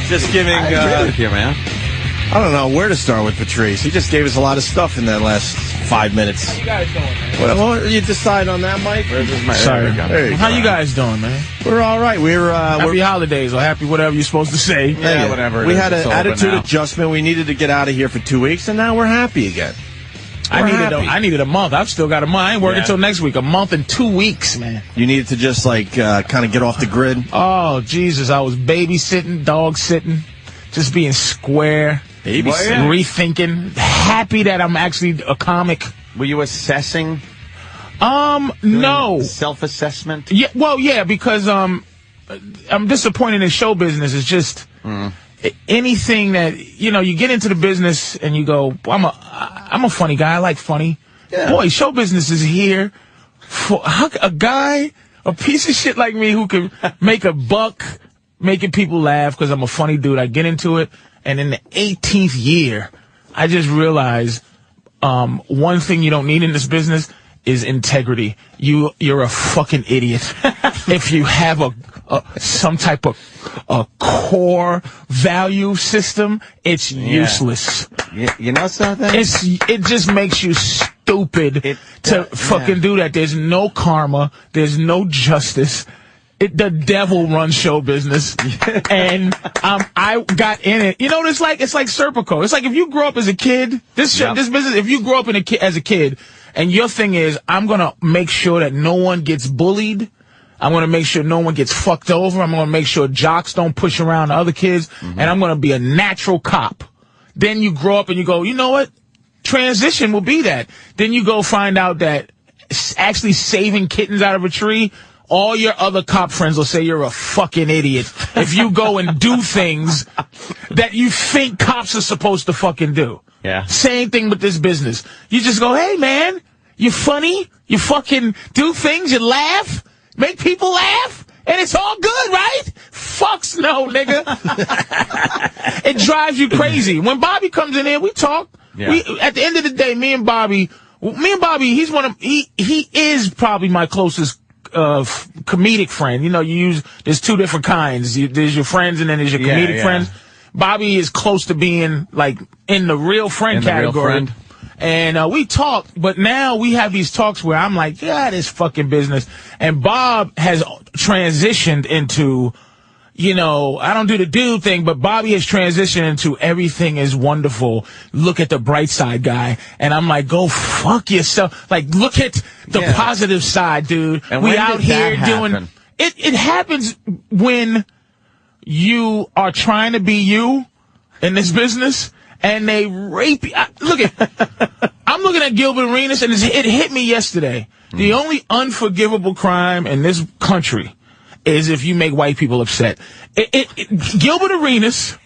Just giving... I agree with you, man. I don't know where to start with Patrice. He just gave us a lot of stuff in that last 5 minutes. How you guys doing, man? Well, you decide on that, Mike? Sorry. How you guys doing, man? We're all right. Happy holidays or happy whatever you're supposed to say. Yeah, whatever. We had an attitude adjustment. We needed to get out of here for 2 weeks, and now we're happy again. I needed a month. I've still got a month. I ain't working until next week. A month and 2 weeks, man. You needed to just, like, kind of get off the grid? Oh, Jesus. I was babysitting, dog sitting, just being square. Rethinking. Happy that I'm actually a comic. Were you assessing? No. Self-assessment? Yeah, well, yeah, because I'm disappointed in show business. It's just anything that, you know, you get into the business and you go, I'm a funny guy. I like funny. Yeah. Boy, show business is here for a piece of shit like me who can make a buck making people laugh because I'm a funny dude. I get into it. And in the 18th year, I just realized one thing you don't need in this business is integrity. You're a fucking idiot if you have some type of a core value system. It's useless. You know something? It just makes you stupid to fucking do that. There's no karma. There's no justice. The devil runs show business, and I got in it. You know what it's like? It's like Serpico. It's like if you grow up as a kid, this business, if you grow up as a kid, and your thing is, I'm going to make sure that no one gets bullied. I'm going to make sure no one gets fucked over. I'm going to make sure jocks don't push around other kids, and I'm going to be a natural cop. Then you grow up and you go, you know what? Transition will be that. Then you go find out that actually saving kittens out of a tree, all your other cop friends will say you're a fucking idiot if you go and do things that you think cops are supposed to fucking do. Yeah. Same thing with this business. You just go, hey, man, you funny. You fucking do things. You laugh. Make people laugh. And it's all good, right? Fucks no, nigga. It drives you crazy. When Bobby comes in here, we talk. Yeah. At the end of the day, me and Bobby, he is probably my closest comedic friend. You know, there's two different kinds. There's your friends and then there's your comedic friends. Bobby is close to being like in the real friend category. And we talk, but now we have these talks where I'm like, yeah, this fucking business. And Bob has transitioned into, you know, I don't do the dude thing, but Bobby has transitioned into everything is wonderful. Look at the bright side, guy. And I'm like, go fuck yourself. Like, look at the positive side, dude. And we out here doing it. It happens when you are trying to be you in this business and they rape you. I'm looking at Gilbert Arenas and it hit me yesterday. The only unforgivable crime in this country is if you make white people upset. Gilbert Arenas,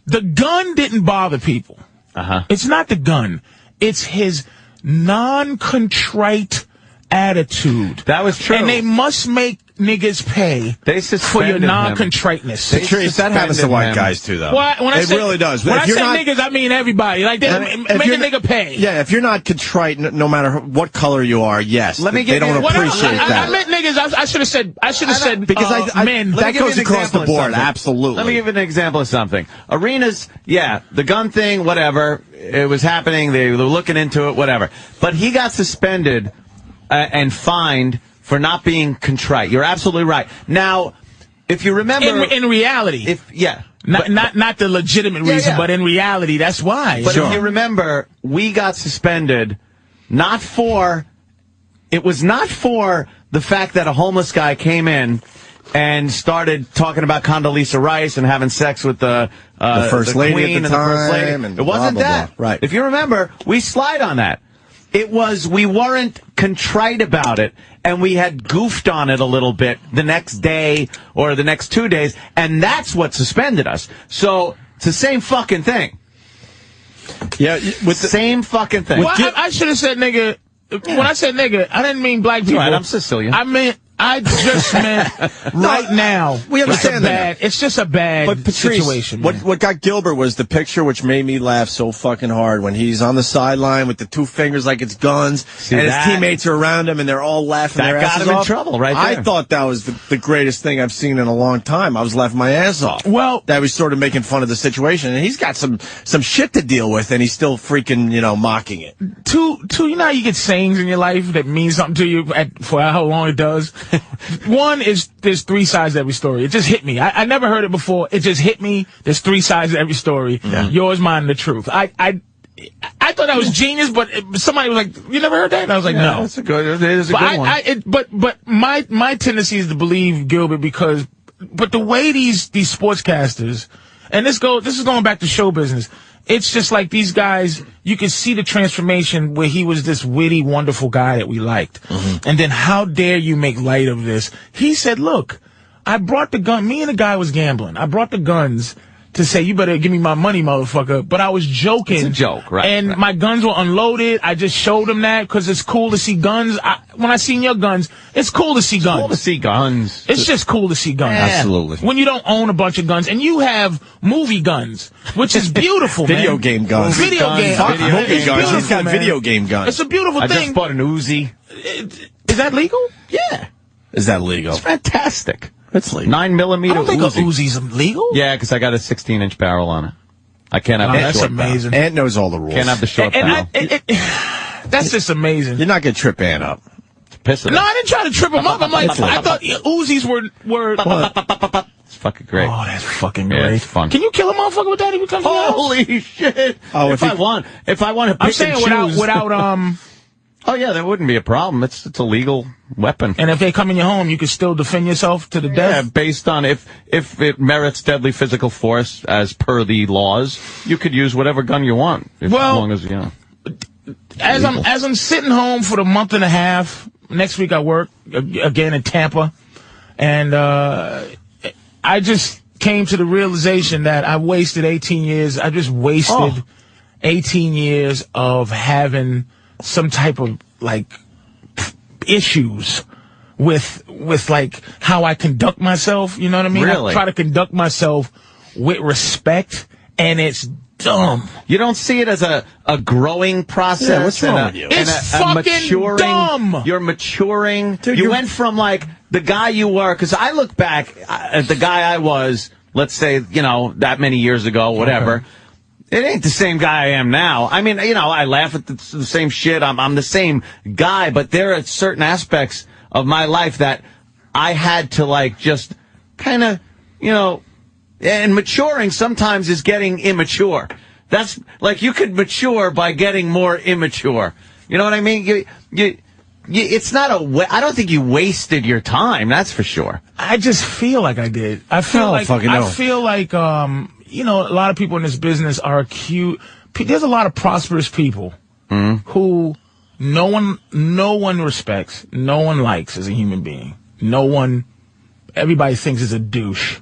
the gun didn't bother people. It's not the gun. It's his non-contrite attitude. That was true. And they must make niggas pay for your non-contriteness. Patrice, that happens to white guys too, though. It really does. When I say niggas, I mean everybody. Like, make a nigga pay. Yeah, if you're not contrite, no matter what color you are, yes, they don't appreciate that. I meant niggas. I should have said because men. That goes across the board. Absolutely. Let me give you an example of something. Arenas, the gun thing, whatever. It was happening. They were looking into it, whatever. But he got suspended and fined for not being contrite. You're absolutely right. Now, if you remember... In reality. Not the legitimate reason, but in reality, that's why. But if you remember, we got suspended it was not for the fact that a homeless guy came in and started talking about Condoleezza Rice and having sex with the first lady queen at the time. The first lady. And it wasn't blah, blah, that. blah. Right. If you remember, we slide on that. It was, we weren't contrite about it, and we had goofed on it a little bit the next day or the next 2 days, and that's what suspended us. So, it's the same fucking thing. Yeah, with the same fucking thing. Well, I should have said nigga. When I said nigga, I didn't mean black people. Right, I'm Sicilian. I meant I just meant right now. We understand that. It's just a bad situation. What got Gilbert was the picture, which made me laugh so fucking hard when he's on the sideline with the two fingers like it's guns, and his teammates are around him and they're all laughing their asses off. That got him in trouble, right there. I thought that was the greatest thing I've seen in a long time. I was laughing my ass off. Well, that was sort of making fun of the situation, and he's got some shit to deal with, and he's still freaking mocking it. Two, you know how you get sayings in your life that mean something to you for how long it does. One is there's three sides to every story. It just hit me. I never heard it before. It just hit me. There's three sides to every story. Yeah. Yours, mine, and the truth. I thought that was genius, but somebody was like, "You never heard that?" And I was like, "No." It is a good one. But my tendency is to believe Gilbert but the way these sportscasters, and this is going back to show business. It's just like these guys, you can see the transformation where he was this witty, wonderful guy that we liked. Mm-hmm. And then how dare you make light of this? He said, look, I brought the gun. Me and the guy was gambling. I brought the guns to say, you better give me my money, motherfucker. But I was joking. It's a joke, right? And my guns were unloaded. I just showed him that because it's cool to see guns. When I seen your guns, it's cool to see guns. It's cool to see guns. It's just cool to see guns. Absolutely. When you don't own a bunch of guns, and you have movie guns, which is beautiful, Video man. game guns. Video game guns. He's got man. video game guns. It's a beautiful thing. I just bought an Uzi. Is that legal? Yeah. Is that legal? It's fantastic. It's legal. 9mm I don't think Uzi. a Uzi's legal. Yeah, because I got a 16-inch barrel on it. I can't have the that's short amazing. Ant knows all the rules. Can't have the short barrel. That's just amazing. You're not going to trip Ant up. Pissing. No, I didn't try to trip him up. I'm like, I thought Uzis were. It's fucking great. Oh, that's fucking great. Yeah, it's fun. Can you kill a motherfucker with that if he comes to your house? Holy shit! Oh, if I want to pick I'm saying and choose. without Oh yeah, that wouldn't be a problem. It's a legal weapon. And if they come in your home, you can still defend yourself to the death? Yeah, based on if it merits deadly physical force as per the laws, you could use whatever gun you want. As long as, As I'm sitting home for the month and a half, next week I work again in Tampa, and I just came to the realization that I wasted 18 years. I just wasted 18 years of having some type of issues with how I conduct myself. You know what I mean? Really? I try to conduct myself with respect, and it's dumb. You don't see it as a growing process? Yeah, what's wrong with you? It's fucking dumb. You're maturing. Dude, you went from the guy you were, because I look back at the guy I was, let's say, that many years ago, whatever. Okay. It ain't the same guy I am now. I mean, I laugh at the same shit. I'm the same guy, but there are certain aspects of my life that I had to just kind of, and maturing sometimes is getting immature. That's you could mature by getting more immature. You know what I mean? It's not I don't think you wasted your time. That's for sure. I just feel like I did. I feel like a lot of people in this business are cute. There's a lot of prosperous people who no one respects, no one likes as a human being. Everybody thinks is a douche,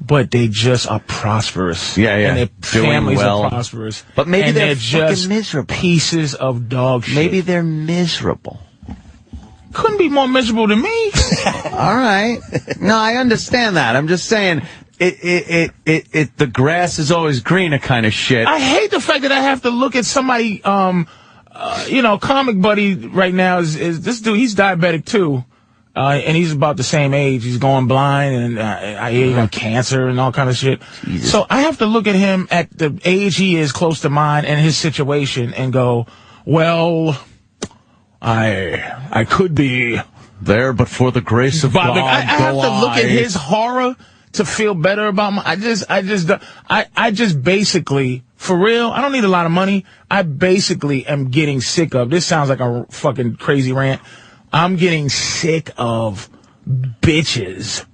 but they just are prosperous. Yeah. And their families are prosperous. But maybe they're just miserable. Pieces of dog shit. Maybe they're miserable. Couldn't be more miserable than me. All right. No, I understand that. I'm just saying the grass is always greener kind of shit. I hate the fact that I have to look at somebody, Comic Buddy right now is this dude, he's diabetic too. And he's about the same age. He's going blind, and I hear he got cancer and all kind of shit. Jesus. So I have to look at him at the age he is, close to mine, and his situation, and go, well, I could be there, but for the grace of God, I have to look at his horror to feel better about my. I just basically, for real, I don't need a lot of money. I basically am getting sick of. This sounds like a fucking crazy rant. I'm getting sick of bitches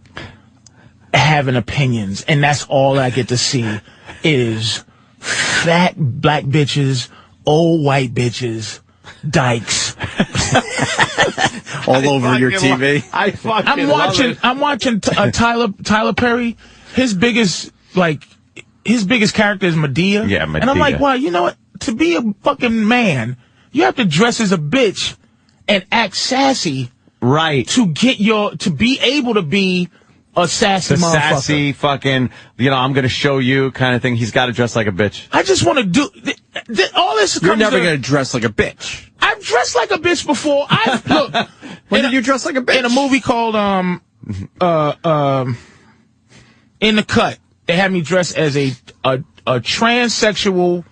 having opinions, and that's all I get to see is fat black bitches, old white bitches, dykes. All over your TV. I'm watching Tyler Perry. His biggest character is Medea. Yeah, Medea. And I'm like, wow, you know what? To be a fucking man, you have to dress as a bitch and act sassy Right. To be able to be a sassy motherfucker. Sassy fucking, I'm going to show you kind of thing. He's got to dress like a bitch. I just want to do all this. You're never going to dress like a bitch. I've dressed like a bitch before. Look. When did you dress like a bitch? In a movie called In the Cut, they had me dressed as a transsexual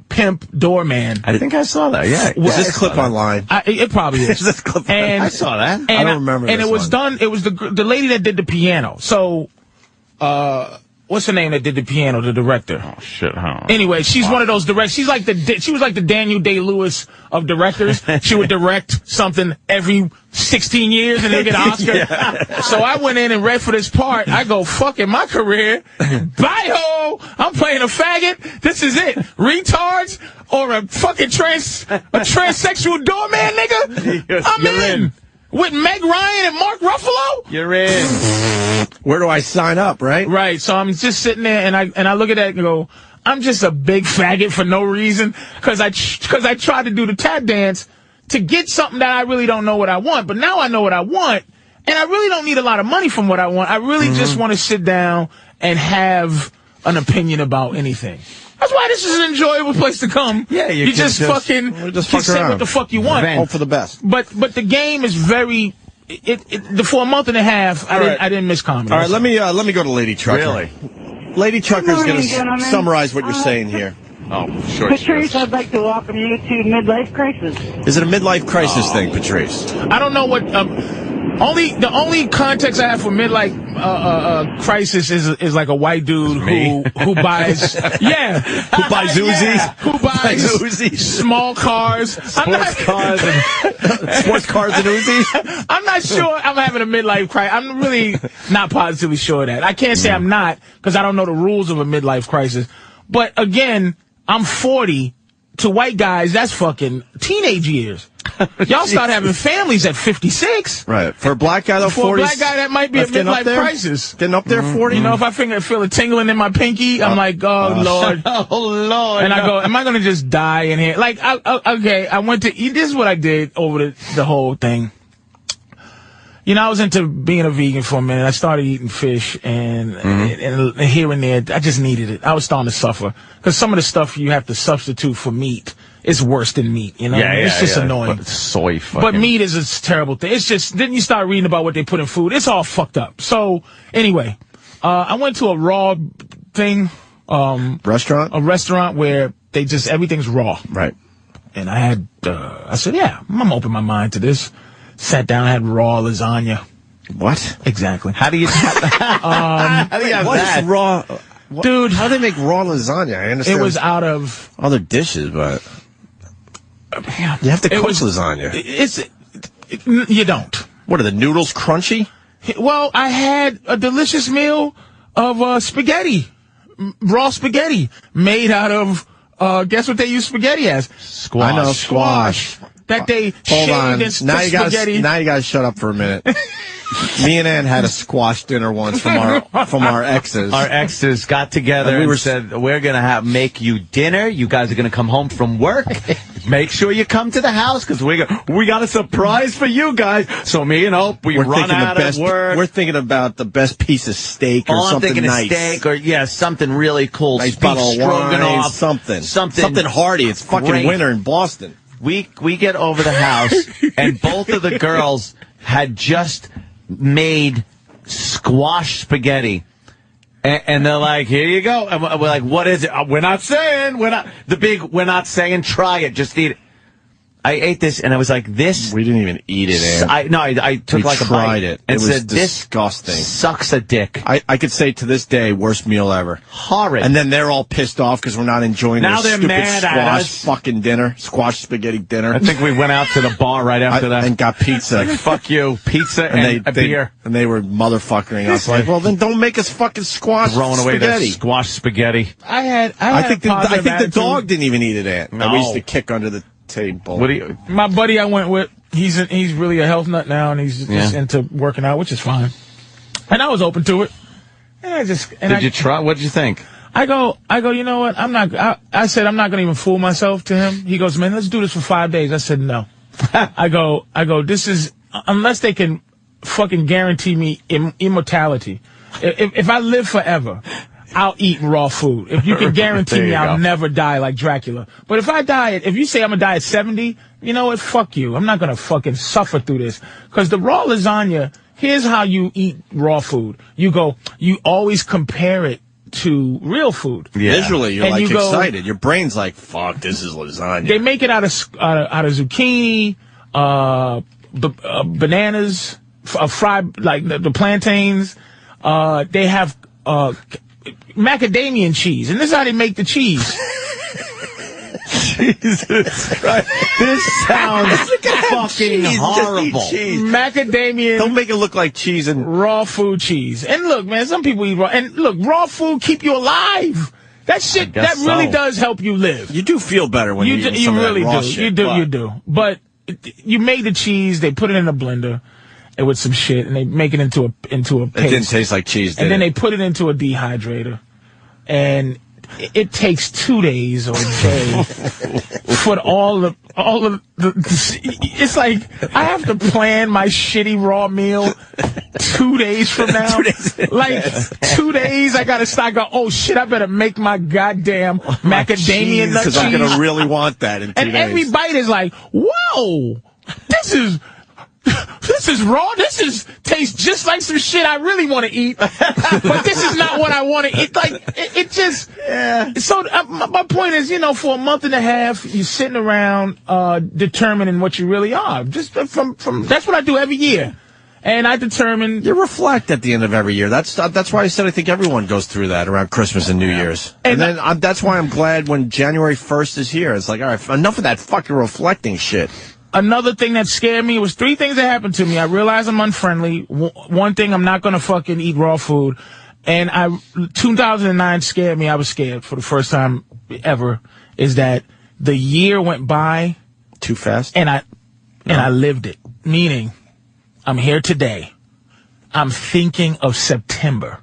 pimp doorman. I think I saw that. Yeah. Is this clip online? It probably is. Is this clip online? I saw that. I don't remember. And it was done. It was the lady that did the piano. So, what's her name that did the piano? The director. Oh shit! Huh? Anyway, she's one of those directors. She was like the Daniel Day-Lewis of directors. She would direct something every 16 years and then get an Oscar. Yeah. So I went in and read for this part. I go, fucking my career. Bye-ho! I'm playing a faggot. This is it. Retards or a fucking transsexual doorman, nigga? I'm in. With Meg Ryan and Mark Ruffalo? You're in. Where do I sign up, right? Right. So I'm just sitting there and I look at that and go, I'm just a big faggot for no reason because I tried to do the tap dance to get something that I really don't know what I want. But now I know what I want, and I really don't need a lot of money from what I want. I really just want to sit down and have an opinion about anything. That's why this is an enjoyable place to come. Yeah, you just fucking say what the fuck you want. Hope for the best. But the game is very. For a month and a half, I didn't miss comedy. All right, let me go to Lady Trucker. Really? Lady Trucker is going to summarize what you're saying here. Oh, sure. Patrice, I'd like to welcome you to Midlife Crisis. Is it a midlife crisis thing, Patrice? I don't know what. The only context I have for midlife crisis is like a white dude who buys who buys Uzis, who buys Uzis, small cars, sports cars and Uzis. I'm not sure I'm having a midlife crisis. I'm really not positively sure of that. I can't say I'm not because I don't know the rules of a midlife crisis. But again, I'm 40. To white guys, that's fucking teenage years. Y'all start having families at 56. Right. For a black guy, though, 40. For a black guy, that might be a midlife crisis. Getting up there, 40. You know, if I feel a tingling in my pinky, I'm like, oh, Lord. Oh, Lord. And I go, am I going to just die in here? Like, I went to eat. This is what I did over the whole thing. You know, I was into being a vegan for a minute. I started eating fish, and here and there, I just needed it. I was starting to suffer. Because some of the stuff you have to substitute for meat is worse than meat, you know? It's just annoying. But soy fucking. But meat is a terrible thing. It's just, then you start reading about what they put in food. It's all fucked up. So, anyway, I went to a raw thing. Restaurant? A restaurant where everything's raw. Right. And I said, yeah, I'm going to open my mind to this. Sat down, had raw lasagna. What? Exactly. How do you have that? What's raw? Dude. How do they make raw lasagna? I understand. It was out of other dishes, but you have to cook lasagna. You don't. What are the noodles crunchy? Well, I had a delicious meal of spaghetti. Raw spaghetti. Made out of, guess what they use spaghetti as? Squash. I know, squash. That they Hold on. and Now spaghetti. Now you guys shut up for a minute. Me and Ann had a squash dinner once from our exes. Our exes got together and said, we're going to make you dinner. You guys are going to come home from work. Make sure you come to the house because we got a surprise for you guys. So me and Hope, we're run out of work. We're thinking about the best piece of steak or something nice. I'm thinking of steak or, something really cool. Nice bottle of wine, something hearty. It's fucking winter in Boston. We get over the house, and both of the girls had just made squash spaghetti. And they're like, here you go. And we're like, what is it? We're not saying. We're not saying try it. Just eat it. I ate this, and I was like, this. We didn't even eat it, Ann. I took like a bite. Tried it. And it was said, disgusting. This sucks a dick. I could say to this day, worst meal ever. Horrid. And then they're all pissed off because we're not enjoying now their stupid mad squash fucking dinner. Squash spaghetti dinner. I think we went out to the bar right after that. And got pizza. Like, fuck you. Pizza and a beer. And they were motherfuckering us. Like, well, then don't make us fucking squash throwing away spaghetti. That squash spaghetti. I think the dog didn't even eat it, Aunt. No. We used to kick under the table. My buddy I went with, he's really a health nut now, and he's just into working out, which is fine. And I was open to it. And Did you try? What did you think? I go, you know what? I said, I'm not going to even fool myself to him. He goes, man, let's do this for 5 days. I said, no. I go, this is unless they can fucking guarantee me immortality. If I live forever, I'll eat raw food. If you can guarantee me I'll never die like Dracula. But if you say I'm gonna die at 70, you know what? Fuck you. I'm not gonna fucking suffer through this. Cause the raw lasagna, here's how you eat raw food. You always compare it to real food. Yeah. Visually, you're excited. Your brain's like, fuck, this is lasagna. They make it out of zucchini, bananas, fried, like the plantains. They have, macadamia cheese, and this is how they make the cheese. Jesus Christ. This sounds fucking horrible. Macadamia. Don't make it look like cheese and raw food cheese. And look, man, some people eat raw. And look, raw food keep you alive. That shit, that really does help you live. You do feel better when you eat some of that raw shit. You do. But you made the cheese, they put it in a blender with some shit, and they make it into a paste. It didn't taste like cheese, did it? And then they put it into a dehydrator. And it takes 2 days or a day for all of the it's like I have to plan my shitty raw meal 2 days from now. 2 days. Like 2 days I gotta start going, oh shit, I better make my goddamn macadamia nut cheese. Because I'm gonna really want that in 2 days. And every bite is like, whoa, this is raw. Tastes just like some shit I really want to eat, but this is not what I want to eat. Like it just. Yeah. So my point is, for a month and a half, you're sitting around determining what you really are. Just from that's what I do every year, and I determine. You reflect at the end of every year. That's why I said I think everyone goes through that around Christmas and New Year's, and then that's why I'm glad when January 1st is here. It's like, all right, enough of that fucking reflecting shit. Another thing that scared me was 3 things that happened to me. I realized I'm unfriendly. One thing, I'm not going to fucking eat raw food. And 2009 scared me. I was scared for the first time ever, is that the year went by too fast. And I lived it. Meaning, I'm here today. I'm thinking of September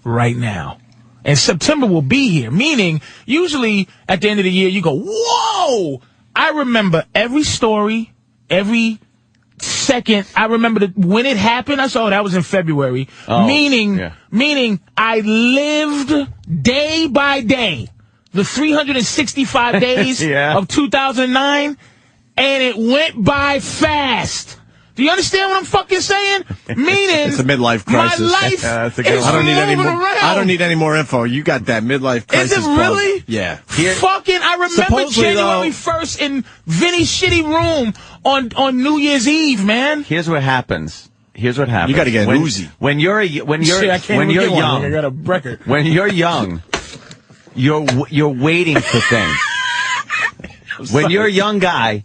right now. And September will be here. Meaning, usually at the end of the year, you go, whoa! I remember every story, every second. I remember when it happened. I saw that was in February. Meaning I lived day by day, the 365 days of 2009, and it went by fast. Do you understand what I'm fucking saying? Meaning, it's a midlife crisis. My life is moving around. I don't need any more info. You got that midlife crisis. Is it really? Bug. Yeah. I remember January 1st in Vinny's shitty room on New Year's Eve, man. Here's what happens. You got to get an Uzi. When you're young, I got a record. When you're young, you're waiting for things. When you're a young guy,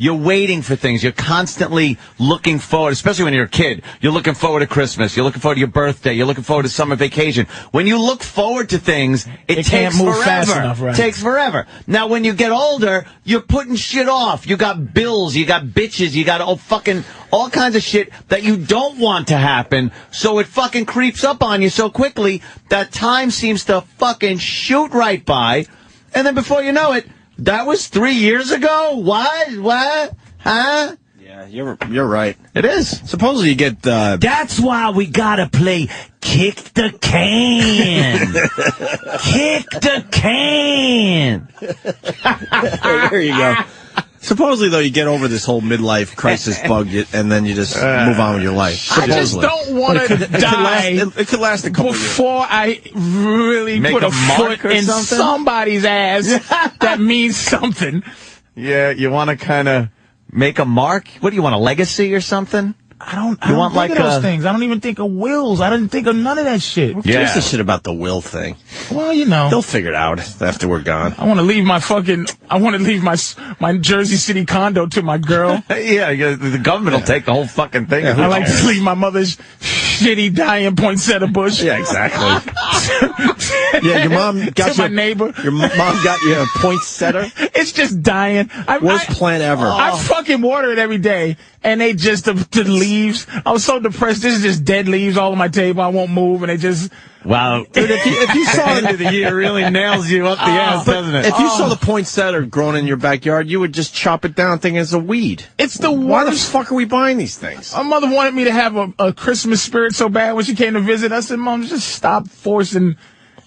you're waiting for things. You're constantly looking forward, especially when you're a kid. You're looking forward to Christmas. You're looking forward to your birthday. You're looking forward to summer vacation. When you look forward to things, it takes forever. Fast enough, right? It takes forever. Now, when you get older, you're putting shit off. You got bills. You got bitches. You got all kinds of shit that you don't want to happen. So it fucking creeps up on you so quickly that time seems to fucking shoot right by. And then before you know it, that was 3 years ago? What? Huh? Yeah, you're right. It is. Supposedly you get... That's why we gotta play Kick the Can. Kick the Can. There you go. Supposedly, though, you get over this whole midlife crisis bug, and then you just move on with your life. Supposedly. I just don't want to die. It could last a couple years. Before I really put a foot in somebody's ass that means something. Yeah, you want to kind of make a mark? What do you want, a legacy or something? I don't think of those things. I don't even think of wills. I didn't think of none of that shit. Who gives a shit about the will thing? Well, they'll figure it out after we're gone. I want to leave my Jersey City condo to my girl. Yeah, the government will take the whole fucking thing. I like to leave my mother's shitty dying poinsettia bush. Yeah, exactly. Yeah, your mom got my neighbor. Your mom got you a poinsettia. It's just dying. Worst plant ever. I fucking water it every day, and the leaves. I was so depressed. This is just dead leaves all on my table. I won't move, and Wow. Dude, if you saw the end of the year really nails you up the ass, doesn't it? If you saw the poinsettia growing in your backyard, you would just chop it down thinking it's a weed. It's the worst. Why the fuck are we buying these things? My mother wanted me to have a Christmas spirit so bad when she came to visit. I said, Mom, just stop forcing.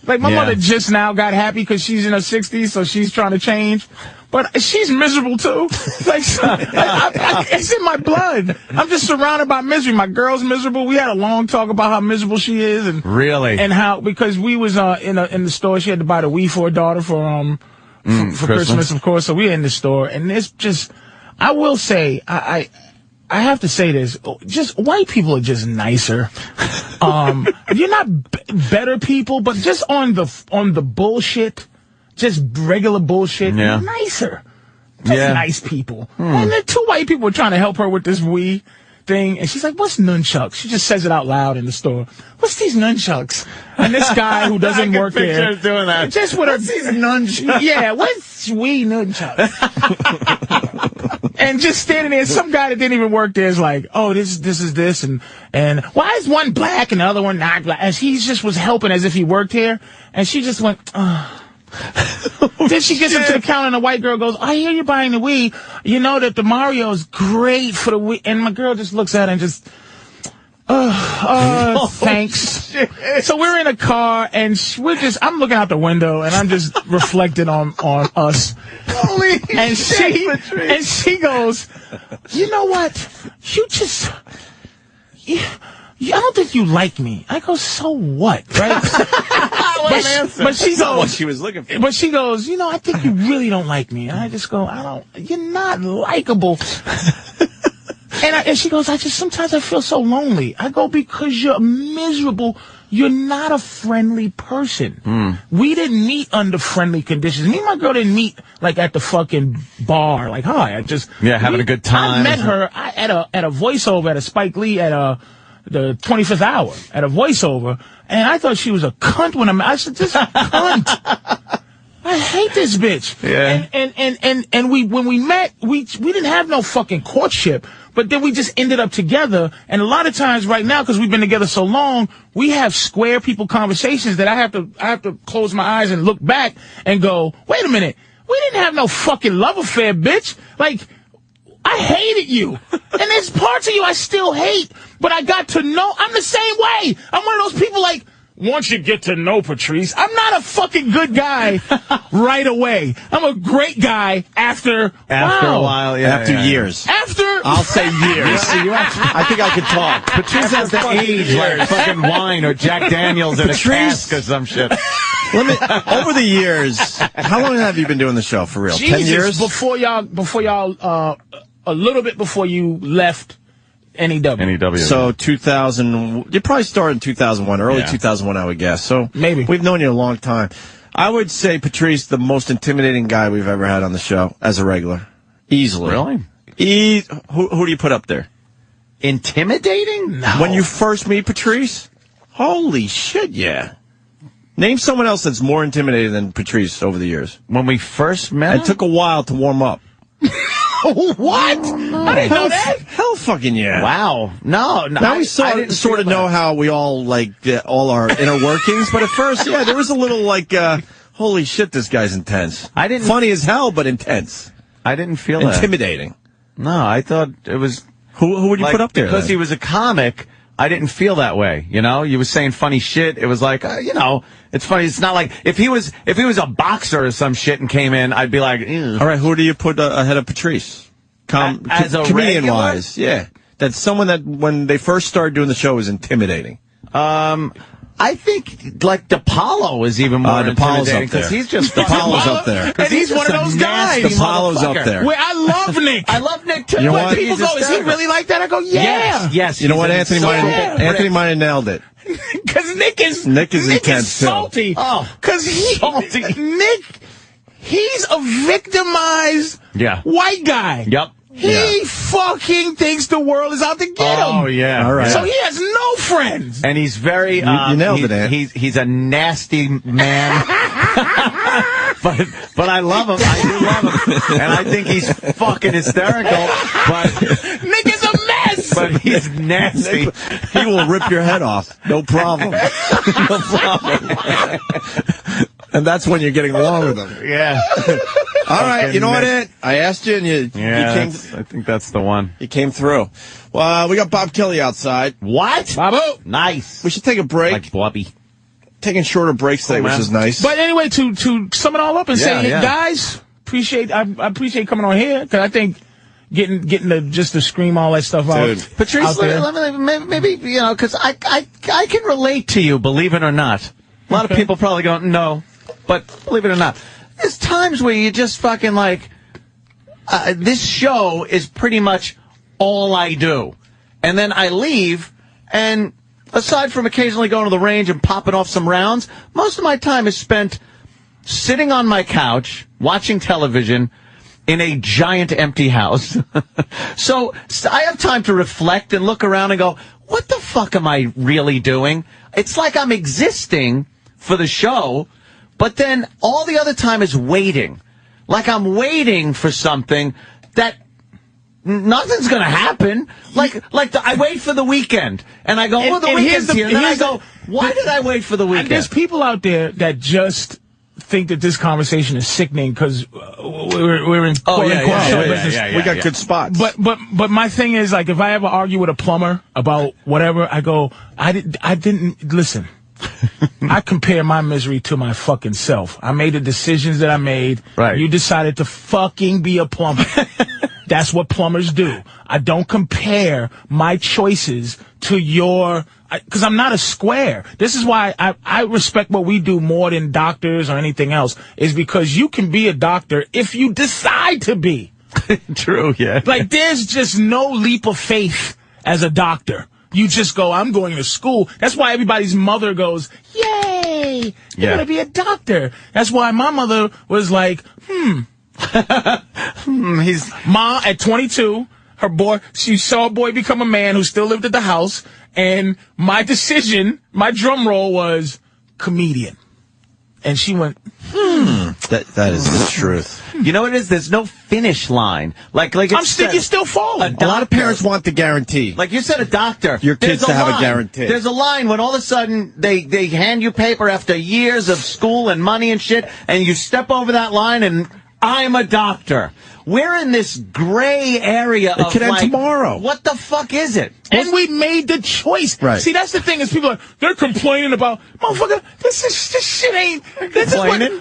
Like, my mother just now got happy because she's in her 60s, so she's trying to change. But she's miserable, too. Like, it's in my blood. I'm just surrounded by misery. My girl's miserable. We had a long talk about how miserable she is. And really? And how, because we was in the store, she had to buy the Wii for her daughter for Christmas, of course. So we were in the store. And it's just, I will say, I have to say this, just white people are just nicer. You're not better people, but just on the bullshit, just regular bullshit, nicer. Just nice people. And the two white people were trying to help her with this Wii thing, and she's like, what's nunchucks? She just says it out loud in the store. What's these nunchucks? And this guy who doesn't work there, doing that. just with What's these nunchucks? Yeah, what's Wii nunchucks? And just standing there, some guy that didn't even work there is like, oh, this is this, and why is one black and the other one not black? And he just was helping as if he worked here, and she just went, Then she gets up to the counter and the white girl goes, I hear you're buying the Wii. You know that the Mario is great for the Wii. And my girl just looks at it and just, thanks. So we're in a car and I'm looking out the window and I'm just reflecting on us. Holy and shit, she goes, you know what? I don't think you like me. I go, so what, right? But she goes, what she was looking for. But she goes, I think you really don't like me. And I just go, you're not likable. And she goes, sometimes I feel so lonely. I go, because you're miserable. You're not a friendly person. We didn't meet under friendly conditions. Me and my girl didn't meet like at the fucking bar. Like, hi, having a good time. I met her at a voiceover at a Spike Lee at the 25th hour at a voiceover, and I thought she was a cunt when I said, this cunt. I hate this bitch. Yeah. And when we met, we didn't have no fucking courtship, but then we just ended up together. And a lot of times right now, because we've been together so long, we have square people conversations that I have to close my eyes and look back and go, wait a minute, we didn't have no fucking love affair, bitch. Like, I hated you. And there's parts of you I still hate, but I got to know. I'm the same way. I'm one of those people like, once you get to know Patrice, I'm not a fucking good guy right away. I'm a great guy after a while, after years. I'll say years. I think I could talk. Patrice has the age like fucking wine or Jack Daniels in a cask or some shit. Over the years, how long have you been doing the show for real? Jesus, 10 years? Before y'all, a little bit before you left NEW. So 2000, you probably started in 2001, early 2001, I would guess. So maybe we've known you a long time. I would say Patrice, the most intimidating guy we've ever had on the show as a regular, easily. Really? Who do you put up there? Intimidating? No. When you first meet Patrice, holy shit, yeah. Name someone else that's more intimidating than Patrice over the years. When we first met, it took a while to warm up. What? I didn't know that. Hell fucking yeah. Wow. No. Now we sort of know how we all, all our inner workings, but at first, there was a little holy shit, this guy's intense. Funny as hell, but intense. I didn't feel intimidating. No, I thought it was... Who would you put up there, because he was a comic, I didn't feel that way, You was saying funny shit. It was like, it's funny. It's not like if he was a boxer or some shit and came in, I'd be like, ew. All right, who do you put ahead of Patrice? As a comedian-wise, yeah. That's someone that when they first started doing the show was intimidating. I think DePaulo is even more intimidating because he's just DePaulo's up there. And he's one of those guys. DePaulo's up there. Where I love Nick. I love Nick too. You know what? People go, is he really like that? I go, yeah. Yes. You know what? Anthony might have nailed it. Because Nick is intense salty. Too. Oh, because Nick, he's a victimized white guy. Yep. He fucking thinks the world is out to get him. Oh, yeah. All right. So he has no friends. And he's very... you nailed it, Ant. He's a nasty man. but I love him. I do love him. And I think he's fucking hysterical. But Nick is a mess. but he's nasty. He will rip your head off. No problem. No problem. And that's when you're getting along with him. Yeah. All right, you know what, Ed? I asked you, and you came. I think that's the one. You came through. Well, we got Bob Kelly outside. What? Babu. Nice. We should take a break. Like Bobby. Taking shorter breaks today, which is nice. But anyway, to sum it all up and say, guys, I appreciate coming on here, because I think getting to scream all that stuff out. Patrice, maybe, because I can relate to you, believe it or not. A lot of people probably go, no, but believe it or not. There's times where you just fucking this show is pretty much all I do. And then I leave, and aside from occasionally going to the range and popping off some rounds, most of my time is spent sitting on my couch, watching television in a giant empty house. So I have time to reflect and look around and go, what the fuck am I really doing? It's like I'm existing for the show, but then all the other time is waiting. Like I'm waiting for something that nothing's going to happen. I wait for the weekend, and I go, the weekend's here. And then I go, why did I wait for the weekend? There's people out there that just think that this conversation is sickening because we're in show business. We got good spots. But my thing is, if I ever argue with a plumber about whatever, I go, I didn't listen. I compare my misery to my fucking self. I made the decisions that I made. Right. You decided to fucking be a plumber. That's what plumbers do. I don't compare my choices to your... Because I'm not a square. This is why I respect what we do more than doctors or anything else, is because you can be a doctor if you decide to be. True, yeah. There's just no leap of faith as a doctor. You just go, I'm going to school. That's why everybody's mother goes, yay, you're going to be a doctor. That's why my mother was like, Ma, at 22, her boy, she saw a boy become a man who still lived at the house, and my decision, my drum roll was comedian. And she went, That is the truth. You know what it is? There's no finish line. You're still falling. A lot of parents want the guarantee. Like you said, a doctor. Your kids to have a guarantee. There's a line when all of a sudden they hand you paper after years of school and money and shit, and you step over that line and I'm a doctor. We're in this gray area of could end tomorrow. What the fuck is it? And we made the choice. Right. See, that's the thing is people they're complaining about, motherfucker, this shit ain't. Complaining?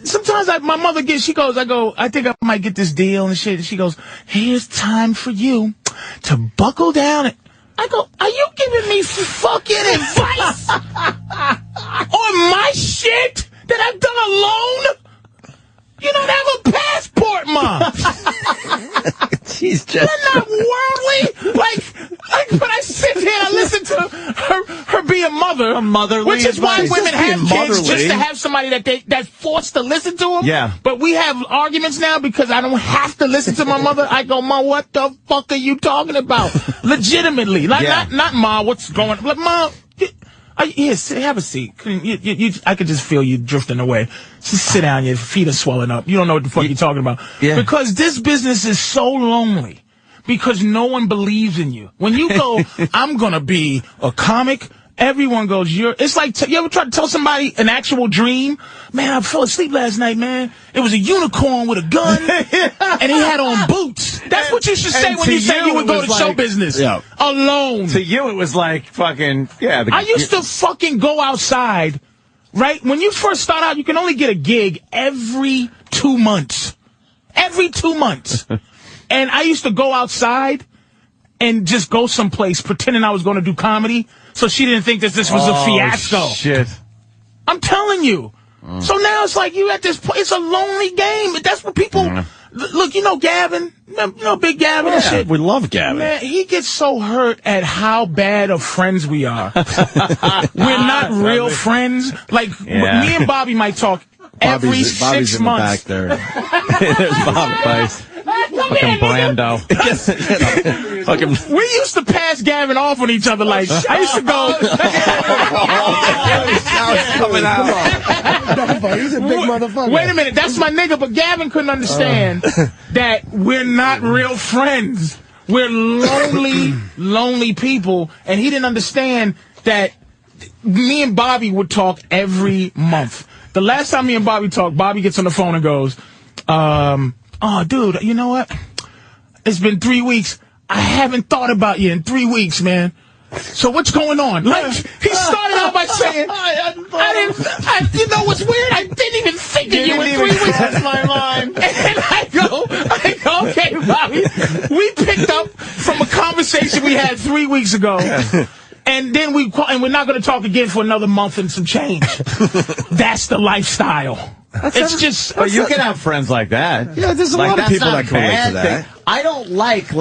Sometimes my mother she goes, I think I might get this deal and shit. And she goes, here's time for you to buckle down. I go, are you giving me fucking advice on my shit that I've done alone? You don't have a passport, Mom. She's just... You're not worldly. But I sit here and listen to her be a mother. A motherly Which is why women have kids, motherly. just to have somebody that's forced to listen to them. Yeah. But we have arguments now because I don't have to listen to my mother. I go, Ma, what the fuck are you talking about? Legitimately. Not Ma, what's going on? Ma... Yes, have a seat. I could just feel you drifting away. Just sit down. Your feet are swelling up. You don't know what the fuck you're talking about. Yeah. Because this business is so lonely. Because no one believes in you. When you go, I'm going to be a comic, everyone goes, it's like, you ever try to tell somebody an actual dream? Man, I fell asleep last night, man. It was a unicorn with a gun, and he had on boots. That's what you should say when you say you would go to show business. Yeah. Alone. To you, it was like fucking, I used to fucking go outside, right? When you first start out, you can only get a gig every 2 months. Every 2 months. And I used to go outside and just go someplace pretending I was going to do comedy, so she didn't think that this was a fiasco. Shit. I'm telling you. So now it's like you at this point. It's a lonely game. That's what people... Look, you know Gavin? You know Big Gavin and shit? We love Gavin. Man, he gets so hurt at how bad of friends we are. We're not real friends. Me and Bobby might talk every 6 months. Bobby's in the back there. There's Bobby. Fucking Brando. We used to pass Gavin off on each other I used to go. Coming out. He's a big motherfucker. Wait a minute, that's my nigga, but Gavin couldn't understand that we're not real friends. We're lonely, lonely people, and he didn't understand that me and Bobby would talk every month. The last time me and Bobby talked, Bobby gets on the phone and goes, oh, dude, you know what? It's been 3 weeks. I haven't thought about you in 3 weeks, man. So what's going on? Like, he started out by saying, you know what's weird? I didn't even think of you in 3 weeks. That's my mind. And I go, okay, Bobby. We picked up from a conversation we had 3 weeks ago. And then we're not going to talk again for another month and some change. That's the lifestyle. But you can have friends like that. Yeah, there's a lot of people that can relate to that. I don't like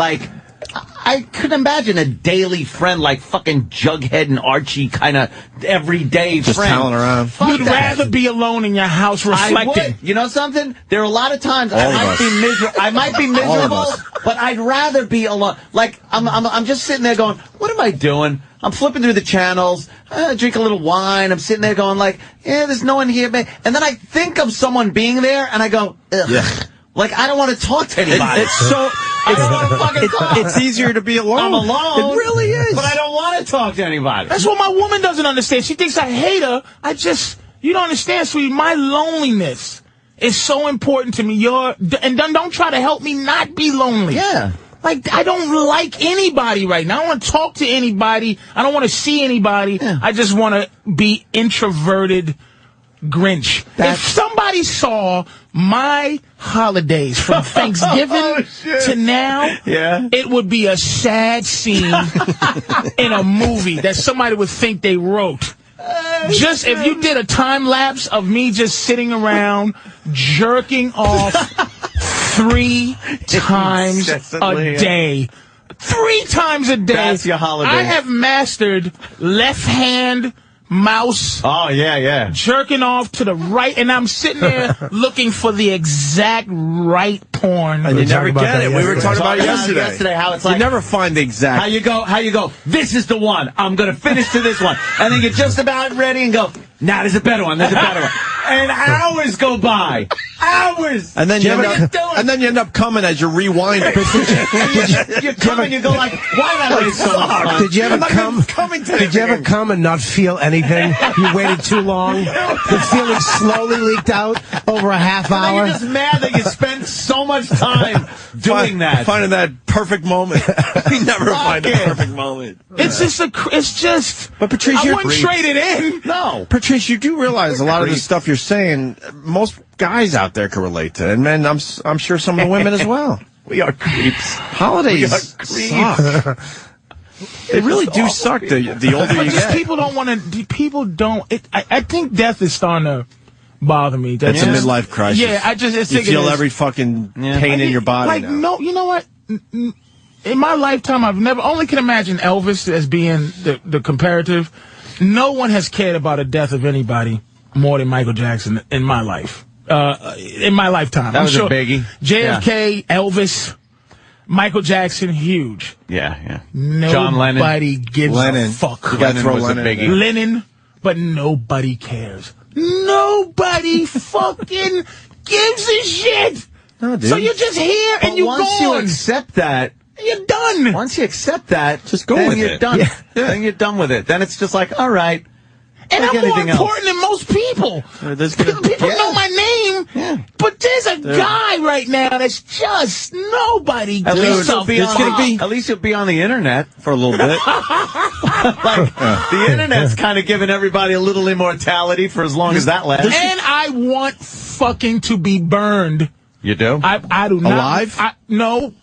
I couldn't imagine a daily friend like fucking Jughead and Archie kind of everyday just friend. Just around. You'd rather be alone in your house reflecting. I would. You know something? There are a lot of times I might be miserable, but I'd rather be alone. Like I'm just sitting there going, what am I doing? I'm flipping through the channels, drink a little wine. I'm sitting there going like, yeah, there's no one here, man. And then I think of someone being there, and I go, ugh. Yeah. Like, I don't want to talk to anybody. I don't want to fucking talk. It's easier to be alone. I'm alone. It really is. But I don't want to talk to anybody. That's what my woman doesn't understand. She thinks I hate her. You don't understand, sweetie. My loneliness is so important to me. And don't try to help me not be lonely. Yeah. Like, I don't like anybody right now. I don't want to talk to anybody. I don't want to see anybody. Yeah. I just want to be introverted Grinch. If somebody saw my holidays from Thanksgiving to now, it would be a sad scene in a movie that somebody would think they wrote. Just if you did a time lapse of me just sitting around jerking off 3 times a day. 3 times a day. That's your holiday. I have mastered left hand mouse. Oh, yeah. Jerking off to the right, and I'm sitting there looking for the exact right porn. And you never get it. We were talking about it yesterday. How it's like, you never find the exact. How you go, this is the one. I'm going to finish to this one. And then you're just about ready and go, nah, there's a better one. And hours go by. Hours. And then you end up coming as you're rewinding. you come and you go like, why did I wait so long? Did you ever come and not feel anything? You waited too long. The feeling slowly leaked out over a half hour. You're just mad that you spent so much time doing that. Finding that perfect moment. You never find a perfect moment. It's just. But Patrice, I wouldn't trade it in. No. Patrice, you do realize a lot of the stuff you're saying, most guys out there can relate to, and men, I'm sure some of the women as well. We are creeps. Holidays suck. They really do suck. The older you get, people don't want to. People don't. I think death is starting to bother me. It's a midlife crisis. Yeah, you feel every fucking pain in your body. Like now. No, you know what? In my lifetime, I've only can imagine Elvis as being the comparative. No one has cared about the death of anybody more than Michael Jackson in my life. In my lifetime. That was a biggie. JFK, Elvis, Michael Jackson, huge. Yeah. John Lennon. Nobody gives a fuck. You got to throw Lennon. A biggie. Lennon, but nobody cares. Nobody fucking gives a shit. No, dude. So you're just here and you're gone. Once you accept that, you're done. Once you accept that, just go with it. Then you're done. Yeah. Then you're done with it. Then it's just like, all right. And I'm more important than most people. People know my name, but there's a guy right now that's just nobody. At least you'll be on the internet for a little bit. The internet's kind of giving everybody a little immortality for as long as that lasts. And I want fucking to be burned. You do? I do not. Alive? No.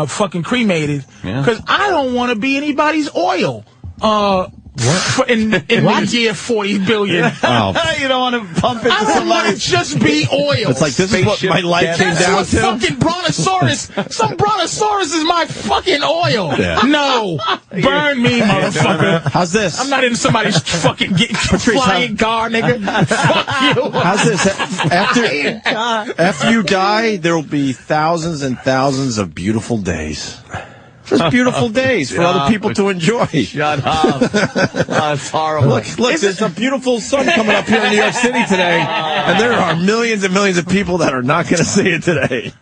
Fucking cremated. Because I don't want to be anybody's oil. In the year 40 billion. Oh. You don't want to pump into I don't want to just be oil. It's like, this is what my life came down to? Fucking brontosaurus. Some brontosaurus is my fucking oil. Yeah. No. Burn me, motherfucker. How's this? I'm not in somebody's fucking flying car, nigga. Fuck you. How's this? After you die, there will be thousands and thousands of beautiful days. Just beautiful days for other people to enjoy. Shut up. That's horrible. Look, there's a beautiful sun coming up here in New York City today, and there are millions and millions of people that are not going to see it today.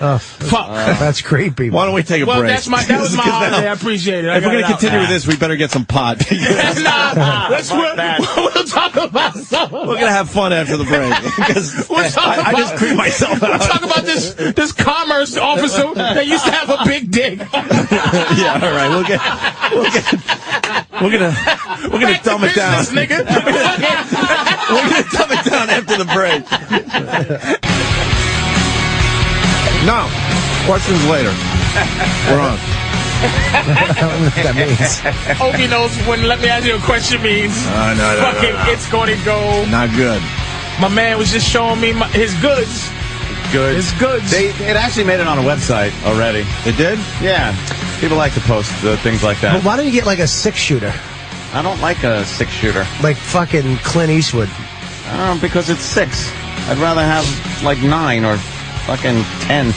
Fuck. That's creepy. Why don't we take a break? That was my holiday. I appreciate it. If we're going to continue with this, we better get some pot. We'll talk about something. We're going to have fun after the break. I just creep myself out. We'll talk about this commerce officer that used to have a big dick. Yeah, all right. We're gonna dumb it down. Nigga. We're gonna dumb it down after the break. No. Questions later. We're on. I don't know what that means. Opie knows when let me ask you a question means. No. It's going to go. Not good. My man was just showing me his goods. His goods. It actually made it on a website already. It did? Yeah. People like to post things like that. But why don't you get like a 6-shooter? I don't like a 6-shooter. Like fucking Clint Eastwood. Because it's 6. I'd rather have like 9 or fucking 10. You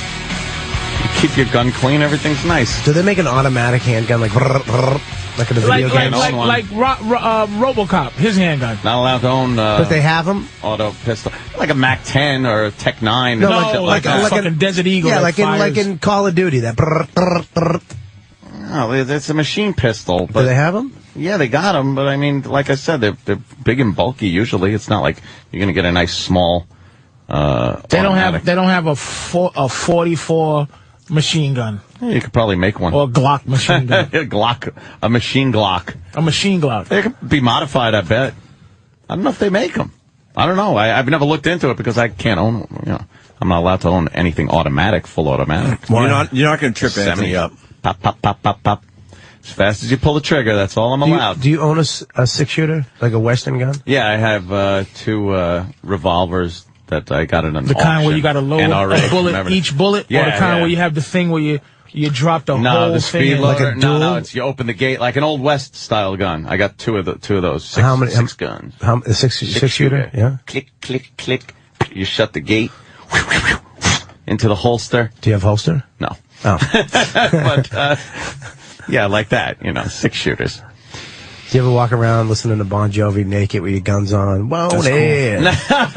keep your gun clean, everything's nice. Do they make an automatic handgun like in a video game? Like RoboCop, his handgun. Not allowed to own. But they have them. Auto pistol, like a Mac 10 or a Tech 9. No, like a fucking Desert Eagle. Yeah, like in Call of Duty. That. No, it's a machine pistol. But do they have them? Yeah, they got them. But I mean, like I said, they're big and bulky. Usually, it's not like you're gonna get a nice small. They don't have a 44 machine gun. Yeah, you could probably make one. Or a Glock machine gun. A machine Glock. A machine Glock. They could be modified, I bet. I don't know if they make them. I don't know. I've never looked into it because I can't own. I'm not allowed to own anything automatic, full automatic. You're not going to trip Anthony up. Pop, pop, pop, pop, pop. As fast as you pull the trigger, that's all I'm allowed. Do you own a 6-shooter, like a Western gun? Yeah, I have 2 revolvers that I got in an The kind where you got to load a bullet, each bullet, or the kind where you have the thing where you drop the whole speed thing. loader. No, it's you open the gate like an old West style gun. I got 2 of those. Six guns. A 6-shooter? Yeah. Click, click, click. You shut the gate. Into the holster. Do you have holster? No. Oh. But yeah, like that. 6-shooters. Do you ever walk around listening to Bon Jovi naked with your guns on? Won't it?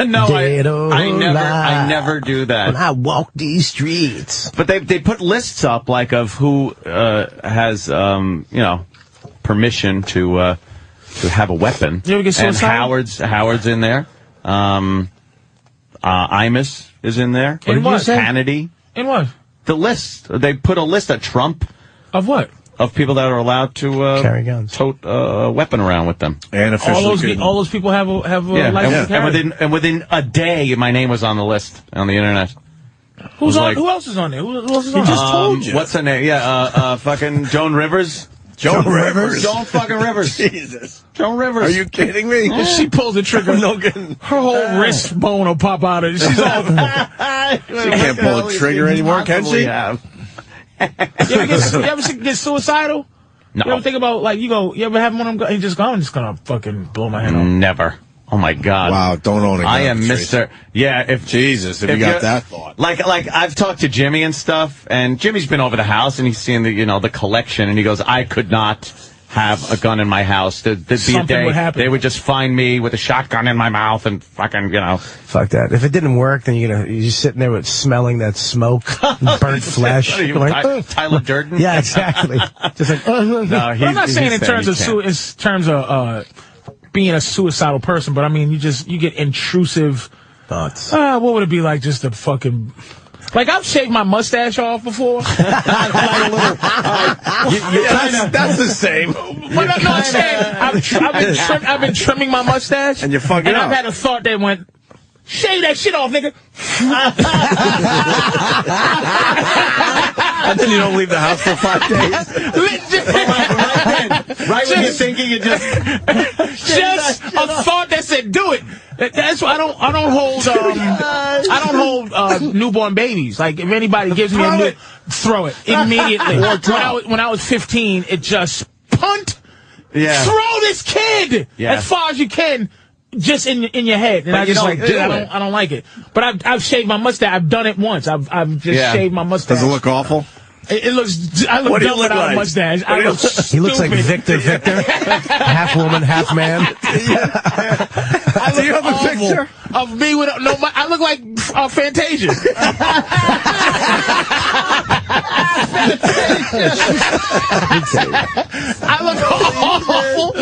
No, I never do that. When I walk these streets. But they put lists up like of who has permission to have a weapon. You ever get and suicidal? Howard's in there. Imus is in there. In what? Hannity. In what? The list. They put a list of Trump. Of what? Of people that are allowed to carry guns, tote a weapon around with them, and all those people have a license to carry. And within a day, my name was on the list on the internet. Who else is on there? Who else is on there? He just told you. What's her name? Yeah, fucking Joan Rivers. Joan Rivers. Joan fucking Rivers. Jesus. Joan Rivers. Are you kidding me? If she pulls the trigger, no good. her whole wrist bone will pop out of it. She's all. She can't pull a trigger anymore, can she? You ever get suicidal? No. You ever think about, you ever have one of them, I'm just gonna fucking blow my head off? Never. Oh my God. Wow, don't own a gun. I am Mr. Yeah, if you got that thought. Like I've talked to Jimmy and stuff, and Jimmy's been over the house and he's seen the collection, and he goes, I could not have a gun in my house. There'd be Something a day would happen. they would just find me with a shotgun in my mouth and fucking, Fuck that. If it didn't work, then you're just sitting there with smelling that smoke, burnt flesh. What are you, Tyler Durden? Yeah, exactly. Just like, No, But I'm not saying in terms of being a suicidal person, but I mean, you get intrusive thoughts. What would it be like just to fucking... Like, I've shaved my mustache off before. That's the same. But I'm saying, I've been trimming my mustache. And you're fucking And up. I've had a thought that went, shave that shit off, nigga. And then you don't leave the house for 5 days. Right when you're thinking, you just a thought that said, do it. That's why I don't hold newborn babies. Like, if anybody gives me throw it immediately. When I was 15, it just punt. Yeah. Throw this kid as far as you can. Just in your head, and I just I don't like it. But I've shaved my mustache. I've done it once. I've just shaved my mustache. Does it look awful? It looks. I look What do you dumb look without like? a mustache. I look He looks like stupid. Victor, half woman, half man. I look Do you have a awful. picture? Of me with no. I look like Fantasia. I look awful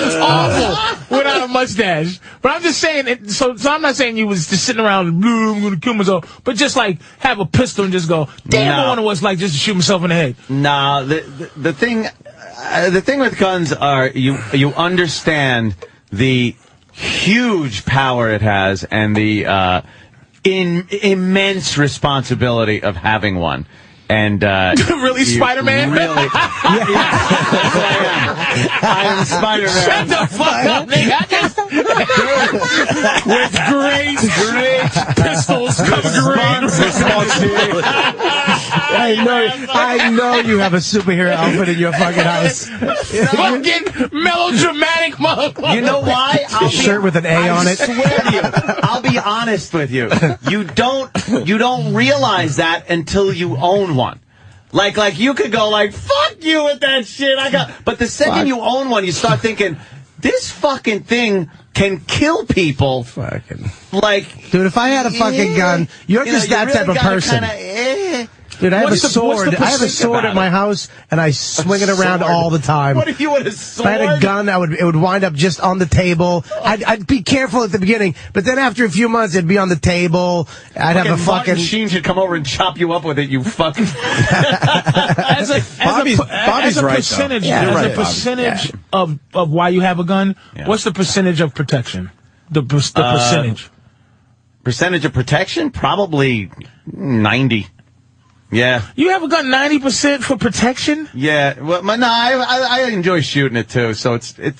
without a mustache. But I'm just saying. So I'm not saying you was just sitting around. I'm gonna kill myself. But just like have a pistol and just go. Damn, I wonder what it's like just to shoot myself in the head. No, the thing with guns are you understand the huge power it has and the immense responsibility of having one. And Really, Spider-Man? Really, I am Spider-Man. Shut the fuck up, nigga. With great pistols comes great responsibility. I know you have a superhero outfit in your fucking house. Fucking melodramatic motherfucker. You know why? A shirt with an A on it. I swear to you, I'll be honest with you. You don't realize that until you own one. Like you could go like, fuck you with that shit. But the second you own one, you start thinking, this fucking thing can kill people. Fucking. Like, Dude, if I had a fucking gun, you're just that type of person. Dude, I have a sword. I have a sword at my house, and I swing it around all the time. What if you had a sword? If I had a gun, it would wind up just on the table. I'd be careful at the beginning, but then after a few months, it'd be on the table. I'd have a fucking Sheen should come over and chop you up with it. You fucking. Bobby's right, percentage, though. Yeah, as right, a percentage of why you have a gun, what's the percentage of protection? The percentage. Percentage of protection? Probably 90. Yeah. You have a gun 90% for protection? Yeah. Well, I enjoy shooting it too. So it's. I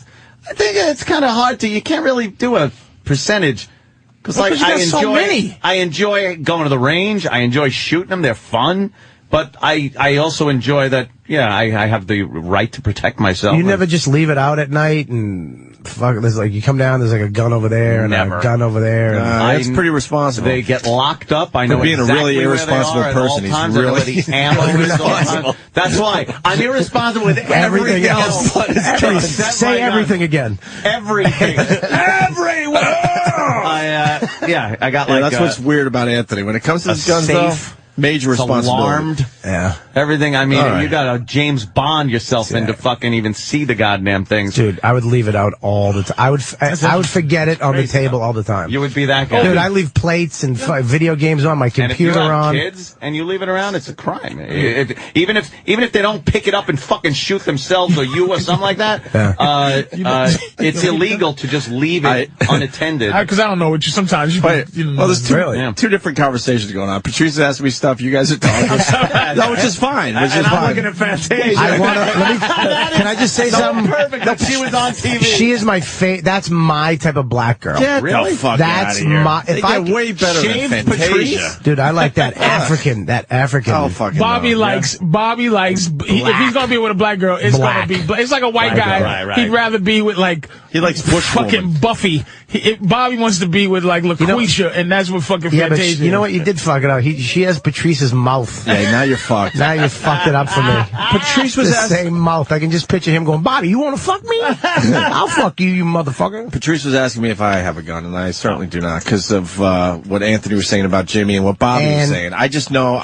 think it's kind of hard to. You can't really do a percentage because you got so many. I enjoy going to the range. I enjoy shooting them. They're fun. But I also enjoy that. Yeah, I have the right to protect myself. You never just leave it out at night and fuck. There's like you come down. There's like a gun over there and a gun over there. That's pretty responsible. They get locked up. I know being exactly a really irresponsible person. He's really irresponsible. That's why I'm irresponsible with everything else. Say everything again. Everything. Everywhere! I got like. That's what's weird about Anthony when it comes to his guns, safe. though. Major responsibility. Alarmed. Yeah. Everything. I mean, you got to James Bond yourself in to fucking even see the goddamn things. Dude, I would leave it out all the time. I would forget it on the table all the time. You would be that guy. Dude, I leave plates and video games on my computer and if you have on. kids and you leave it around, it's a crime. Even if they don't pick it up and fucking shoot themselves or you or something like that, it's illegal to just leave it unattended. Because I don't know what you sometimes. Well, there's two different conversations going on. Patrice is asking me stuff. You guys are talking. No, which is fine. Which is fine. I'm looking at Fantasia. Can I just say something? Perfect. That she was on TV. She is my that's my type of black girl. Get really? the fuck That's out of here. my. They get way better than Fantasia. Dude, I like that African. Oh, fucking Bobby likes. If he's gonna be with a black girl, it's gonna be. It's like a white guy. Right. He'd rather be with like. He likes Bush fucking woman. Buffy. Bobby wants to be with like LaQuisha, and that's what fucking Fantasia. But you know what? You did fuck it up. She has Patrice's mouth. Yeah, now you're fucked. Now you fucked it up for me. Patrice was the same mouth. I can just picture him going, Bobby, you want to fuck me? I'll fuck you, you motherfucker. Patrice was asking me if I have a gun, and I certainly do not, because of what Anthony was saying about Jimmy and what Bobby was saying. I just know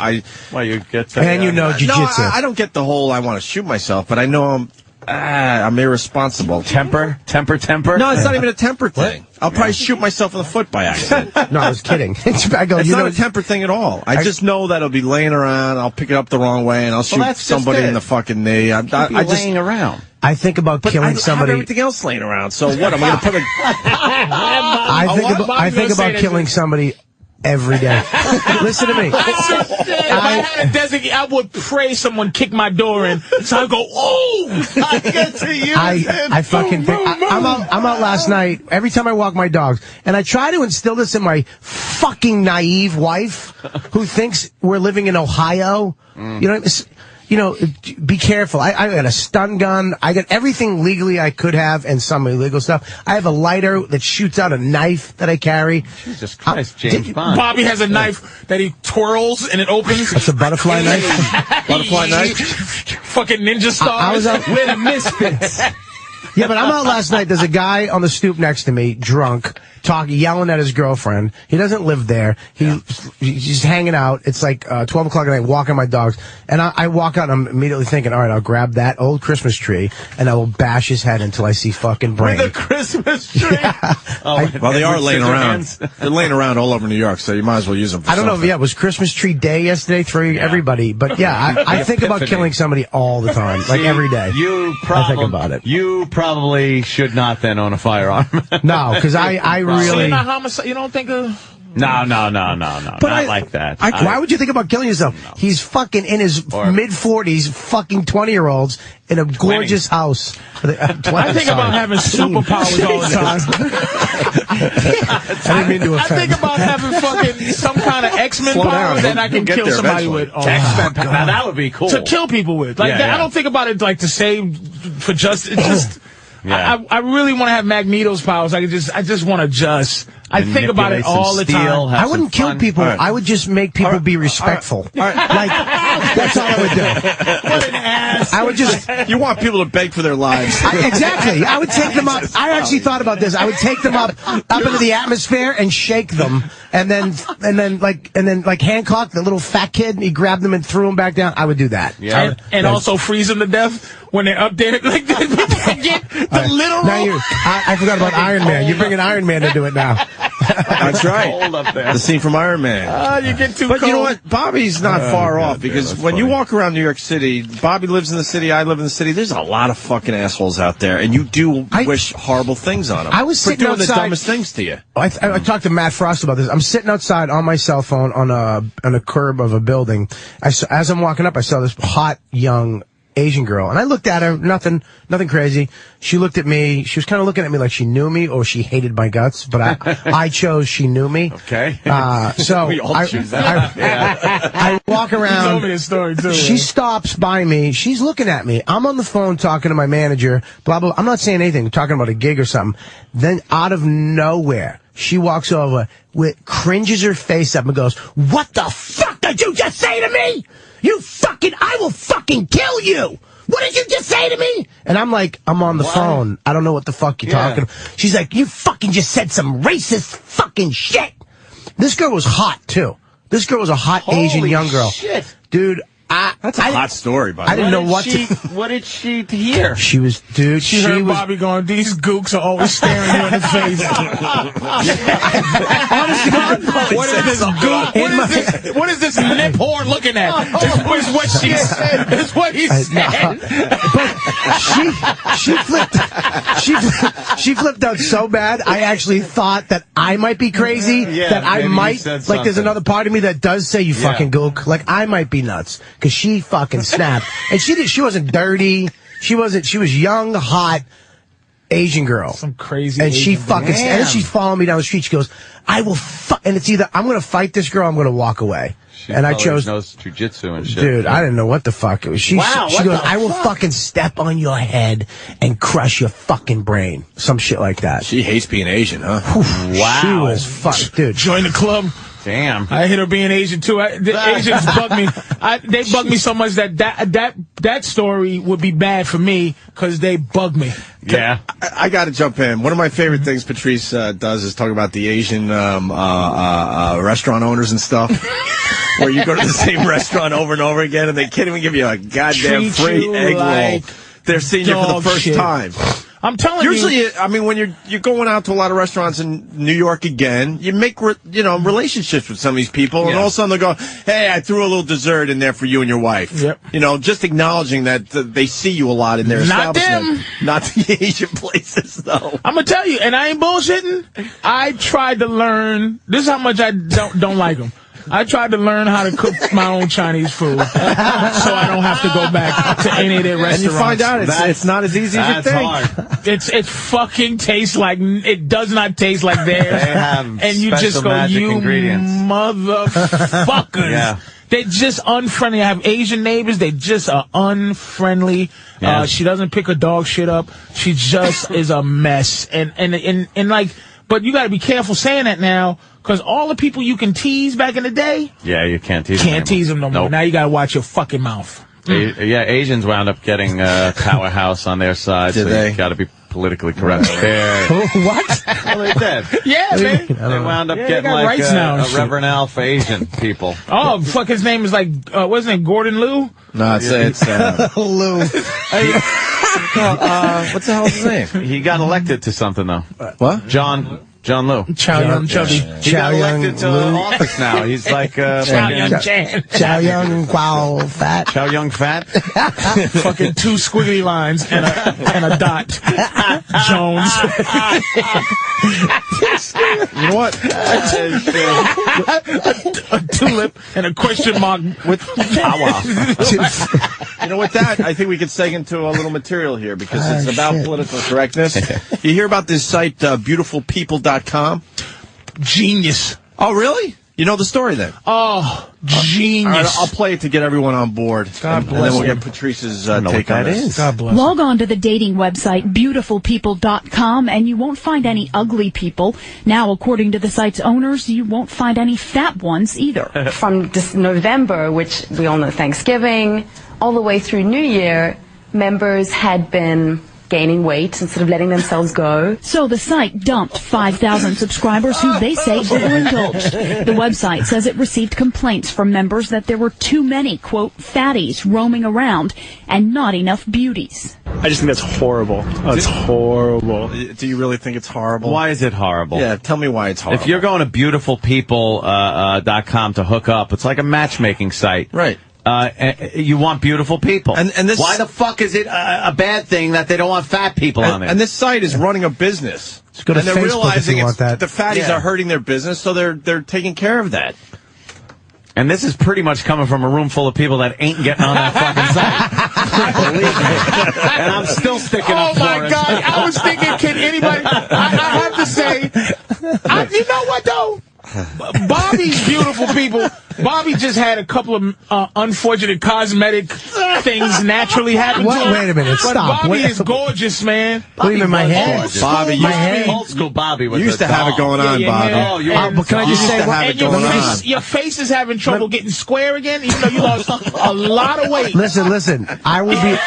Well, you get to, and you know jiu-jitsu. No, I don't get the whole I want to shoot myself, but I know I'm irresponsible. Temper? No, it's not even a temper thing. I'll probably shoot myself in the foot by accident. No, I was kidding. I go, It's not a temper thing at all. I just know that it'll be laying around. I'll pick it up the wrong way, and I'll shoot somebody in the fucking knee. I just laying around. I think about killing somebody. I have everything else laying around. So what? Am I going to put a? I think about killing somebody every day. Listen to me. If I had a designate, I would pray someone kick my door in. So I go, oh! I get to use it. I fucking think. I'm out last night. Every time I walk my dogs, and I try to instill this in my fucking naive wife, who thinks we're living in Ohio. You know, be careful. I got a stun gun. I got everything legally I could have and some illegal stuff. I have a lighter that shoots out a knife that I carry. Jesus Christ, James Bond. Bobby has a knife that he twirls and it opens. That's a butterfly knife. Butterfly knife. Fucking ninja stars. I was out with a misfits. Yeah, but I'm out last night. There's a guy on the stoop next to me, drunk, yelling at his girlfriend. He doesn't live there. He's just hanging out. It's like 12 o'clock at night, walking my dogs. And I walk out, and I'm immediately thinking, all right, I'll grab that old Christmas tree, and I will bash his head until I see fucking brain. With a Christmas tree? Yeah. Well, they are laying around. They're laying around all over New York, so you might as well use them for I don't something. know. It was Christmas tree day yesterday for everybody. But yeah, I think about killing somebody all the time, like every day. I think about it. You probably should not then own a firearm. No, because I really... So you're not homicide? You don't think of... No. Not like that. Why would you think about killing yourself? No. He's fucking in his mid-40s, fucking 20-year-olds in a gorgeous house. I think about having superpowers all the time. I didn't mean to offend. I think about having fucking some kind of X-Men power that I can kill somebody with. Oh, X-Men power. Now that would be cool. To kill people with. Like I don't think about it like to save for justice. Just... Yeah. I really want to have Magneto's powers. I just want to I think about it all the time. I wouldn't kill people. Right. I would just make people be respectful. Like, that's all I would do. What an ass. I would just... You want people to beg for their lives. Exactly. I would take them up. I actually thought about this. I would take them up into the atmosphere and shake them. And then like Hancock, the little fat kid, he grabbed them and threw them back down. I would do that. Yeah. And also freeze them to death when they're up there. Like, people forget the literal... Now I forgot about Iron Man. You're bringing Iron Man into it now. That's right. Cold up there. The scene from Iron Man. You get too But cold. you know what? Bobby's not far off, because when you walk around New York City, Bobby lives in the city, I live in the city, there's a lot of fucking assholes out there, and you do wish horrible things on them. I was sitting for doing outside, the dumbest things to you. I talked to Matt Frost about this. I'm sitting outside on my cell phone on a curb of a building. As I'm walking up, I saw this hot, young Asian girl, and I looked at her, nothing crazy. She looked at me. She was kind of looking at me like she knew me or she hated my guts, but I chose she knew me. Okay. So we all choose that. I walk around. You told me this story too. She stops by me. She's looking at me. I'm on the phone talking to my manager. Blah blah. I'm not saying anything. I'm talking about a gig or something. Then out of nowhere, she walks over, cringes her face up and goes, "What the fuck did you just say to me? I will fucking kill you! What did you just say to me?" And I'm like, I'm on the phone. I don't know what the fuck you're talking about. She's like, "You fucking just said some racist fucking shit." This girl was hot, too. This girl was a hot Asian young girl. Shit. Dude, that's a hot story, by the way. I didn't know what What did she hear? She was, dude, she heard Bobby going, "These gooks are always staring you in the face." Honestly, what is this nip whore looking at? Is what she said. Is what he said. But she flipped out so bad, I actually thought that I might be crazy, that I might, like there's another part of me that does say, "You fucking gook." Like, I might be nuts. Because she fucking snapped. And she wasn't dirty. She was young, hot Asian girl. Some crazy And she Asian fucking, and then she's following me down the street. She goes, "I will and it's either I'm going to fight this girl or I'm going to walk away." And I chose knows jujitsu and shit. Dude, I didn't know what the fuck it was. She goes, "I will fucking step on your head and crush your fucking brain." Some shit like that. She hates being Asian, huh? Wow. She was fucked, dude. Join the club. Damn. I hate her being Asian too. The Asians bug me. They bug me so much that story would be bad for me because they bug me. Yeah. I got to jump in. One of my favorite things Patrice does is talk about the Asian restaurant owners and stuff. Where you go to the same restaurant over and over again and they can't even give you a goddamn free egg roll. They're seeing you for the first time. I'm telling you. Usually, I mean, when you're going out to a lot of restaurants in New York again, you make relationships with some of these people, and all of a sudden they go, "Hey, I threw a little dessert in there for you and your wife." Yep. Just acknowledging that they see you a lot in their establishment. Not the Asian places, though. I'm gonna tell you, and I ain't bullshitting. I tried to learn. This is how much I don't like them. I tried to learn how to cook my own Chinese food, so I don't have to go back to any of their restaurants. And you find out it's not as easy as you think. Hard. It fucking tastes like it does not taste like theirs. They have and you just go, "You ingredients. motherfuckers." Yeah. They're just unfriendly. I have Asian neighbors. They just are unfriendly. Yeah. She doesn't pick her dog shit up. She just is a mess. And like, but you got to be careful saying that now, because all the people you can tease back in the day, Yeah, you can't tease can't tease them no more. Nope. Now you got to watch your fucking mouth. Yeah, Asians wound up getting Powerhouse on their side. Did so they? You got to be politically correct there. What? Well, they did. Yeah, man. They wound up Yeah, they getting got like rights now and a shit. Reverend Al for Asian people. Oh, fuck, his name is like, wasn't it Gordon Liu? No, it's Lou. what's the hell is his name? He got elected to something, though. What? John Liu. Chow Yun Chubby. He got elected to office now. He's like Chow Yun Chan. Chow Young Quao Fat. Chow Young Fat. Fucking 2 squiggly lines and a dot. Jones. You know what? A tulip and a question mark with power. You know what? That I think we could seg into a little material here because it's about political correctness. You hear about this site, beautifulpeople.com? Genius. Oh, really? You know the story then? Oh, All genius. right, I'll play it to get everyone on board. God and bless then we'll him. get Patrice's know take what on that this. is. God bless. Log on to the dating website beautifulpeople.com and you won't find any ugly people. Now, according to the site's owners, you won't find any fat ones either. From this November, which we all know Thanksgiving, all the way through New Year, members had been gaining weight instead of letting themselves go. So the site dumped 5,000 subscribers who they say overindulged. The website says it received complaints from members that there were too many, quote, fatties roaming around and not enough beauties. I just think that's horrible. That's horrible. Do you really think it's horrible? Why is it horrible? Yeah, tell me why it's horrible. If you're going to beautifulpeople.com to hook up, it's like a matchmaking site. Right. You want beautiful people. And this, why the fuck is it a bad thing that they don't want fat people on there? And this site is running a business. go to and they're Facebook realizing if you want that. the fatties are hurting their business, so they're taking care of that. And this is pretty much coming from a room full of people that ain't getting on that fucking site. Believe me. And I'm still sticking up for it. Oh my God! I was thinking, can anybody? I have to say, you know what though? Bobby's beautiful people. Bobby just had a couple of unfortunate cosmetic things naturally happen to him. Wait a minute, but stop. Bobby is gorgeous, man. What do you mean, my hair? Gorgeous. Bobby, My hair? Old school Bobby was You used a to have it doll. going on, Yeah, Bobby. yeah. Oh, you But can I just used say, to have it And your going on. your face is having trouble getting square again, even though you lost a lot of weight. Listen. I will be.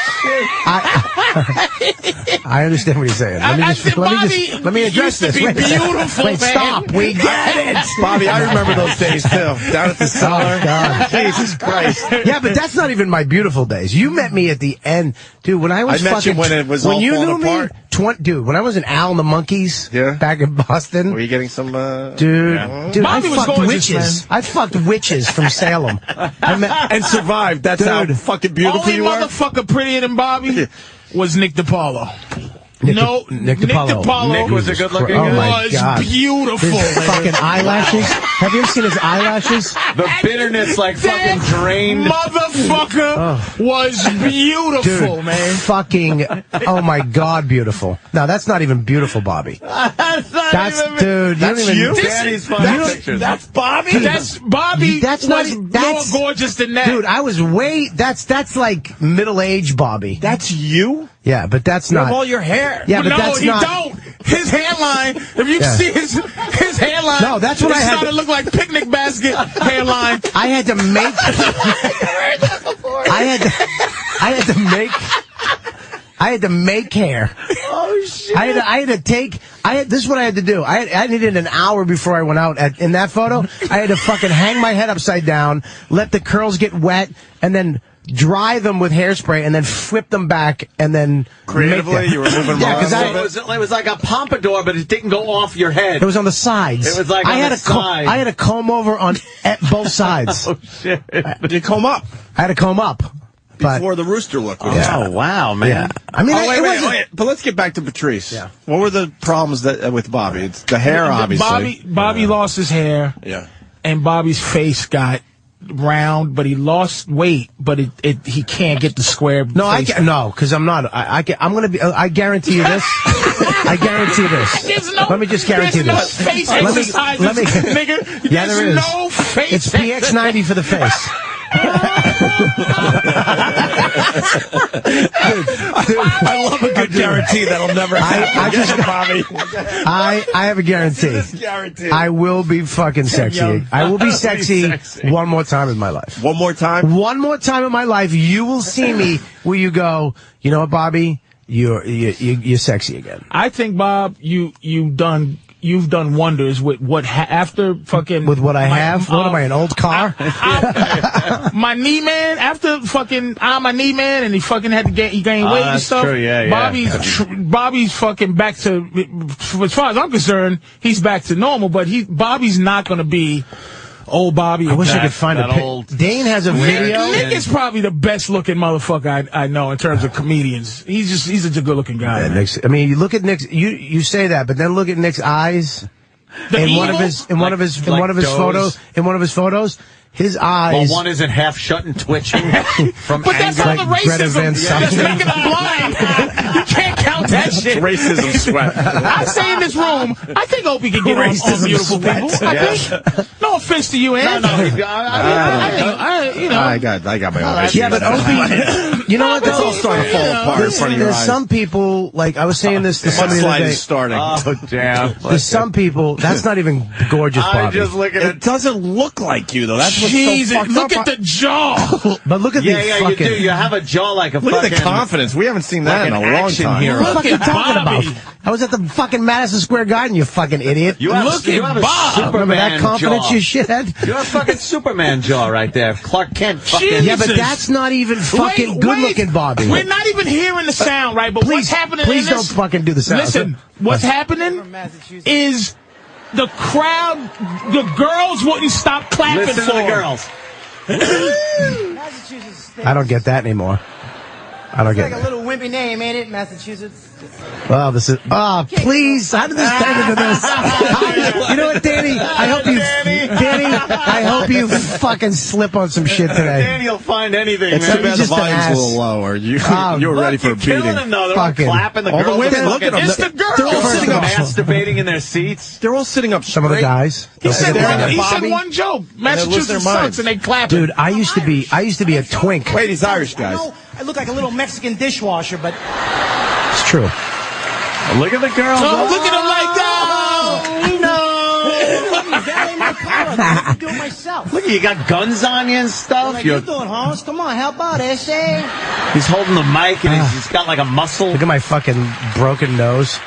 I understand what you're saying. Let me address used to this. be Wait, beautiful, wait, man. stop. We get it. Bobby, I remember those days too. Down at the cellar. God. Jesus Christ. Yeah, but that's not even my beautiful days. You met me at the end, dude. When I was I met you fucking, when it was when all you falling knew apart. me, dude. When I was in Al and the Monkeys, Yeah. back in Boston, Were you getting some? dude. Bobby I was fucked gorgeous, witches. man. I fucked witches from Salem. I met, And survived. That's how Dude. fucking beautiful Only you were. motherfucker prettier than Bobby was Nick DiPaolo. Nick Nick DiPaolo. DiPaolo Nick was a good-looking Oh guy. my was God. beautiful. His man. fucking eyelashes. Have you ever seen his eyelashes? The bitterness like fucking That drained. motherfucker was beautiful, Dude, man. fucking, oh my God, beautiful. No, that's not even beautiful, Bobby. That's, dude, That's you don't even, you? Daddy's funny pictures. That's Bobby. That's Bobby. That's was not- that's- more gorgeous than that. Dude, I was that's like middle-aged Bobby. That's you? Yeah, but that's You have not. all your hair. Yeah, but no, that's he not. don't. His hairline. If you Yeah. see his hairline, No, that's what it's I had starting to look like picnic basket hairline. I had to make. I had to make hair. Oh shit! I had to take. This is what I had to do. I needed an hour before I went out. In that photo, I had to fucking hang my head upside down, let the curls get wet, and then dry them with hairspray, and then flip them back, and then Creatively, make them. you were moving Yeah, around because a little It was like a pompadour, but it didn't go off your head. it was on the sides. It was like I on had the a side. I had a comb over on both sides. Oh shit! Did you comb up I had to comb up. But before the rooster look? Was Yeah. Oh wow, man! yeah, I mean, Oh, wait, it wait, wasn't. wait. But let's get back to Patrice. Yeah. What were the problems that with Bobby? It's the hair, obviously. Bobby lost his hair, Yeah. and Bobby's face got round, but he lost weight, but he can't get the square. No, face. because I'm not. I'm gonna be. I guarantee you this. I guarantee this. There's no, Let me just guarantee there's this. No face Let me- exercises, let me- nigga. Yeah, There's there is. no face. It's PX90 for the face. I love a good guarantee that'll never happen. Bobby. I have a guarantee. Guarantee. I will be fucking sexy. I will be sexy one more time in my life. One more time? One more time in my life, you will see me where you go, you know what, Bobby? You're sexy again. I think, Bob, you've done wonders with what after fucking with what I have. What am I, an old car? My knee man, after fucking my knee man, and he fucking had to he gained weight and stuff. True, yeah. Bobby's fucking back to, as far as I'm concerned, he's back to normal. But Bobby's not going to be old Bobby. I wish I could find a Dane has a video. Nick is probably the best looking motherfucker I know in terms of comedians. He's a good looking guy. Yeah, I mean, you look at Nick's. You say that, but then look at Nick's eyes. In one of his photos, his eyes. Well, one isn't half shut and twitching from but anger. That's all the racism. That's making him blind. You can't count that shit. Racism sweat. I say in this room, I think Opie can get on beautiful people. I think. No offense to you, Ann. I got my own issues. Yeah, but Opie, you know what? It's all starting to fall apart in front of your eyes. There's some people, like I was saying this to somebody the other day. Is starting. Oh, damn. There's some people, that's not even gorgeous, Bobby. It doesn't look like you, though. That's what's Jesus, so fucked look up. at the jaw. But look at the fucking... you do. You have a jaw like a look fucking... at the confidence. We haven't seen that like in a long time. hero. What the fuck are you talking Bobby. about? I was at the fucking Madison Square Garden, you fucking idiot. You have, Look you at have a Bob. Superman Remember that confidence, jaw. you shithead? You have a fucking Superman jaw right there. Clark Kent fucking... Yeah, but that's not even fucking good-looking, Bobby. We're not even hearing the sound, right? But what's happening Please in don't this... fucking do the sound. Listen, what's happening is the crowd, the girls wouldn't stop clapping Listen for to the him. girls. I don't get that anymore. I don't get It's like a little wimpy name, ain't it, Massachusetts? Well, this is... Oh, please. How did this turn into this? You know what, Danny? I hope you fucking slip on some shit today. Danny will find anything, It's man. too bad the volume's a little low, or you were ready for a beating. Killing him, though. They're Fucking- all clapping. The all the girls women, are look at them. It's the girls. They're all First sitting of up. all- masturbating in their seats. They're all sitting up Some of the straight. guys. He said Bobby. one joke. lose Massachusetts their sucks, minds. and they clap. Dude, I used to be a twink. Wait, he's Irish, guys. I know I look like a little Mexican dishwasher, but It's true. Look at the girls. Oh, look at him like that. valet my car. I can do it myself. Look, you got guns on you and stuff. Like you doing, Holmes? Come on, help out, essay. He's holding the mic and he's got like a muscle. Look at my fucking broken nose.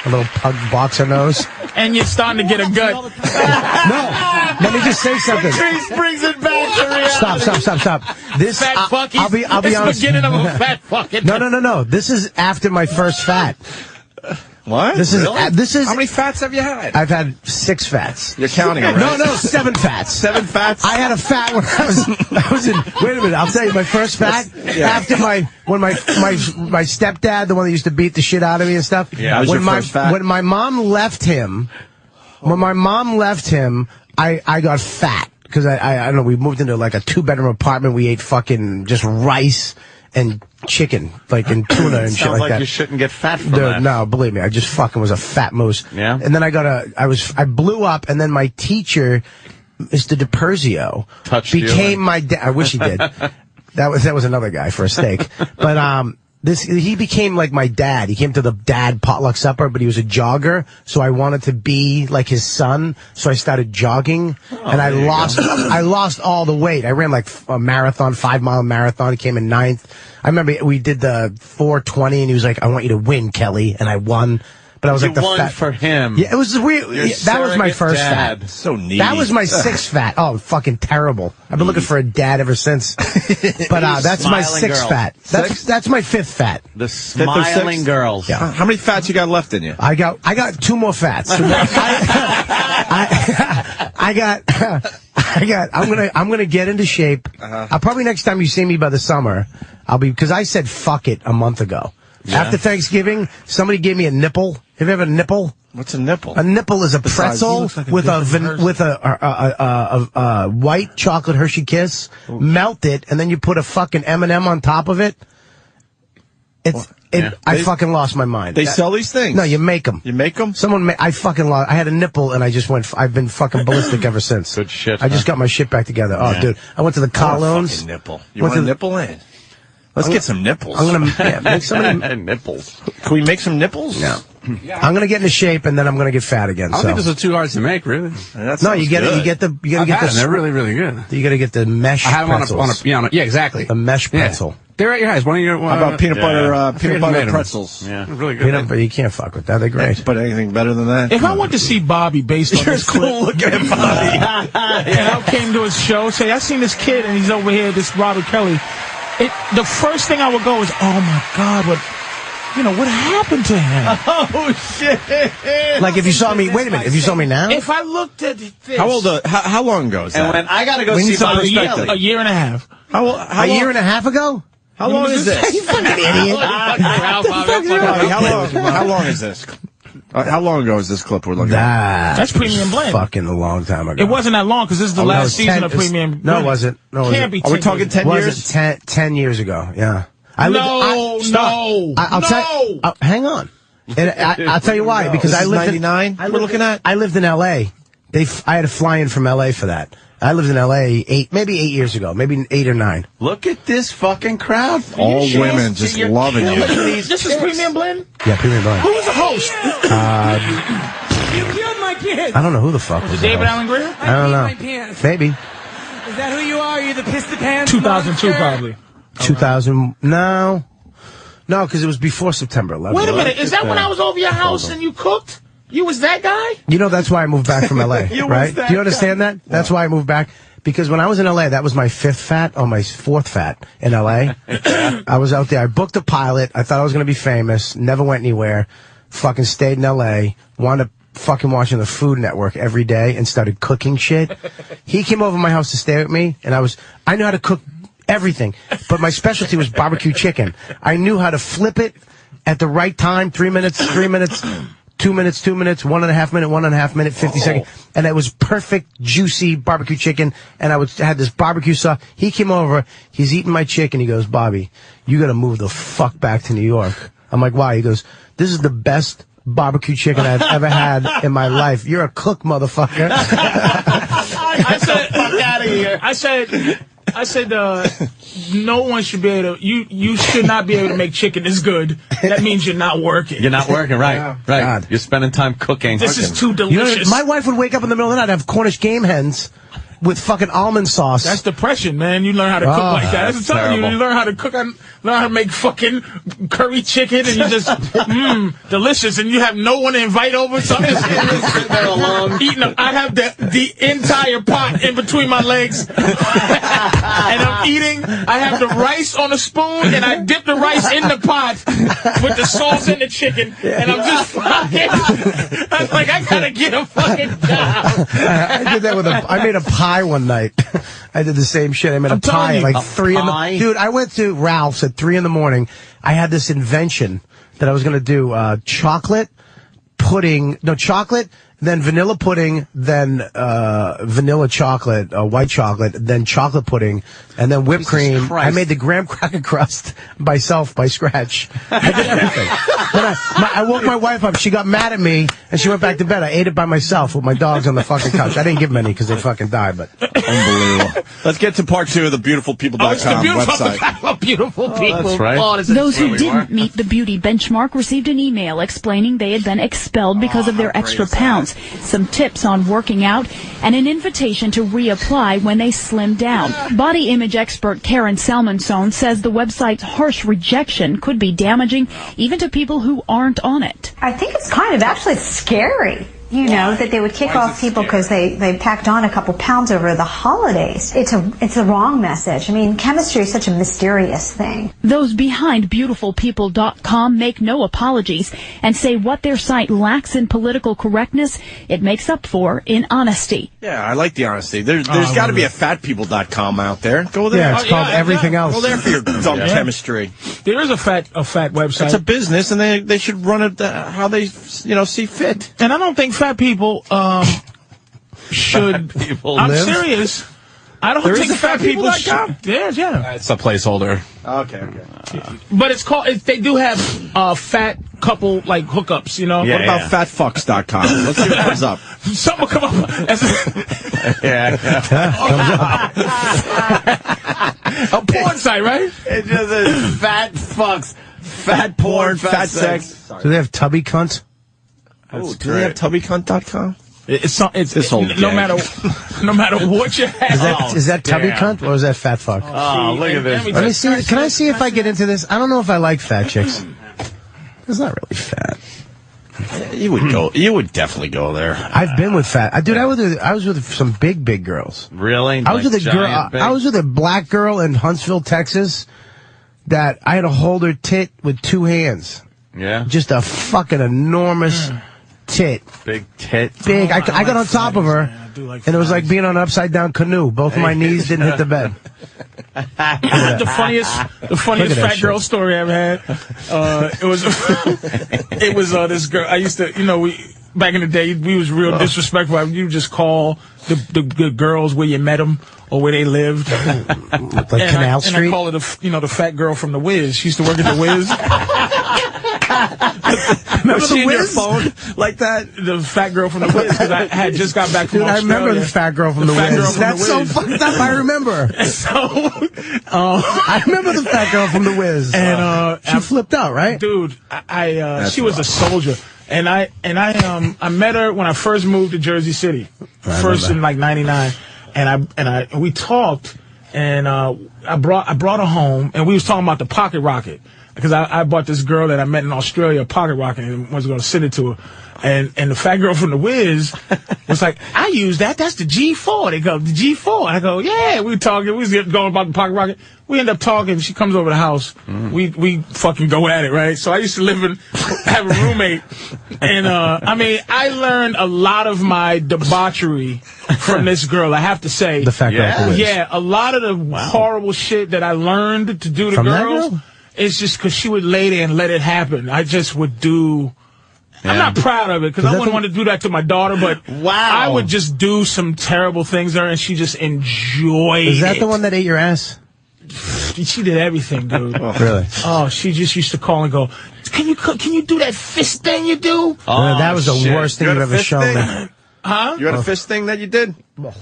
A little pug boxer nose. And you're starting to get a gut. No, let me just say something. Patrice brings it back to reality. Stop. This, Fat fuck. I'll be It's honest. the beginning of a fat fucking. No. This is after my first fat. What? This is. How many fats have you had? I've had 6 fats. You're counting them, right? No, 7 fats. 7 fats? I had a fat when I was in. Wait a minute, I'll tell you my first fat after when my stepdad, the one that used to beat the shit out of me and stuff. Yeah, that was your first fat? When my mom left him, I got fat because I don't know. We moved into like a 2-bedroom apartment. We ate fucking just rice and chicken, like and tuna and shit Sounds like that. you shouldn't get fat from Dude, that. no, believe me, I just fucking was a fat moose. Yeah. And then I blew up, and then my teacher, Mr. DiPerzio, became my dad. I wish he did. That was another guy for a steak. But he became like my dad. He came to the dad potluck supper, but he was a jogger, so I wanted to be like his son. So I started jogging, and I lost all the weight. I ran like a marathon, 5-mile marathon. He came in 9th. I remember we did the 4:20, and he was like, "I want you to win, Kelly," and I won. But I was like the won fat for him. Yeah, it was weird. Your That was my surrogate first dad. fat. So neat. That was my 6th fat. Oh, fucking terrible. I've been looking for a dad ever since. But that's my Smiling 6th girl. fat. That's my 5th fat. The smiling girls. Yeah. How many fats you got left in you? I got 2 more fats. I'm gonna get into shape. I'll probably next time you see me by the summer, because I said fuck it a month ago. Yeah. After Thanksgiving, somebody gave me a nipple. Have you ever had a nipple? What's a nipple? A nipple is a pretzel with a white chocolate Hershey Kiss. Melt it, and then you put a fucking M&M on top of it. I fucking lost my mind. They sell these things? No, you make them. You make them? I fucking lost. I had a nipple and I just went, I've been fucking ballistic ever since. Good shit. I just got my shit back together. Oh, dude. I went to the colognes. Nipple. You want a nipple in? Let's get some nipples. I'm going to make some nipples. Can we make some nipples? No. I'm going to get into shape and then I'm going to get fat again. I don't think those are too hard to make, really. No, you get the. They're really, really good. You got to get the mesh. I have them pretzels. on a exactly. The mesh pretzel. They're at your house. One of your. How about peanut butter pretzels? Yeah, really good. But you can't fuck with that. They're great. But anything better than that? If I went to see Bobby based on this clip, looking at Bobby, and I came to his show, say I seen this kid and he's over here, this Robert Kelly. The first thing I would go is, oh my God, what happened to him? Oh shit! Like if you saw me, wait a minute, if you saw me now? If I looked at this. How long ago is that? And when I gotta go see Bobby Kelly. A year and a half. A year and a half ago? How long is this? You fucking idiot. How long is this? How long ago is this clip we're looking at? That's Premium Blend. Fucking a long time ago. It wasn't that long because this is the last season of Premium Blend. No, it wasn't. No, it Can't be. Are we talking 10 years? 10 years ago, yeah. Hang on. I'll tell you why. Because I lived in 99. We're looking at. I lived in L.A. I had to fly in from L.A. for that. I lived in L.A. maybe 8 years ago, maybe 8 or 9. Look at this fucking crowd. All women just loving you. This is Premium Blend? Yeah, Premium Blend. Who was the host? You killed my kid. I don't know who the fuck was David Allen Greer? I don't know. My pants. Maybe. Is that who you are? Are you the piss the pants 2002 monster? probably. 2000. No, because it was before September 11th. Wait a minute. Is that when I was over your house and you cooked? You was that guy? You know, that's why I moved back from L.A., right? Do you understand that? That's why I moved back. Because when I was in L.A., that was my 5th fat or my 4th fat in L.A. I was out there. I booked a pilot. I thought I was going to be famous. Never went anywhere. Fucking stayed in L.A. Wound up fucking watching the Food Network every day and started cooking shit. He came over to my house to stay with me, and I knew how to cook everything. But my specialty was barbecue chicken. I knew how to flip it at the right time, 3 minutes, 2 minutes, 2 minutes, 1.5 minute, 1.5 minute, 50 seconds. And it was perfect, juicy barbecue chicken. And I had this barbecue sauce. He came over. He's eating my chicken. He goes, Bobby, you got to move the fuck back to New York. I'm like, why? He goes, this is the best barbecue chicken I've ever had in my life. You're a cook, motherfucker. I said, fuck out of here. I said, no one should be able to, you should not be able to make chicken this good. That means you're not working. You're not working, right. Yeah. Right. God. You're spending time cooking. This is too delicious. My wife would wake up in the middle of the night and have Cornish game hens with fucking almond sauce. That's depression, man. You learn how to cook like that. That's telling you. terrible. You learn how to cook, learn how to make fucking curry chicken, and you just, delicious, and you have no one to invite over. So I'm just sitting there alone, eating. I have the entire pot in between my legs, and I'm eating. I have the rice on a spoon, and I dip the rice in the pot with the sauce and the chicken, and I'm just fucking. I was like, I gotta get a fucking job. I did that I made a pie one night. I did the same shit. I made a pie at like 3 in the... Dude, I went to Ralph's at 3 in the morning. I had this invention that I was going to do chocolate, then vanilla pudding, then vanilla chocolate, white chocolate, then chocolate pudding, and then whipped cream. Christ. I made the graham cracker crust myself by scratch. I did everything. Then I woke my wife up. She got mad at me, and she went back to bed. I ate it by myself with my dogs on the fucking couch. I didn't give them any because they fucking died, but... Unbelievable. Let's get to part 2 of the beautifulpeople.com website. Beautiful people. That's right. Oh, Those who didn't meet the beauty benchmark received an email explaining they had been expelled because of their extra pounds, some tips on working out, and an invitation to reapply when they slimmed down. Body image expert Karen Salmonson says the website's harsh rejection could be damaging even to people who aren't on it. I think it's kind of actually scary. You know, that they would kick off people because they packed on a couple pounds over the holidays. It's a wrong message. I mean, chemistry is such a mysterious thing. Those behind beautifulpeople.com make no apologies and say what their site lacks in political correctness, it makes up for in honesty. Yeah, I like the honesty. There's got to be a fatpeople.com out there. Go there. Yeah, it's called everything else. Go there for your dumb chemistry. There is a fat website. It's a business, and they should run it how they see fit. And I don't think fat people should. I'm serious. I don't think fat people should. Yeah. It's a placeholder. Okay. But it's called. They do have fat couple like hookups. You know. What about fatfucks.com? Let's see what comes up. Something will come up. A porn site, right? It just says fat fucks, fat porn, fat sex. Do they have tubby cunts? Do they have tubbycunt.com? It's this whole no matter what you have. Is that tubby cunt or is that fat fuck? Oh, look at this. Let me see. Can I see if I get into this? I don't know if I like fat chicks. It's not really fat. You would go. You would definitely go there. I've been with fat. I was with some big girls. Really? I was with a girl. I was with a black girl in Huntsville, Texas. That I had to hold her tit with 2 hands. Yeah. Just a fucking enormous tit. Big tit. Big. I got on top of her, and it was like being on an upside down canoe. Both of my knees didn't hit the bed. The funniest fat girl story I ever had. It was this girl. I used to, back in the day, we was real disrespectful. You just call the girls where you met them or where they lived. Like Canal Street. And I call her the fat girl from the Wiz. She used to work at the Wiz. Remember the Wiz? Your phone like that? The fat girl from the Wiz, because I had just got back from Australia. I remember the fat girl from the Wiz. That's so fucked up. I remember. I remember the fat girl from the Wiz. And she flipped out, right? Dude, she was a soldier. And I met her when I first moved to Jersey City, in like '99, and we talked, and I brought her home, and we was talking about the pocket rocket. Because I bought this girl that I met in Australia a pocket rocket and was going to send it to her. And the fat girl from the Wiz was like, I use that. That's the G4. They go, the G4. I go, yeah. We was going about the pocket rocket. We end up talking. She comes over the house. We fucking go at it, right? So I used to have a roommate. And, I learned a lot of my debauchery from this girl, I have to say. The fat girl from the Wiz. Yeah, a lot of the horrible shit that I learned to do to from girls. That girl? It's just because she would lay there and let it happen. I just would do. Yeah. I'm not proud of it because I wouldn't want to do that to my daughter, but I would just do some terrible things there, and she just enjoyed it. Is that the one that ate your ass? She did everything, dude. Really? Oh, she just used to call and go, Can you do that fist thing you do? Oh, that was the worst thing you've ever shown me. Huh? You had a fist thing that you did? No.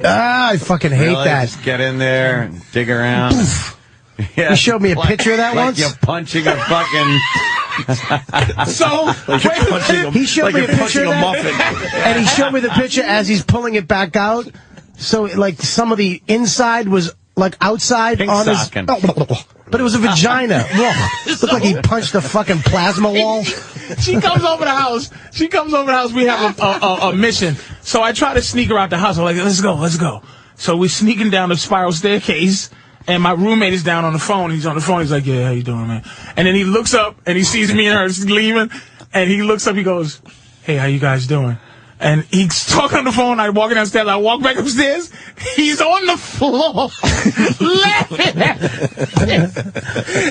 I fucking hate that. Just get in there and dig around. Yeah. He showed me a picture of that once. You're punching a fucking. He showed me a picture of that, and he showed me the picture as he's pulling it back out. So, like, some of the inside was like outside on his. But it was a vagina. Looked like he punched a fucking plasma wall. She comes over the house. We have a mission. So I try to sneak her out the house. I'm like, let's go. So we're sneaking down the spiral staircase. And my roommate is down on the phone. He's on the phone. He's like, yeah, how you doing, man? And then he looks up, and he sees me and her leaving. And he looks up, he goes, hey, how you guys doing? And he's talking on the phone. I walk downstairs. I walk back upstairs. He's on the floor laughing at me.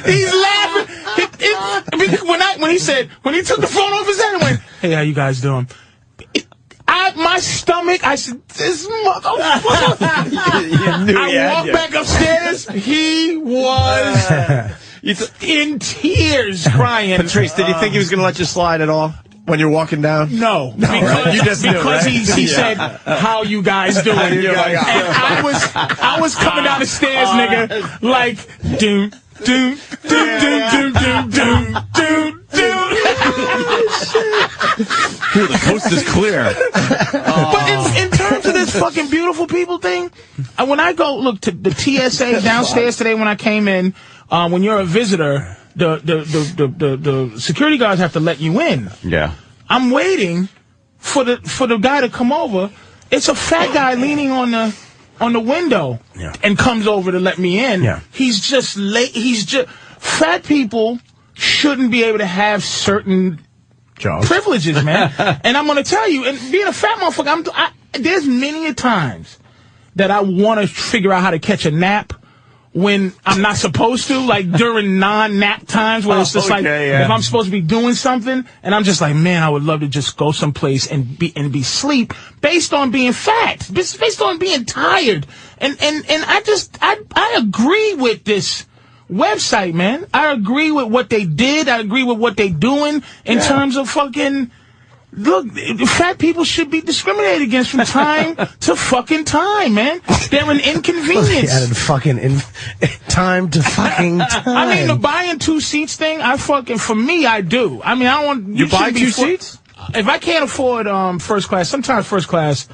He's laughing. When he took the phone off his head and went, hey, how you guys doing? My stomach, I said, this motherfucker. I walked back upstairs. He was in tears, crying. Patrice, did you think he was going to let you slide at all when you're walking down? No, because, you just knew, right? he said, how you guys doing? And I was coming down the stairs, nigga, like, doom. Dude, the coast is clear. But in terms of this fucking beautiful people thing, when I go look to the TSA downstairs today when I came in, when you're a visitor, the security guards have to let you in. Yeah. I'm waiting for the guy to come over. It's a fat guy leaning on the window and comes over to let me in. Yeah. He's just late. Fat people shouldn't be able to have certain privileges, man. And I'm going to tell you, and being a fat motherfucker, there's many a times that I want to figure out how to catch a nap when I'm not supposed to, like during non-nap times where it's just like if I'm supposed to be doing something and I'm just like, man, I would love to just go someplace and be sleep based on being fat, based on being tired. And I agree with this website, man. I agree with what they did. I agree with what they doing in terms of fucking. Look, fat people should be discriminated against from time to fucking time, man. They're an inconvenience. Added fucking time to fucking time. I mean, the buying 2 seats thing, for me, I do. I mean, I don't want... You buy 2 seats? If I can't afford first class, sometimes first class,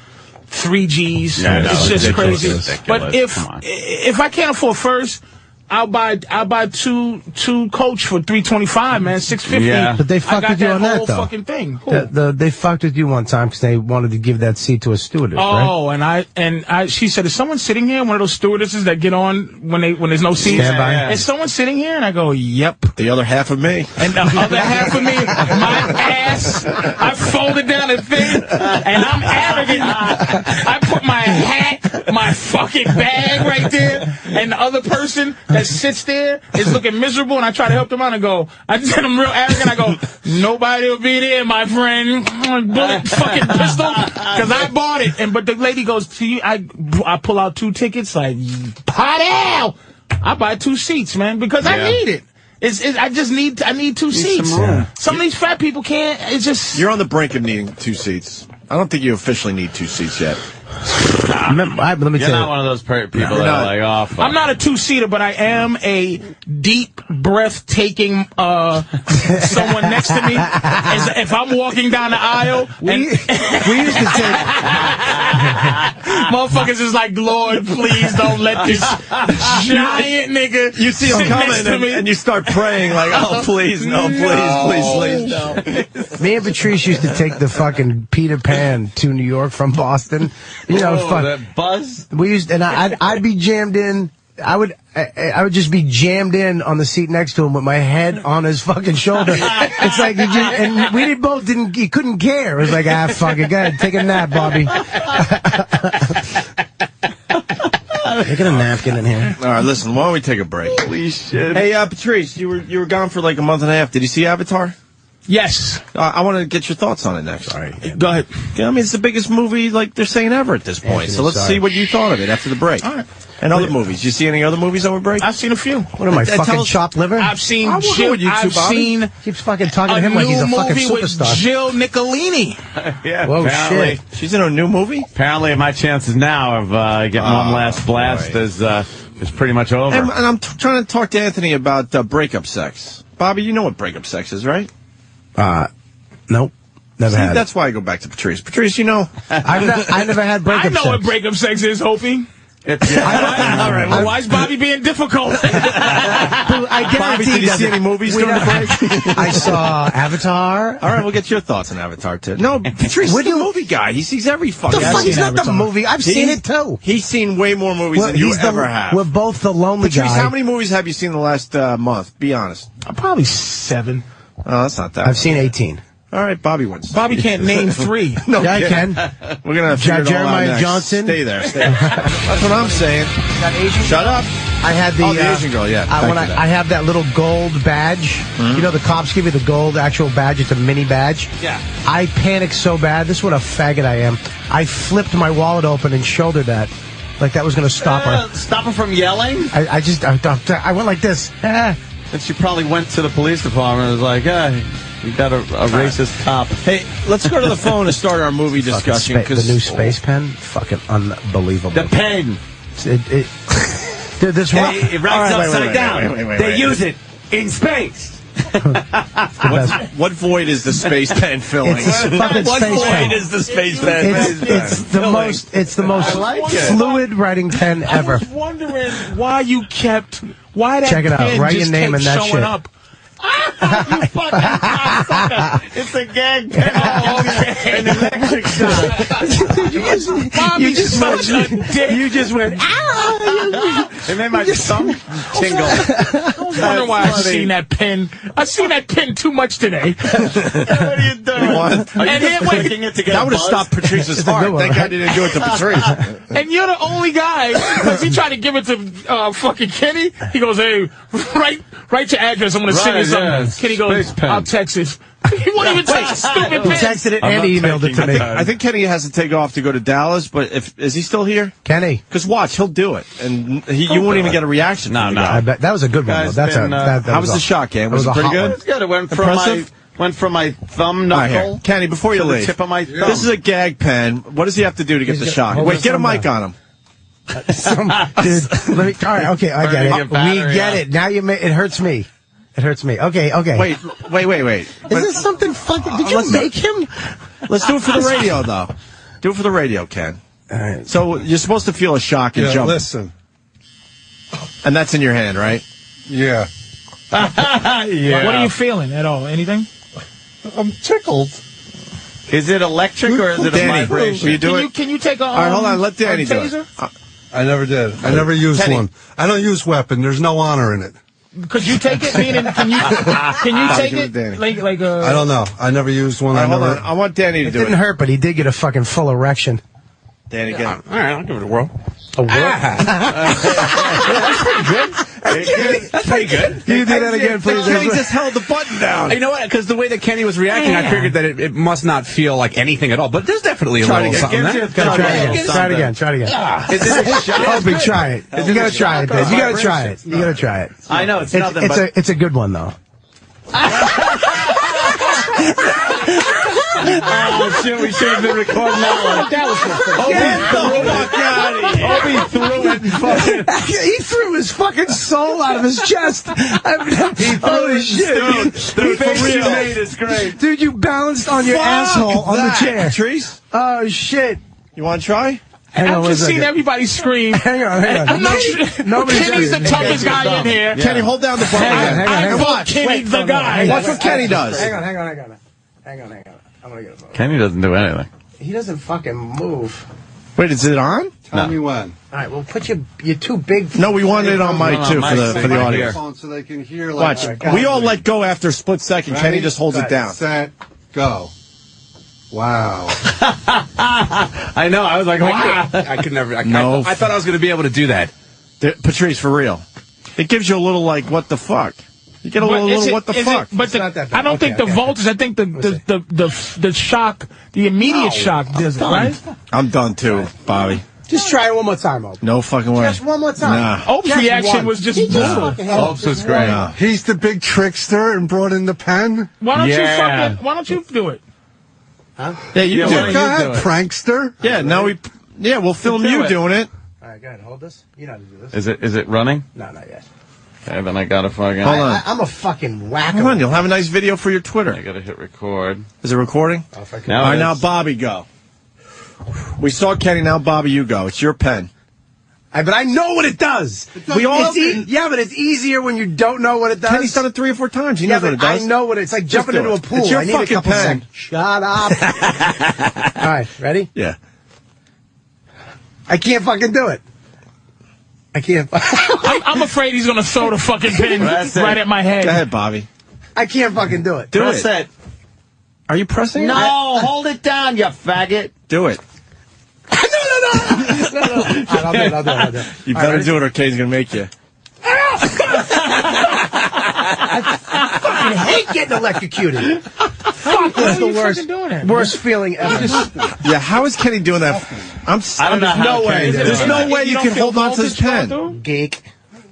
3 Gs. Yeah, it's just crazy. Ridiculous. But if I can't afford first... I'll buy two coach for $325, man, $650. Yeah. But they fucked with you on that, though. Fucking thing. They fucked with you one time because they wanted to give that seat to a stewardess. Oh, right? and she said, "Is someone sitting here?" One of those stewardesses that get on when there's no seats. Yeah. Is someone sitting here? And I go, "Yep." The other half of me. And the other half of me, my ass, I folded down a thing, and I'm arrogant. I put my hat, my fucking bag right there, and the other person that sits there is looking miserable, and I try to help them out and go, I'm real arrogant, I go, nobody will be there, my friend. Bullet fucking pistol, because I bought it. But the lady goes to you, I pull out 2 tickets, like, hot hell! I buy 2 seats, man, because I need it. I need 2 seats. Some of these fat people can't. It's just. You're on the brink of needing 2 seats. I don't think you officially need 2 seats yet. Let me tell you. You're not one of those people that are like, oh, fuck. I'm not a 2-seater, but I am a deep, breathtaking someone next to me. As if I'm walking down the aisle, we used to take motherfuckers is like, Lord, please don't let this giant nigga. You see him coming and you start praying like, oh, please, no, please, no. Me and Patrice used to take the fucking Peter Pan to New York from Boston. You know, that buzz. We used, and I'd be jammed in. I would just be jammed in on the seat next to him with my head on his fucking shoulder. It's like and we you couldn't care. It was like, fuck it, go ahead, take a nap, Bobby. Taking a napkin in here. All right, listen, why don't we take a break? Holy shit. Hey, Patrice, you were gone for like a month and a half. Did you see Avatar? Yes. I want to get your thoughts on it next. All right. Go ahead. I mean, it's the biggest movie, like they're saying, ever at this point. So let's see what you thought of it after the break. All right. And other movies. You see any other movies over break? I've seen a few. What am I, fucking chopped liver? I've seen I'll Jill. with you too, Bobby. Keeps fucking talking to him like he's a fucking superstar. With Jill Nicolini. Yeah. Whoa, apparently. shit. She's in a new movie? Apparently, my chances now of getting one last blast is pretty much over. And I'm trying to talk to Anthony about breakup sex. Bobby, you know what breakup sex is, right? Nope. Never had. That's why I go back to Patrice. Patrice, you know. I never had breakup sex. I know what breakup sex is, Hopi. All right. Well, why is Bobby being difficult? I guarantee Bobby, did you see any movies during the break? I saw Avatar. All right, we'll get your thoughts on Avatar, too. No, Patrice is the movie guy. He sees every fucking The fuck, he's not the Avatar. movie. I've seen it, too. He's seen way more movies than you ever have. We're both the lonely Patrice, guy. how many movies have you seen in the last month? Be honest. Probably 7. Oh, that's not that I've seen 18. All right, Bobby wins. Bobby can't name 3. No, Yeah, I can. We're going to figure it all out Jeremiah next. Johnson. Stay there. That's what I'm saying. That Asian Shut up. I had the Asian girl, yeah. When I have that little gold badge, you know, the cops give you the gold actual badge. It's a mini badge. Yeah. I panicked so bad. This is what a faggot I am. I flipped my wallet open and showed her that. Like that was going to stop her. Stop her from yelling? I went like this. And she probably went to the police department and was like, you got a racist cop. Hey, let's go to the phone and start our movie discussion. The new space pen, fucking unbelievable. The pen. Dude, this one. It writes upside down. They use it in space. What void is the space pen filling? What void is the space pen? It's the most fluid writing pen ever. I was wondering why that Check it out. pen Write your just name kept in that showing shit. up. You fucking cocksucker. It's a gag pen. An electric shock. You just went, It made my thumb tingle. I was wondering why I've seen that pin. I've seen that pin too much today. What are you doing? What? Are you And just then wait- clicking it to get That a would have buzz? stopped Patrice's heart. Thank God you didn't do it to Patrice. And you're the only guy, because he tried to give it to fucking Kenny. He goes, hey, write your address. I'm going to send you Right, something. yeah. Kenny goes, Space pen. I'll text it. He won't even take a stupid He pen. texted it I'm and not emailed it to taking me. that. I think Kenny has to take off to go to Dallas, but is he still here? Kenny. Because watch, he'll do it, and you won't even get a reaction. No, from the no. guy. I bet that was a good one. Guys Though. That's been, that How was the shot, Ken? Was it a pretty hot good? one. It's good. It went from Impressive? my thumb All right, knuckle. here. Kenny, before you to the leave, tip of my thumb. this is a gag pen. What does he have to do to get He's the got- shot? hold Wait, his get a thumb mic down. on him. Dude, let me. All right, okay, I get Burning your it. We battery get up. it. Now it hurts me. It hurts me. Okay. Wait. Is this something fucking? Did you make him? Let's do it for the radio, though. Do it for the radio, Ken. All right. So you're supposed to feel a shock and jump. Listen. And that's in your hand, right? Yeah. Yeah. What are you feeling at all? Anything? I'm tickled. Is it electric or is it a Danny, vibration? will you do it? Can you take a All right, hold on. Let Danny do taser? it. I never did. I never used Kenny. one. I don't use weapon. There's no honor in it. Could you take it? Meaning, can you take give it it? to Danny. Like I don't know. I never used one. All right, I hold never. on. I want Danny to It do didn't it. hurt, but he did get a fucking full erection. Danny, get it. All right, I'll give it a whirl. A what? That's pretty good. Can you do that again, please? Kenny just held the button down. You know what? Because the way that Kenny was reacting, I figured that it must not feel like anything at all. But there's definitely a little something there. Gotta try it again. Try it again. Try it again. Is it a shot? Opie, try it. You gotta try it, Biz. You gotta try it. You gotta try it. I know it's nothing but It's a good one though. oh shit, we should have been recording that one. That was so Obi threw it and fucking He threw his fucking soul out of his chest. Holy shit. the face you made is great. Dude, you balanced on your Fuck asshole on the that. chair. Patrice, Oh shit. you want to try? Hang on I've one just seen second. everybody scream. Hang on. I'm not sure. Nobody's Kenny's the doing it. toughest guy in here. Kenny, hold down the button. Hang on, I hang vote on. Kenny the no, guy. hang on. Watch what Kenny does. Hang on. Hang on. I'm gonna get a vote. Kenny doesn't do anything. He doesn't fucking move. Wait, is it on? Tell me when. All right, well, put your two big. No, we wanted it on mic too for the Right audio. here. Phone so they can hear. Like, Watch. We all let go after a split second. Ready? Kenny just holds it down. Set. Go. Wow. I know. I was like, wow. I could never. I thought I was going to be able to do that. Patrice, for real. It gives you a little like, what the fuck? You get a little what the fuck? But not that bad. I don't Okay, think the okay. voltage. I think the shock, the immediate shock does it, right? I'm done too, Bobby. Just try it one more time, Opie. No fucking way. Just one more time. Nah. Ope's Just reaction one. was just He just brutal. fucking had Ops was great. Nah. He's the big trickster and brought in the pen. Why don't Yeah. why don't you do it? Yeah, you Yeah, do why it. don't Go you ahead, do it? prankster. Yeah, now we'll film Do you it. doing it. All right, go ahead. Hold this. You know how to do this. Is it running? No, not yet. Okay, then I gotta fucking. Hold on. I'm a fucking whacker. Come on, you'll have a nice video for your I Twitter. gotta hit record. Is it recording? Oh, if I could- Now All right, it now is. Bobby, go. We saw Kenny, now Bobby, you go. It's your pen. But I know what it does. We all Yeah, but it's easier when you don't know what it does. Kenny's done it 3 or 4 times. He Yeah, knows what but it does. I know what it's like. Jumping do into a it. pool. It's your I need a fucking couple pen. seconds. Shut up. All right, ready? Yeah. I can't fucking do it. I can't. I'm afraid he's gonna throw the fucking pin That's it. right at my head. Go ahead, Bobby. I can't fucking do it. Do Press it. it. Are you pressing it? No, hold it down, you faggot. Do it. No. I'll do it. You better do it or Kay's going to make you. I hate getting electrocuted. Fuck, that's the you worst, fucking doing it? worst feeling ever. Yeah, how is Kenny doing that? I don't know how Kenny did There's it. no way you don't can feel hold on to this voltage going pen. through? Geek.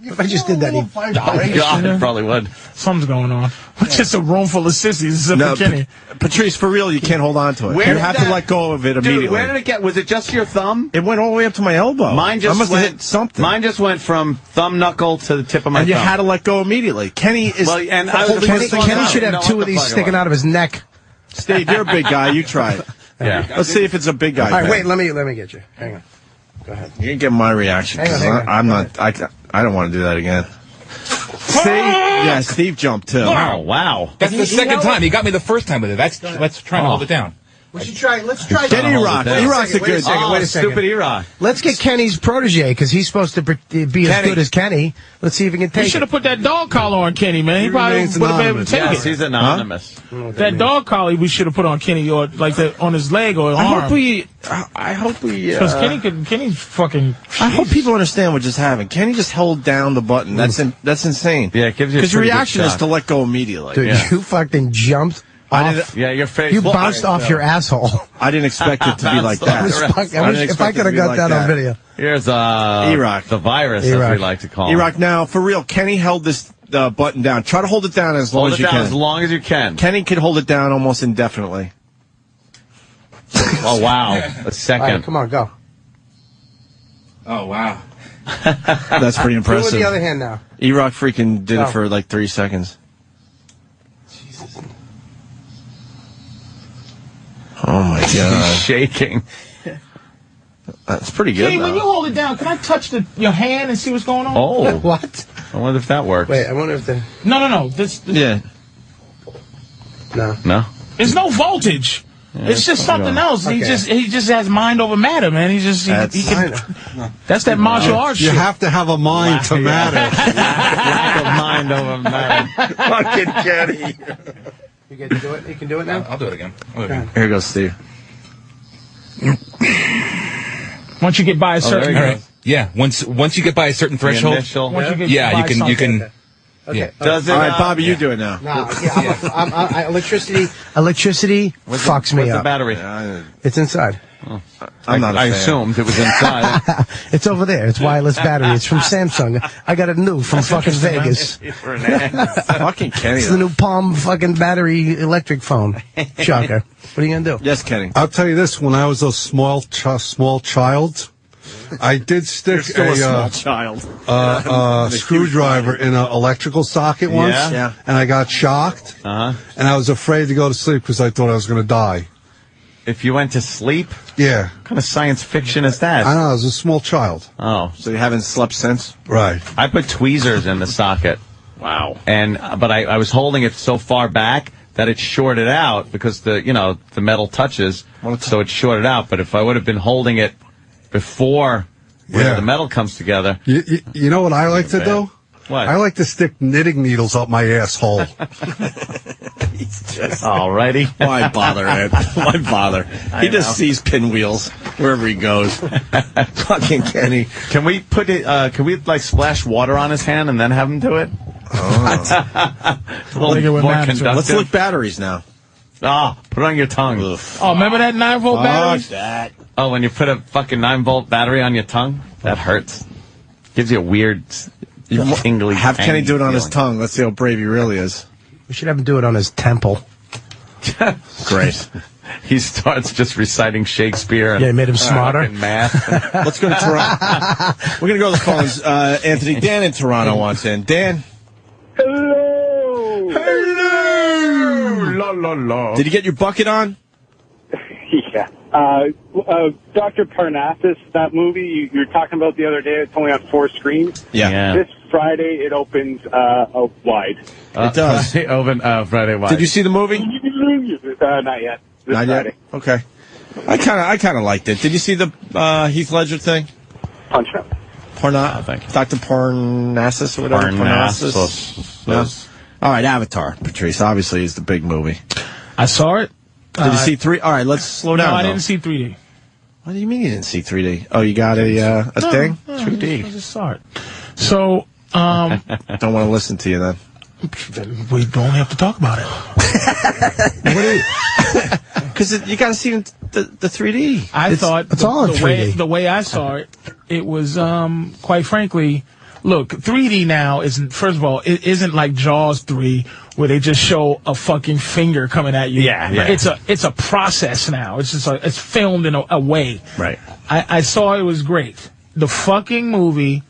If I just did that, he'd die. God, it probably would. Something's going on. It's just a room full of sissies except No, for Kenny. Patrice, for real, you can't hold on to it. Where You did have to that- let go of it Dude, immediately. where did it get? Was it just your thumb? It went all the way up to my elbow. Mine just I must went, have hit something. Mine just went from thumb knuckle to the tip of my and you thumb. had to let go immediately. Kenny is. Well, and I was holding the Kenny, this first thing one Kenny out. should know have what two the of these fuck it sticking was. out of his neck. Steve, you're a big guy. You try it. Yeah. Let's see if it's a big guy. All right, pen. wait, let me get you. Hang on. Go ahead. You can get my reaction. Hang on, 'cause hang on. I'm Go not. I don't want to do that again. See? Yeah, Steve jumped too. Oh, wow. That's the second time. He got me the first time with it. Let's try to hold it down. Let's try. Get E-Rock. E-Rock's a good. Wait a second. Stupid E-Rock. Let's get Kenny's protege because he's supposed to be as good as Kenny. Let's see if he can take You should have put that dog collar on Kenny, man. He probably would have been able to take Yes, it. he's anonymous. That dog collar we should have put on Kenny, or like that on his leg or arm. I hope we. Because Kenny's fucking. I hope people understand what just happened. Kenny just hold down the button. That's insane. Yeah, it gives you. Because your reaction is shock. to let go immediately. Dude, you fucking jumped. Yeah, your face. You bounced off your asshole. I didn't expect it to be like that. If I could have got that on video. Here's E-Rock. the virus, as we like to call it. E-Rock, now, for real, Kenny held this button down. Try to hold it down as long as you can. As long as you can. Kenny can hold it down almost indefinitely. Oh, wow. A second. All right, come on, go. Oh, wow. That's pretty Do it impressive. with the other hand now. E-Rock freaking did it for like 3 seconds. Jesus. Oh, my God. He's shaking. That's pretty good, Kenny, when you hold it down, can I touch your hand and see what's going on? Oh. What? I wonder if that works. Wait, I wonder if the... No. Yeah. No. No? There's no voltage. Yeah, it's just something else. Okay. He just has mind over matter, man. He can. That's that martial arts You shit. have to have a mind to matter. Lack of mind over matter. Fucking Kenny. You get to do it? You can do it now? I'll do it again. Here goes Steve. Once you get by a certain. there you go. Yeah, once you get by a certain threshold, Initial. Once you get yeah, by you can something. Okay. Yeah. Does it? All right, Bobby, you do it now. No, yeah, electricity fucks me Where's up. the battery? It's inside. I'm not a I fan. assumed it was inside. It's over there. It's wireless battery. It's from Samsung. I got it new from fucking Vegas. Fucking Kenny. It's the new Palm fucking battery electric phone. Shocker. What are you gonna do? Yes, Kenny. I'll tell you this: when I was a small child, I did stick Still a small child. screwdriver in an electrical socket once, Yeah. and I got shocked, and I was afraid to go to sleep because I thought I was going to die. If you went to sleep, Yeah, what kind of science fiction is that? I know. I was a small child. Oh, So you haven't slept since? Right. I put tweezers in the socket. Wow. But I was holding it so far back that it shorted out because the metal touches, so it shorted out. But if I would have been holding it before where the metal comes together, You know what I like to do? What? I like to stick knitting needles up my asshole. alrighty. Why bother, Ed? Why bother? He just sees pinwheels wherever he goes. Fucking Kenny. Can we put it? Can we like splash water on his hand and then have him do it? A little Think it would more matter. conductive. Let's look batteries now. Put it on your tongue. Oh, remember that 9-volt battery? that. Oh, when you put a fucking 9-volt battery on your tongue, that hurts. Gives you a weird, tingly. Have Kenny tangy do it on his feeling. tongue. Let's see how brave he really is. We should have him do it on his temple. Great. He starts just reciting Shakespeare. And Yeah, he made him smarter. fucking math. Let's go to Toronto. We're going to go to the phones. Anthony, Dan in Toronto wants in. Dan. Hello. Hello. La, la, la. Did you get your bucket on? Yeah. Dr. Parnassus, that movie you were talking about the other day, it's only on 4 screens. Yeah. This Friday it opens wide. It does. Open Friday wide. Did you see the movie? Not yet. This Not Friday. yet? Okay. I kind of liked it. Did you see the Heath Ledger thing? Punch Up. thank you. Dr. Parnassus or whatever. Parnassus. No? All right, Avatar, Patrice. Obviously, is the big movie. I saw it. Did you see 3? All right, let's slow down. No, I though. didn't see 3D. What do you mean you didn't see 3D? Oh, you got a thing? 2D. I just saw it. So, Don't want to listen to you then. we don't have to talk about it. Because you got to see the 3D. I thought it's all in 3D. The way I saw it, it was quite frankly. Look, 3D now isn't. First of all, it isn't like Jaws 3, where they just show a fucking finger coming at you. Yeah. It's a process now. It's just it's filmed in a way. Right. I saw it was great. The fucking movie,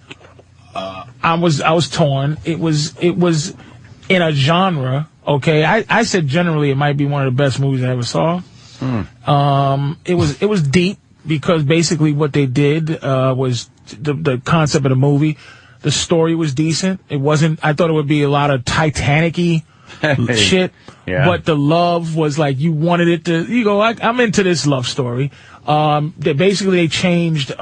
I was torn. It was in a genre. Okay, I said generally it might be one of the best movies I ever saw. It was deep because basically what they did was the concept of the movie. The story was decent. It wasn't. I thought it would be a lot of Titanic-y shit. Yeah. But the love was like, you wanted it to, you go, I'm into this love story. They changed,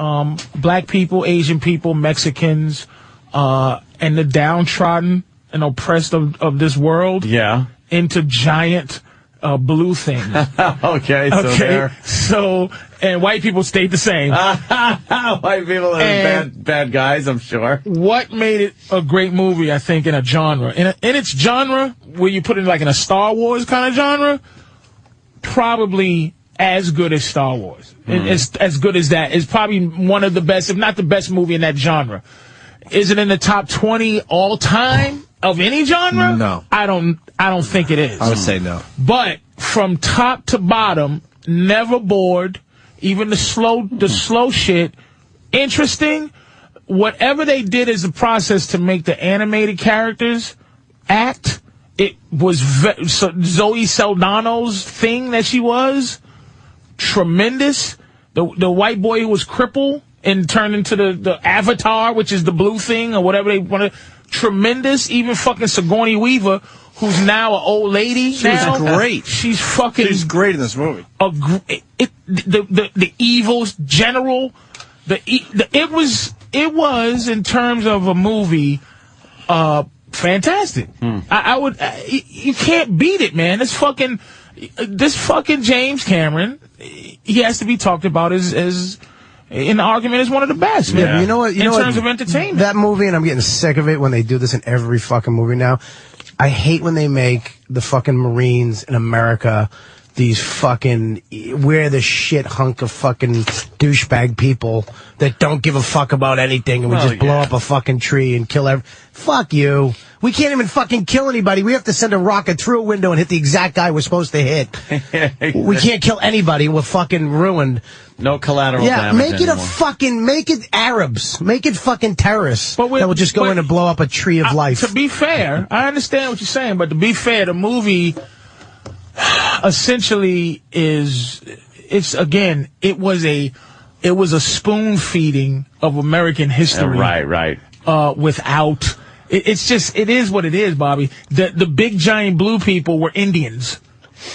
black people, Asian people, Mexicans, and the downtrodden and oppressed of this world. Yeah. Into giant, blue things. Okay. So, and white people stayed the same. White people are bad guys, I'm sure. What made it a great movie, I think, in a genre? In its genre, where you put it like in a Star Wars kind of genre, probably as good as Star Wars. It's as good as that. It's probably one of the best, if not the best movie in that genre. Is it in the top 20 all time of any genre? No. I don't think it is. I would say no. But from top to bottom, never bored. Even the slow shit, interesting. Whatever they did as a process to make the animated characters act, it was Zoe Saldana's thing that she was tremendous. The white boy who was crippled and turned into the Avatar, which is the blue thing or whatever they wanted. Tremendous. Even fucking Sigourney Weaver, who's now an old lady. She was great. She's fucking. Great in this movie. The evil general. It was in terms of a movie, fantastic. You can't beat it, man. This fucking James Cameron, he has to be talked about as in the argument as one of the best, man. Yeah, you know what? In terms of entertainment. That movie, and I'm getting sick of it when they do this in every fucking movie now. I hate when they make the fucking Marines in America these fucking, we're the shit hunk of fucking douchebag people that don't give a fuck about anything and we just blow up a fucking tree and kill fuck you. We can't even fucking kill anybody. We have to send a rocket through a window and hit the exact guy we're supposed to hit. We can't kill anybody. We're fucking ruined. No collateral damage make it anymore. make it Arabs. Make it fucking terrorists that will just go in and blow up a tree of life. To be fair, I understand what you're saying, but to be fair, the movie essentially it was a spoon feeding of American history. Right. Without it is what it is, Bobby. The big giant blue people were Indians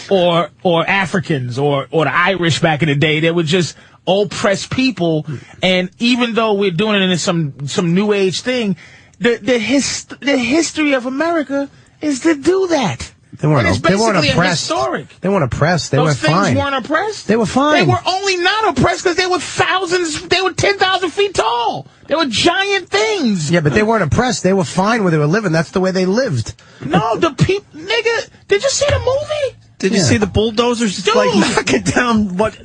or Africans or the Irish back in the day. They were just oppressed people, and even though we're doing it in some new age thing, the history of America is to do that. They weren't oppressed. They weren't oppressed. They were fine. Those things weren't oppressed? They were fine. They were only not oppressed because they were 10,000 feet tall. They were giant things. Yeah, but they weren't oppressed. They were fine where they were living. That's the way they lived. No, the people, nigga, did you see the movie? Did you see the bulldozers knocking down what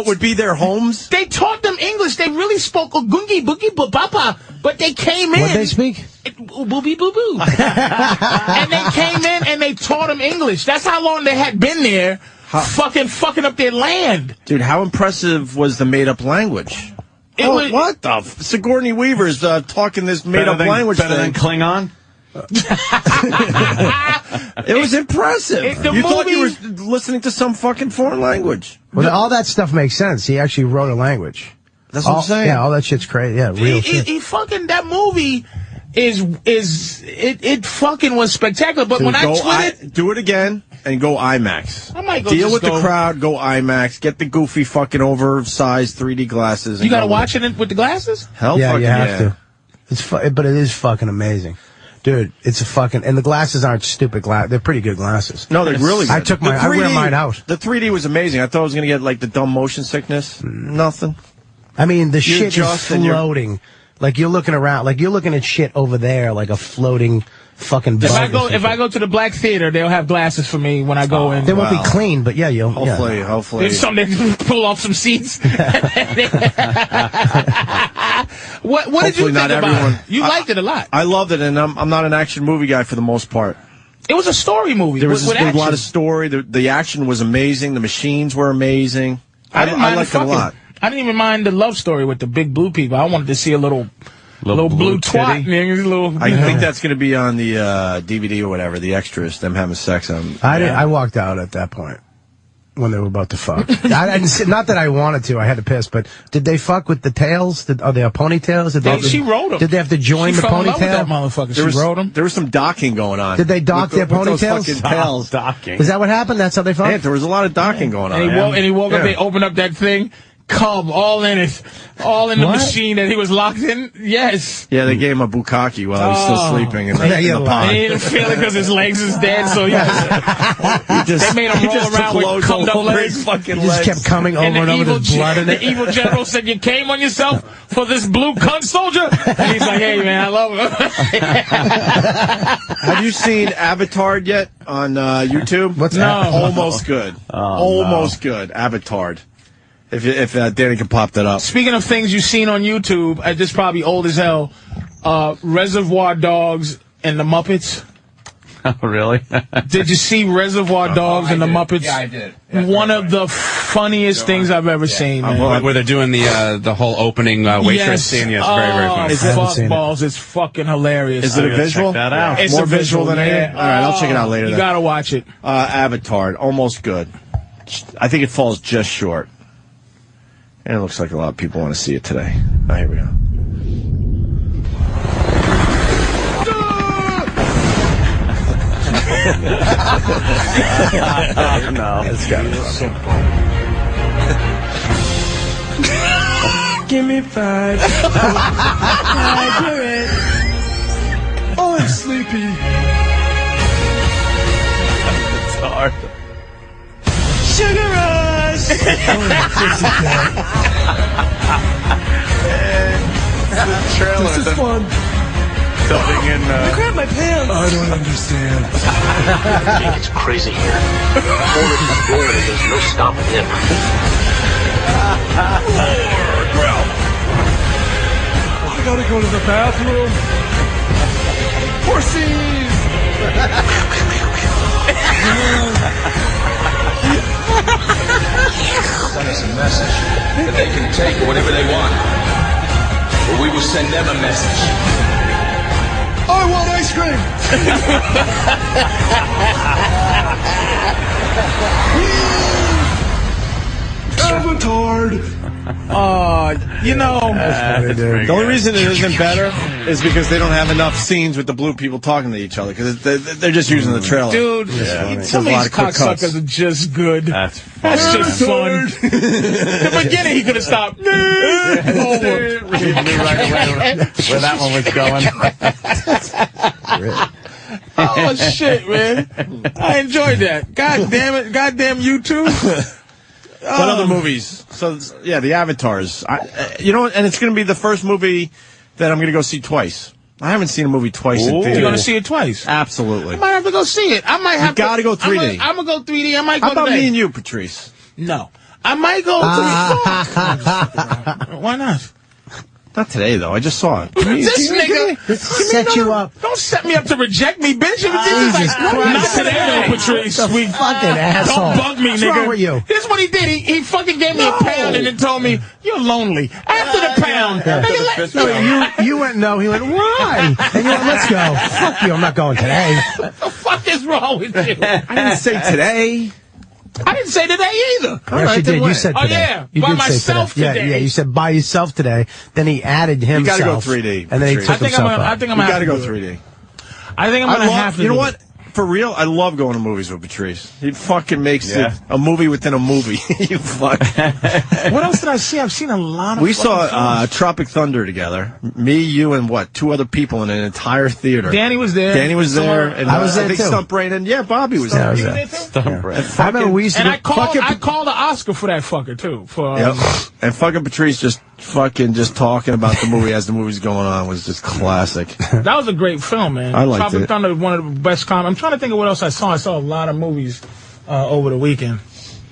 would be their homes? They taught them English. They really spoke Ogungi Boogie Papa, but they came in. What'd they speak? Booby boo boo. And they came in and they taught them English. That's how long they had been there, fucking up their land. Dude, how impressive was the made-up language? What the Sigourney Weaver's talking this made-up language better than Klingon? It was impressive. You thought you were listening to some fucking foreign language. Well, all that stuff makes sense. He actually wrote a language. That's what I'm saying. Yeah, all that shit's crazy. Yeah, real shit. He fucking, that movie it fucking was spectacular. But when I tweeted, do it again and go IMAX. I might go deal with the crowd. Go IMAX. Get the goofy fucking oversized 3D glasses. You gotta watch it with the glasses. Hell, yeah, you have to. But it is fucking amazing. Dude, it's a fucking, and the glasses aren't stupid glasses. They're pretty good glasses. No, they're really good. I wear mine out. The 3D was amazing. I thought I was going to get like the dumb motion sickness. Nothing. I mean, the shit is floating. Like you're looking around, like you're looking at shit over there, like a floating fucking bug. If I go to the Black Theater, they'll have glasses for me when I go in. They won't be clean, but yeah, you'll. Hopefully. There's some that pull off some seats. What did you think about it? You liked it a lot. I loved it, and I'm not an action movie guy for the most part. It was a story movie. There was a lot of story. The action was amazing. The machines were amazing. I liked it a lot. I didn't even mind the love story with the big blue people. I wanted to see a little blue twat. I think that's going to be on the DVD or whatever, the extras, them having sex on. I walked out at that point. when they were about to fuck. I didn't, not that I wanted to. I had to piss. But did they fuck with the tails? Are they ponytails? She rode them. Did they have to join the ponytail? ponytail? That motherfucker. She rode them. There was some docking going on. Did they dock their ponytails? Those fucking tails. Docking. Is that what happened? That's how they fucked? Yeah, there was a lot of docking going on. And he woke up. They opened up that thing. Cum all in it, all in the machine that he was locked in. Yes. Yeah, they gave him a bukkake while he was still sleeping in the pond. He didn't feel it because his legs is dead, so they made him roll around with cummed up legs. He just kept coming over and over with blood in it. The evil general said, "You came on yourself for this blue cunt soldier?" And he's like, "Hey man, I love him." Have you seen Avatar yet on YouTube? What's that? Almost good. Almost good. Avatar. If Danny can pop that up. Speaking of things you've seen on YouTube, this is probably old as hell. Reservoir Dogs and the Muppets. Oh, really? Did you see Reservoir Dogs and the Muppets? Yeah, I did. One of the funniest things I've ever seen, man. Where they're doing the whole opening waitress scene. Yes, very, very funny. Fuck balls. It's fucking hilarious. Is it a visual? Check that out. It's More a visual than anything? yeah. All right, I'll check it out later. You then. gotta watch it. Avatar, almost good. I think it falls just short. And it looks like a lot of people want to see it today. Oh, here we go. No. It's got to be simple. Give me 5. Oh, I'm sleepy. It's hard. Sugar rush. Something in. I grabbed my pants. I don't understand. Jake, it's crazy here. Forrest is there. There's no stopping him. I gotta go to the bathroom. Horsies. Send us a message that they can take whatever they want. But we will send them a message. I want ice cream. Avatar. You know, The only reason it isn't better is because they don't have enough scenes with the blue people talking to each other because they're just using the trailer. dude, some of these cocksuckers are just good. That's just fun. The beginning, he could have stopped. Where that one was going. Oh, shit, man. I enjoyed that. God damn it. Goddamn you too. What other movies? So, yeah, the Avatars. You know what? And it's going to be the first movie that I'm going to go see twice. I haven't seen a movie twice in theater. You're going to see it twice? Absolutely. I might have to go see it. I might have You got to go 3D. I'm going to go 3D. I might go How about today. me and you, Patrice? No. I might go to Why not? Not today, though. I just saw it. This nigga set you up. Don't set me up to reject me, bitch. Jesus Not Christ. today, though, Patrice. The fucking asshole. Don't bug me, What's nigga. wrong with you? Here's what he did. He fucking gave me a pound and then told me, you're lonely. After the pound, You went no. He went, why? And you went, let's go. Fuck you. I'm not going today. what the fuck is wrong with you? I didn't say today. I didn't say today either. Yes, you did. You said today. Oh, yeah. You By did say myself today. Yeah, you said by yourself today. Then he added himself. You got to go 3D. And then he took himself out. I think I'm You got going to to go 3D. I think I'm going to have to. You know what? For real, I love going to movies with Patrice. He fucking makes Yeah. it a movie within a movie. You fuck. What else did I see? I've seen a lot of We saw films. Tropic Thunder together. Me, you, and what? 2 other people in an entire theater. Danny was there. Danny was there. And I was there I think too. Stump Brain and Bobby was there. You there too? I remember we used to And go I called the Oscar for that fucker too. For Yep. And fucking Patrice just talking about the movie as the movie's going on was just classic. that was a great film, man. I liked Tropic it. Thunder was one of the best comedy. I'm trying to think of what else I saw. I saw a lot of movies over the weekend.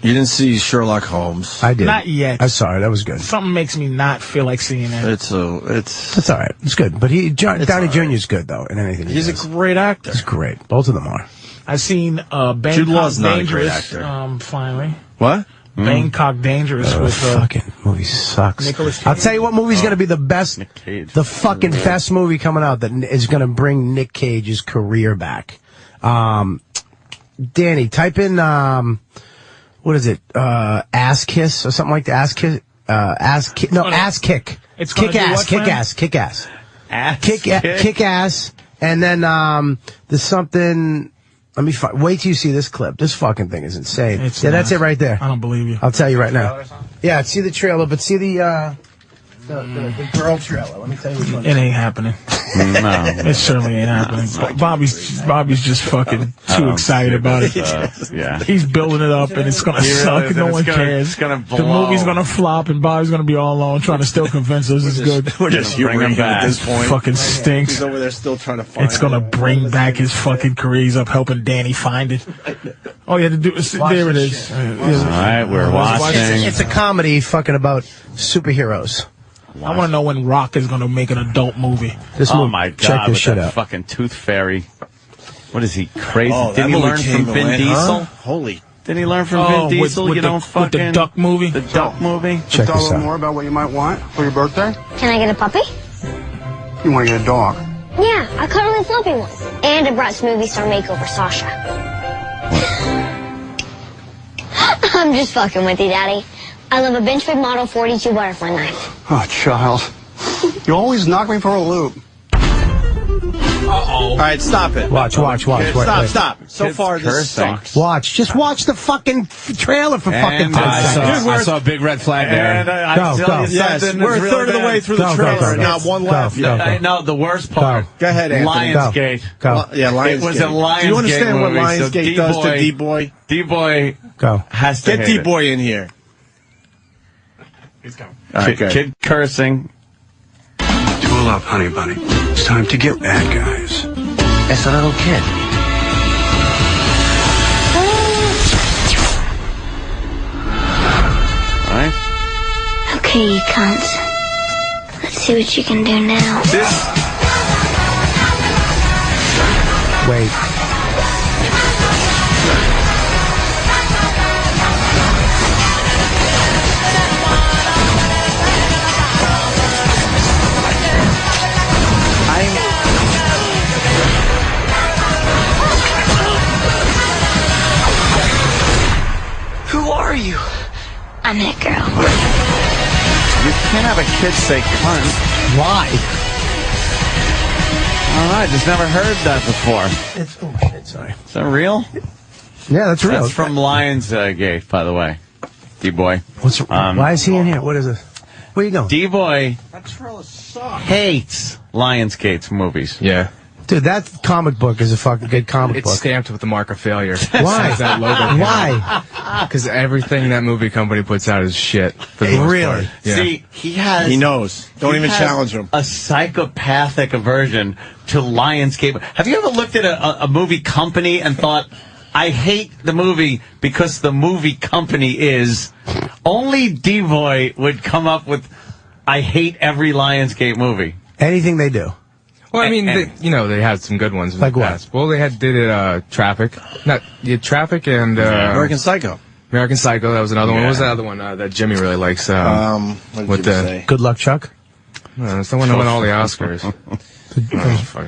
You didn't see Sherlock Holmes. I did. Not yet. I saw it. That was good. Something makes me not feel like seeing that. It's That's all right. It's good. But Downey Jr. is good though in anything. He's a great actor. He's great. Both of them are. I seen Jude Bangkok Law's not a great Dangerous. actor. Finally, What? Bangkok Dangerous with Fucking movie sucks. Nicolas Cage. I'll tell you what movie's going to be the best, Cage. the fucking best movie coming out that is going to bring Nick Cage's career back. Danny, type in, what what is it? Ass kiss or something like that. Ass kiss. Ass kick. It's kick gonna do ass. what, Kick Fran? ass. Kick ass. Kick Kick ass. And then there's something. Let me wait till you see this clip. This fucking thing is insane. Yeah, that's it right there. I don't believe you. I'll tell you right now. Yeah, see the trailer, but see the girl trailer. Let me tell you which one. It ain't happening. No. It certainly ain't happening. Bobby's just fucking too excited about it. Yeah. He's building it up, and it's gonna suck. No one cares. It's gonna blow. The movie's gonna flop, and Bobby's gonna be all alone trying to still convince us it's good. We're just humoring him at this point. Fucking stinks. He's over there still trying to find It's gonna bring back his fucking career. He's up helping Danny find it. All you had to do is there it is. All right, we're watching. It's a comedy fucking about superheroes. I want to know when Rock is going to make an adult movie. My God, check this with shit that out. fucking tooth fairy. What is he, crazy? Oh, Didn't he that movie learn came from Vin in, Diesel? huh? Holy. Didn't he learn from Vin Diesel? With You don't fucking... with the duck movie? The duck movie? Check Tell a this little out. more about what you might want for your birthday. Can I get a puppy? You want to get a dog. Yeah, a cuddly fluffy one. And I brought Smoothie Star Makeover Sasha. I'm just fucking with you, Daddy. I love a Benchmade Model 42 butterfly knife. Oh, child. You always knock me for a loop. All right, stop it. Watch. Stop. So Kids far, this cursing. sucks. Watch. Just watch the fucking trailer for fucking 10 seconds. I saw a big red flag there. And I Go. tell you Yes, something, we're it's a really third of the bad. way through the Go, trailer, go, and go. not one Go, left. go. I know the worst part. Go ahead, Anthony. Lionsgate. Go. Yeah, Lionsgate. It was a Lionsgate Do you understand what movie, so Lionsgate does to D-Boy? D-Boy Go. has to Get hate D-Boy in here. He's coming. All right, good. Kid cursing. Tool up, honey bunny. It's time to get bad guys. It's a little kid. All right. Okay, you cunts. Let's see what you can do now. Wait. Who are you? I'm that girl. You can't have a kid say cunt. Why? All right, just never heard that before. Sorry. Is that real? Yeah, that's real. That's from Lionsgate, by the way. D-Boy. Why is he in here? What is it? Where you going? D-Boy That trailer sucks. hates Lionsgate's movies. Yeah. Dude, that comic book is a fucking good comic It's book. stamped with the mark of failure. Why? That logo. Why? Because everything that movie company puts out is shit. For the most Really? part. Yeah. See, he knows. Don't even challenge him. A psychopathic aversion to Lionsgate. Have you ever looked at a movie company and thought, I hate the movie because the movie company is... Only D-Boy would come up with, I hate every Lionsgate movie. Anything they do. Well, I mean, they had some good ones in Like the what? past. Well, they did Traffic. Traffic and... American Psycho. American Psycho, that was another one. What was the other one that Jimmy really likes? What did with you the say? Good Luck, Chuck. No, it's the one that won all the Oscars.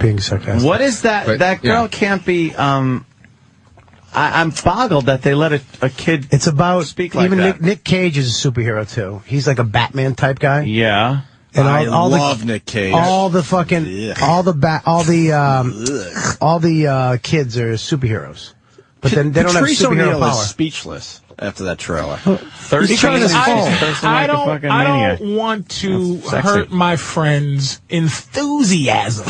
Being sarcastic. What is that? But, that girl yeah. can't be... I'm boggled that they let a kid It's about speak like even that. Nick Cage is a superhero too. He's like a Batman type guy. Yeah. And I all love the, Nick Cage. All the fucking Yeah. all the kids are superheroes, but then they don't have Patrice superhero O'Neal power. is speechless after that trailer. 13 He's trying his phone. I don't want to That's sexy. hurt my friend's enthusiasm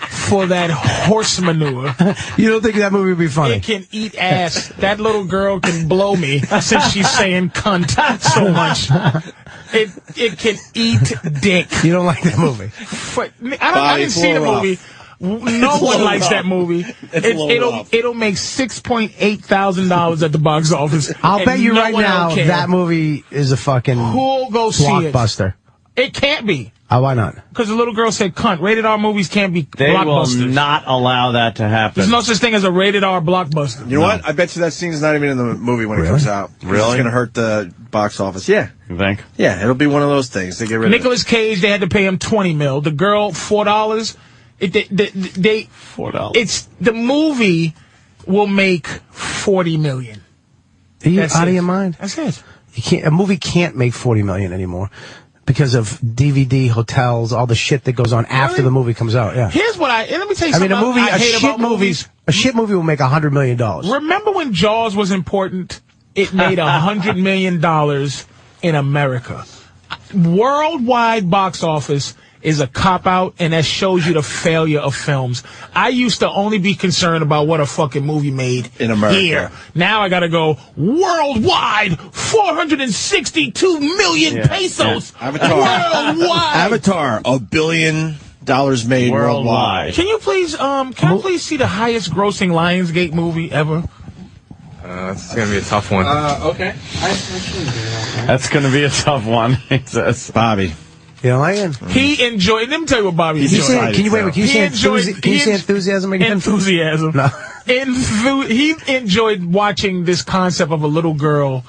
for that horse manure. You don't think that movie would be funny? It can eat ass. That little girl can blow me since she's saying cunt so much. It can eat dick. You don't like that movie? I didn't see the movie. No one likes that movie. It's It'll make $6,800 at the box office. I'll and bet you no right one now will care. that movie is a fucking Who'll go see it? blockbuster. It can't be. Why not? Because the little girl said cunt. Rated R movies can't be They will blockbusters. not allow that to happen. There's no such thing as a rated R blockbuster. You know what? I bet you that scene is not even in the movie when it comes out. Really? It's going to hurt the box office. Yeah. You think? Yeah, it'll be one of those things. They get rid of Nicolas Cage, they had to pay him $20 million. The girl, $4. $4. It's the movie will make $40 million. Are you That's out of it. your mind? That's it. You can't. A movie can't make $40 million anymore because of DVD, hotels, all the shit that goes on after the movie comes out. Yeah. Here's what and let me tell you I mean, something I hate about movies. A shit movie will make $100 million. Remember when Jaws was important? It made $100 million in America. Worldwide box office is a cop-out, and that shows you the failure of films. I used to only be concerned about what a fucking movie made in America. Here. Now I gotta go worldwide, 462 million pesos. Yeah. Avatar. Worldwide. Avatar, $1 billion made worldwide. Can you please, can I please see the highest grossing Lionsgate movie ever? That's going to be a tough one. Okay. That's going to be a tough one, he says. Bobby. You know, Lion? He enjoyed, let me tell you what Bobby enjoyed. Can you say enthusiasm again? Enthusiasm. No. He enjoyed watching this concept of a little girl,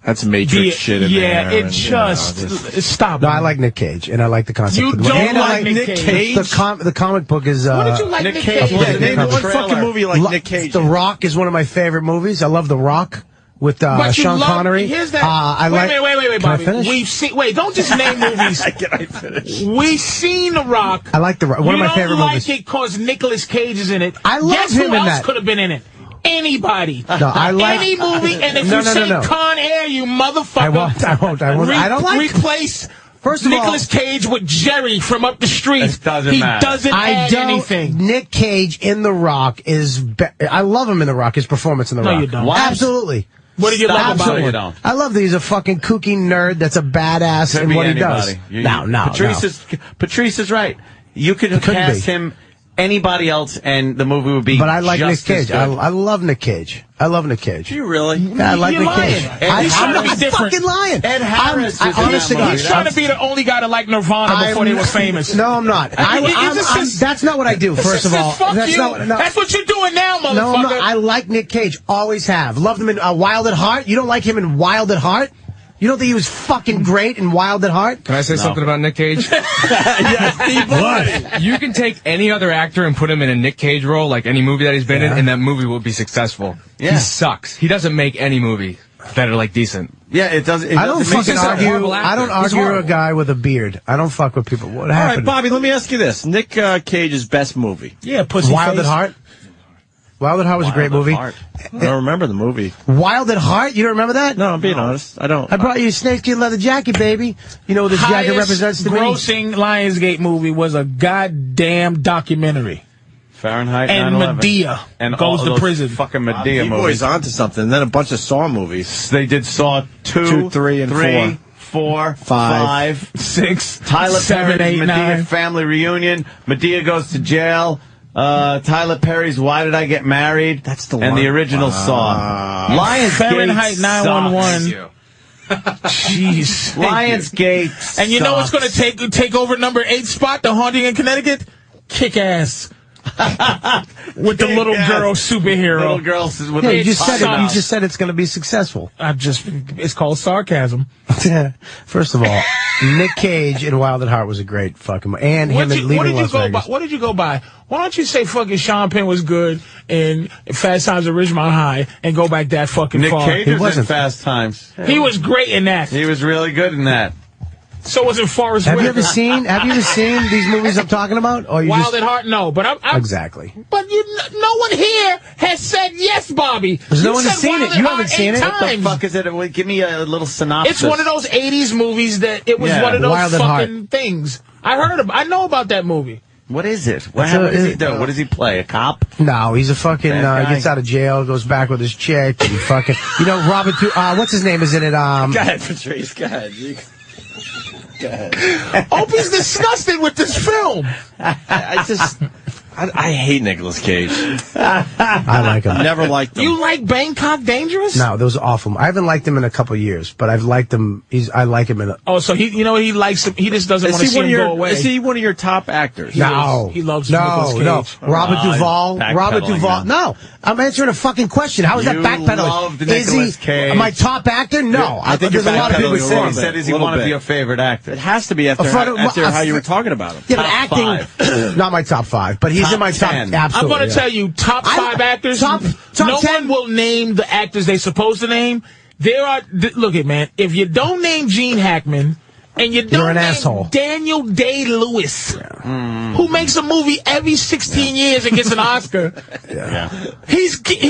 that's Matrix shit in there. Yeah, it just stop. No, I like Nick Cage, and I like the concept. You of the don't and like I Nick Cage? The comic book is. What did you like Nick Cage? Yeah, name one fucking movie you like Nick Cage. The Rock is one of my favorite movies. I love The Rock with Sean Connery. Here's that. Wait, Can I Bobby. finish? We've seen. Wait, don't just name movies. Can I finish? We've seen The Rock. I like The Rock. One of my favorite movies. You don't like it because Nicolas Cage is in it. I love Guess him who in else that. could have been in it? Anybody. No, I like any movie, and if you say Con Air, you motherfucker. I won't. I don't like. Replace First of all, Nicolas Cage with Jerry from up the street. It doesn't matter. He doesn't add anything. Nick Cage in The Rock is. I love him in The Rock. His performance in The Rock. No, you don't. What? Absolutely. What do you like about You it? don't. I love that he's a fucking kooky nerd that's a badass Could in be what anybody. he does. No. Patrice is right. You could cast him anybody else, and the movie would be. But I like Nick just as Cage. good. I love Nick Cage. I love Nick Cage. Do you really? Yeah, I like You're Nick Cage. lying. He's trying to be different. Fucking lying. Ed Harris is in honest to that God, movie. He's trying to be the only guy to like Nirvana before they were famous. No, I'm not. That's not what I do. First of all, fuck that's you. not. No. That's what you're doing now, motherfucker. No, I'm not. I like Nick Cage. Always have. Loved him in Wild at Heart. You don't like him in Wild at Heart? You don't think he was fucking great in Wild at Heart? Can I say something about Nick Cage? What? You can take any other actor and put him in a Nick Cage role, like any movie that he's been in, and that movie will be successful. Yeah. He sucks. He doesn't make any movie that are like decent. Yeah, it doesn't. I don't fucking argue. I don't He's argue a horrible. guy with a beard. I don't fuck with people. What All right, happened? Bobby, let me ask you this. Nick Cage's best movie. Yeah, Pussy Wild Face. at Heart. Wild at Heart was a great movie. I don't remember the movie. Wild at Heart? You don't remember that? No, I'm being honest. I don't. I brought you a snakeskin leather jacket, baby. You know what this jacket represents to me? grossing Lionsgate movie was a goddamn documentary. Fahrenheit And 9/11. Medea and goes all to those prison. Fucking Medea B-Boy's movies. onto something. And then a bunch of Saw movies. They did Saw 2, 3, and 3, 4, 5, 6, Tyler 7, Perry's 8, Medea 9. family reunion. Medea goes to jail. Tyler Perry's Why Did I Get Married? That's the and one. the original Saw. Lionsgate Fahrenheit 9/11. sucks. Jeez. Lionsgate. And you know what's going to take over number 8 spot, The Haunting in Connecticut? Kick Ass. With the little girl superhero. Little girls with Yeah, a you just said it. top You out. just said it's going to be successful. It's called sarcasm. First of all, Nick Cage in Wild at Heart was a great fucking and him in Leaving Las Vegas. What did you go by? Why don't you say fucking Sean Penn was good in Fast Times at Ridgemont High and go back that fucking Nick far? Cage was in Fast Times. He was great in that. He was really good in that. So was in Forrest Have you Whitaker. ever seen these movies I'm talking about? Or you Wild just, at Heart? No, but I'm exactly. But no one here has said yes, Bobby. There's no You one said has seen Wild it. at You Heart haven't seen 8 it. What the times. fuck is it? Give me a little synopsis. It's one of those 80s movies that it was Yeah, one of those Wild at Heart. fucking things. I know about that movie. What is it? What does he do? What does he play? A cop? No, he's a fucking, Bad guy. gets out of jail, goes back with his chick, and fucking, Robert, what's his name is in it? Go ahead, Patrice. Go ahead. Go ahead. Opie's disgusted with this film. I hate Nicolas Cage. I like him. Never liked him. You like Bangkok Dangerous? No, those are awful. I haven't liked him in a couple of years, but I've liked him. I like him in a. Oh, so he likes him. He just doesn't want to see him go away. Is he one of your top actors? No, he loves Nicolas Cage. Robert Duvall. Robert backpedaling Duvall. now. No, I'm answering a fucking question. How is that You backpedaling? loved Is Nicolas he Cage. my top actor? No, I think there's you're a lot of people backpedaling who a say little He bit. said, is he Little one of bit. your favorite actors? It has to be after how you were talking about him. Yeah, but acting, not my top 5. But He's in my top 10. Absolutely, I'm going to tell you, top 5 actors. Top no 10 one will name the actors they're supposed to name. There are. Look at man. If you don't name Gene Hackman. And you don't name asshole. Daniel Day-Lewis, who makes a movie every 16 years and gets an Oscar.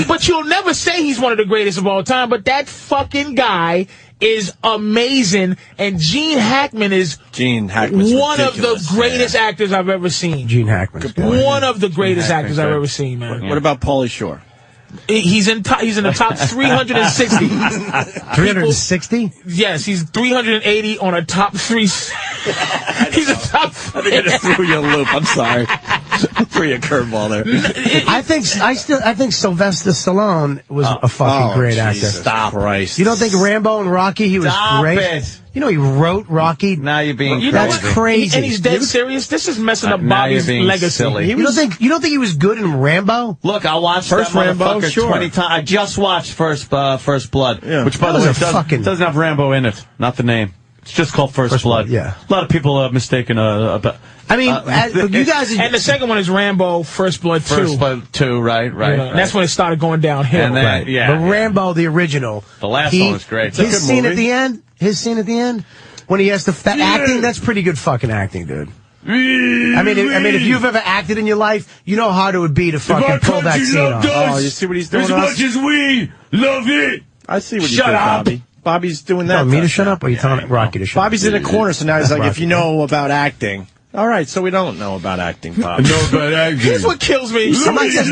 But you'll never say he's one of the greatest of all time, but that fucking guy is amazing, and Gene Hackman is one of the greatest actors I've ever seen. Gene Hackman's good. One of the greatest actors I've ever seen, man. What about Pauly Shore? He's in the top 360. 360? Yes, he's 380 on a top 3. He's a top. I think I just threw you a loop. I'm sorry. Threw you a curveball there. I think Sylvester Stallone was a fucking great actor. Stop, Christ. You don't think Rambo and Rocky? He was great. It. You know, he wrote Rocky. Now you're being crazy. That's crazy. And he's dead serious. This is messing up Bobby's legacy. Silly. You don't think he was good in Rambo? Look, I watched First that Rambo, motherfucker sure. 20 times. I just watched First Blood, which by That the way was a fucking- doesn't have Rambo in it. Not the name. It's just called First Blood. Yeah. A lot of people mistaken about. I mean, you guys. And the second one is Rambo, First Blood 2. First Blood 2, right. And that's when it started going downhill. And then, But Rambo, the original. The last one was great. His scene at the end, when he has that acting, that's pretty good fucking acting, dude. I mean, if you've ever acted in your life, you know how hard it would be to fucking pull that scene off. Oh, you see what he's doing? As much as we love it. I see what he's Shut doing, up. Bobby. Bobby's doing that. Oh, me to shut up, or are you telling Rocky to shut up? Bobby's in the corner, so now he's like, Rocky. if you know about acting. All right, so we don't know about acting, Bobby. Here's what kills me. You know what? I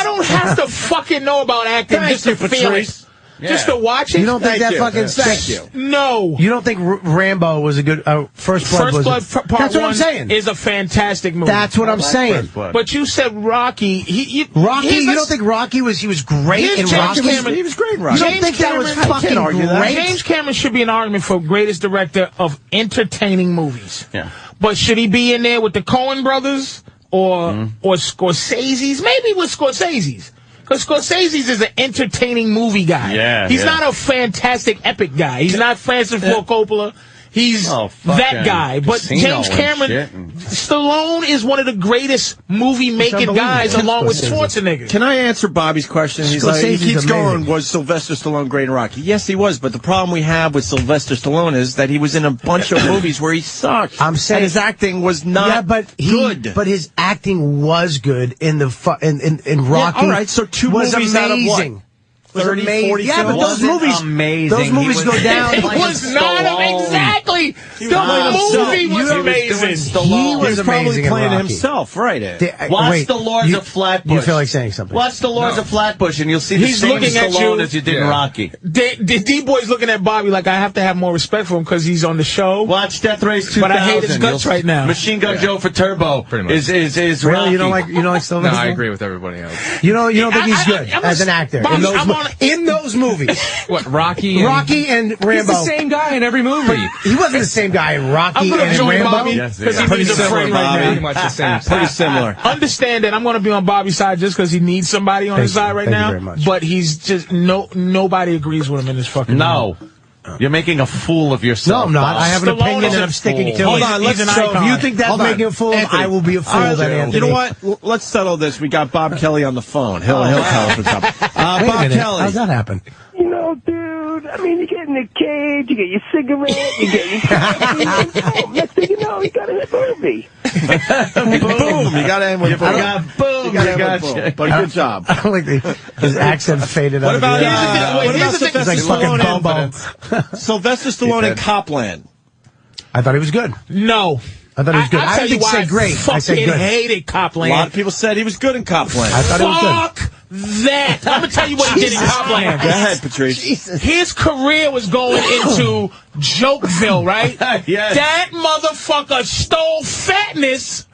don't have to fucking know about acting just to feel it. Just to watch it. You don't think that fucking Thank you. No. You don't think Rambo was a good First Blood? Part That's what I'm 1 saying. is a fantastic movie. That's what I'm saying. But you said Rocky. You don't think Rocky was great in Rocky? He was great in Rocky. You don't think that was fucking great? James Cameron should be an argument for greatest director of entertaining movies. Yeah. But should he be in there with the Coen brothers or Scorsese's? Maybe with Scorsese's. Because Scorsese's is an entertaining movie guy. He's not a fantastic epic guy. He's not Francis Ford Coppola. He's that guy. But James Cameron, Stallone is one of the greatest movie-making guys along with Schwarzenegger. Can I answer Bobby's question? He's like, he keeps going, was Sylvester Stallone great in Rocky? Yes, he was, but the problem we have with Sylvester Stallone is that he was in a bunch of movies where he sucked. I'm saying and his acting was not good. But his acting was good in Rocky. All right, so two was movies amazing. out of what? 30, 40 yeah, but films? those movies go down. It was not exactly. The movie was amazing. He was probably amazing in playing Rocky. himself, right? Watch The Lords of Flatbush. You feel like saying something? Watch The Lords of Flatbush, and you'll see the same Stallone as you did in Rocky. D-Boy's looking at Bobby like I have to have more respect for him because he's on the show. Watch Death Race 2000. But I hate his guts right now. Machine Gun Joe for Turbo is really Rocky. You don't like Sylvester? No, I agree with everybody else. You don't think he's good as an actor in those movies. What, Rocky and Rambo? He's the same guy in every movie. He wasn't the same guy in Rocky and in Rambo. Because he needs a friend right now. Pretty much the same. Pretty similar. Understand that I'm going to be on Bobby's side just because he needs somebody on his side right now. Thank you very much. But he's just nobody agrees with him in this fucking movie. You're making a fool of yourself. No, I'm not. I have an Stallone opinion is and a I'm sticking fool. to it. Hold on, He's an so icon. if you think That's making a fool, I will be a fool then, Anthony. You know what? Let's settle this. We got Bob Kelly on the phone. He'll tell us what's up. Wait a Bob minute. Kelly. How's that happen? You know, dude, I mean, you get in the cage, you get your cigarette, you get your coffee, next thing you know, you got a movie. Boom. You got to end with boom. Boom. You got boom. But good job. I don't like his accent faded out. What about It's like fucking Bobo. Sylvester Stallone in Copland? I thought he was good. No. I thought he was good. I didn't say great. I said good. Hated Copland. A lot of people said he was good in Copland. I thought he was good. That. I'm going to tell you what he did in Copland. Go ahead, Patrice. His career was going into Jokeville, right? Yes. That motherfucker stole fatness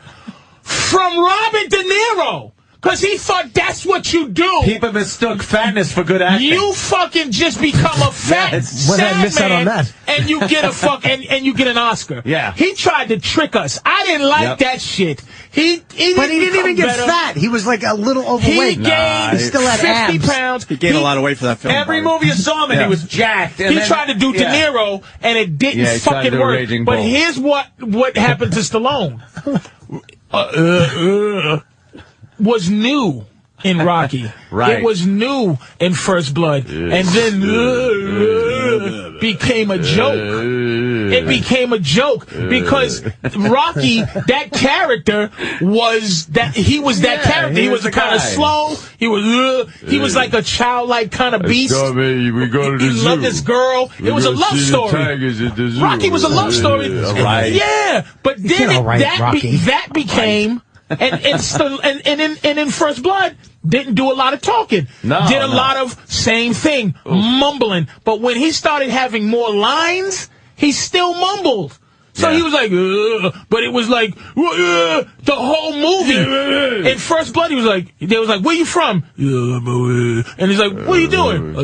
from Robert De Niro. Because he thought that's what you do. People mistook fatness for good acting. You fucking just become a fat sad man, and you get a and you get an Oscar. Yeah. He tried to trick us. I didn't like that shit. But he didn't even get fat. He was like a little overweight. He gained he still had 50 abs. pounds. He gained a lot of weight for that film. Every movie you saw him in, he was jacked. And he tried to do De Niro, and it didn't he tried to fucking do work. Raging But Bull. here's what happened to Stallone. was new in Rocky. Right. It was new in First Blood. And then became a joke. It became a joke because Rocky, that character was that he was that character. He was kind of slow. He was like a childlike kind of beast. We go to the He zoo. loved this girl. It was a love story. Rocky was a love story. Right. Yeah, but then that became and in First Blood didn't do a lot of talking. Did a lot of same thing, mumbling. But when he started having more lines, he still mumbled. So he was like, but it was like the whole movie. In First Blood, they was like, where you from? And he's like, what are you doing?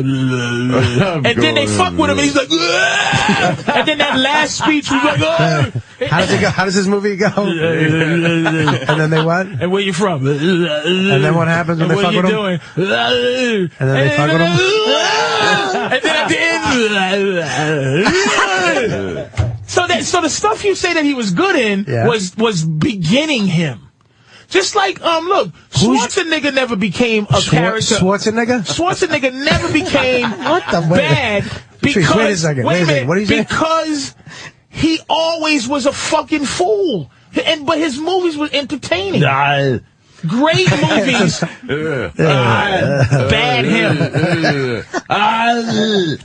And then they fuck with him, and he's like, and then that last speech was like, how does it go? How does this movie go? And then they what? And where you from? And then what happens when they fuck with him? What are you doing? And then they fuck with him? And then at the end, so the stuff you say that he was good in was beginning him. Just like look, Schwarzenegger never became a character. Schwarzenegger never became bad because wait a second. What do you say? Because he always was a fucking fool. But his movies were entertaining. Great movies. Bad him.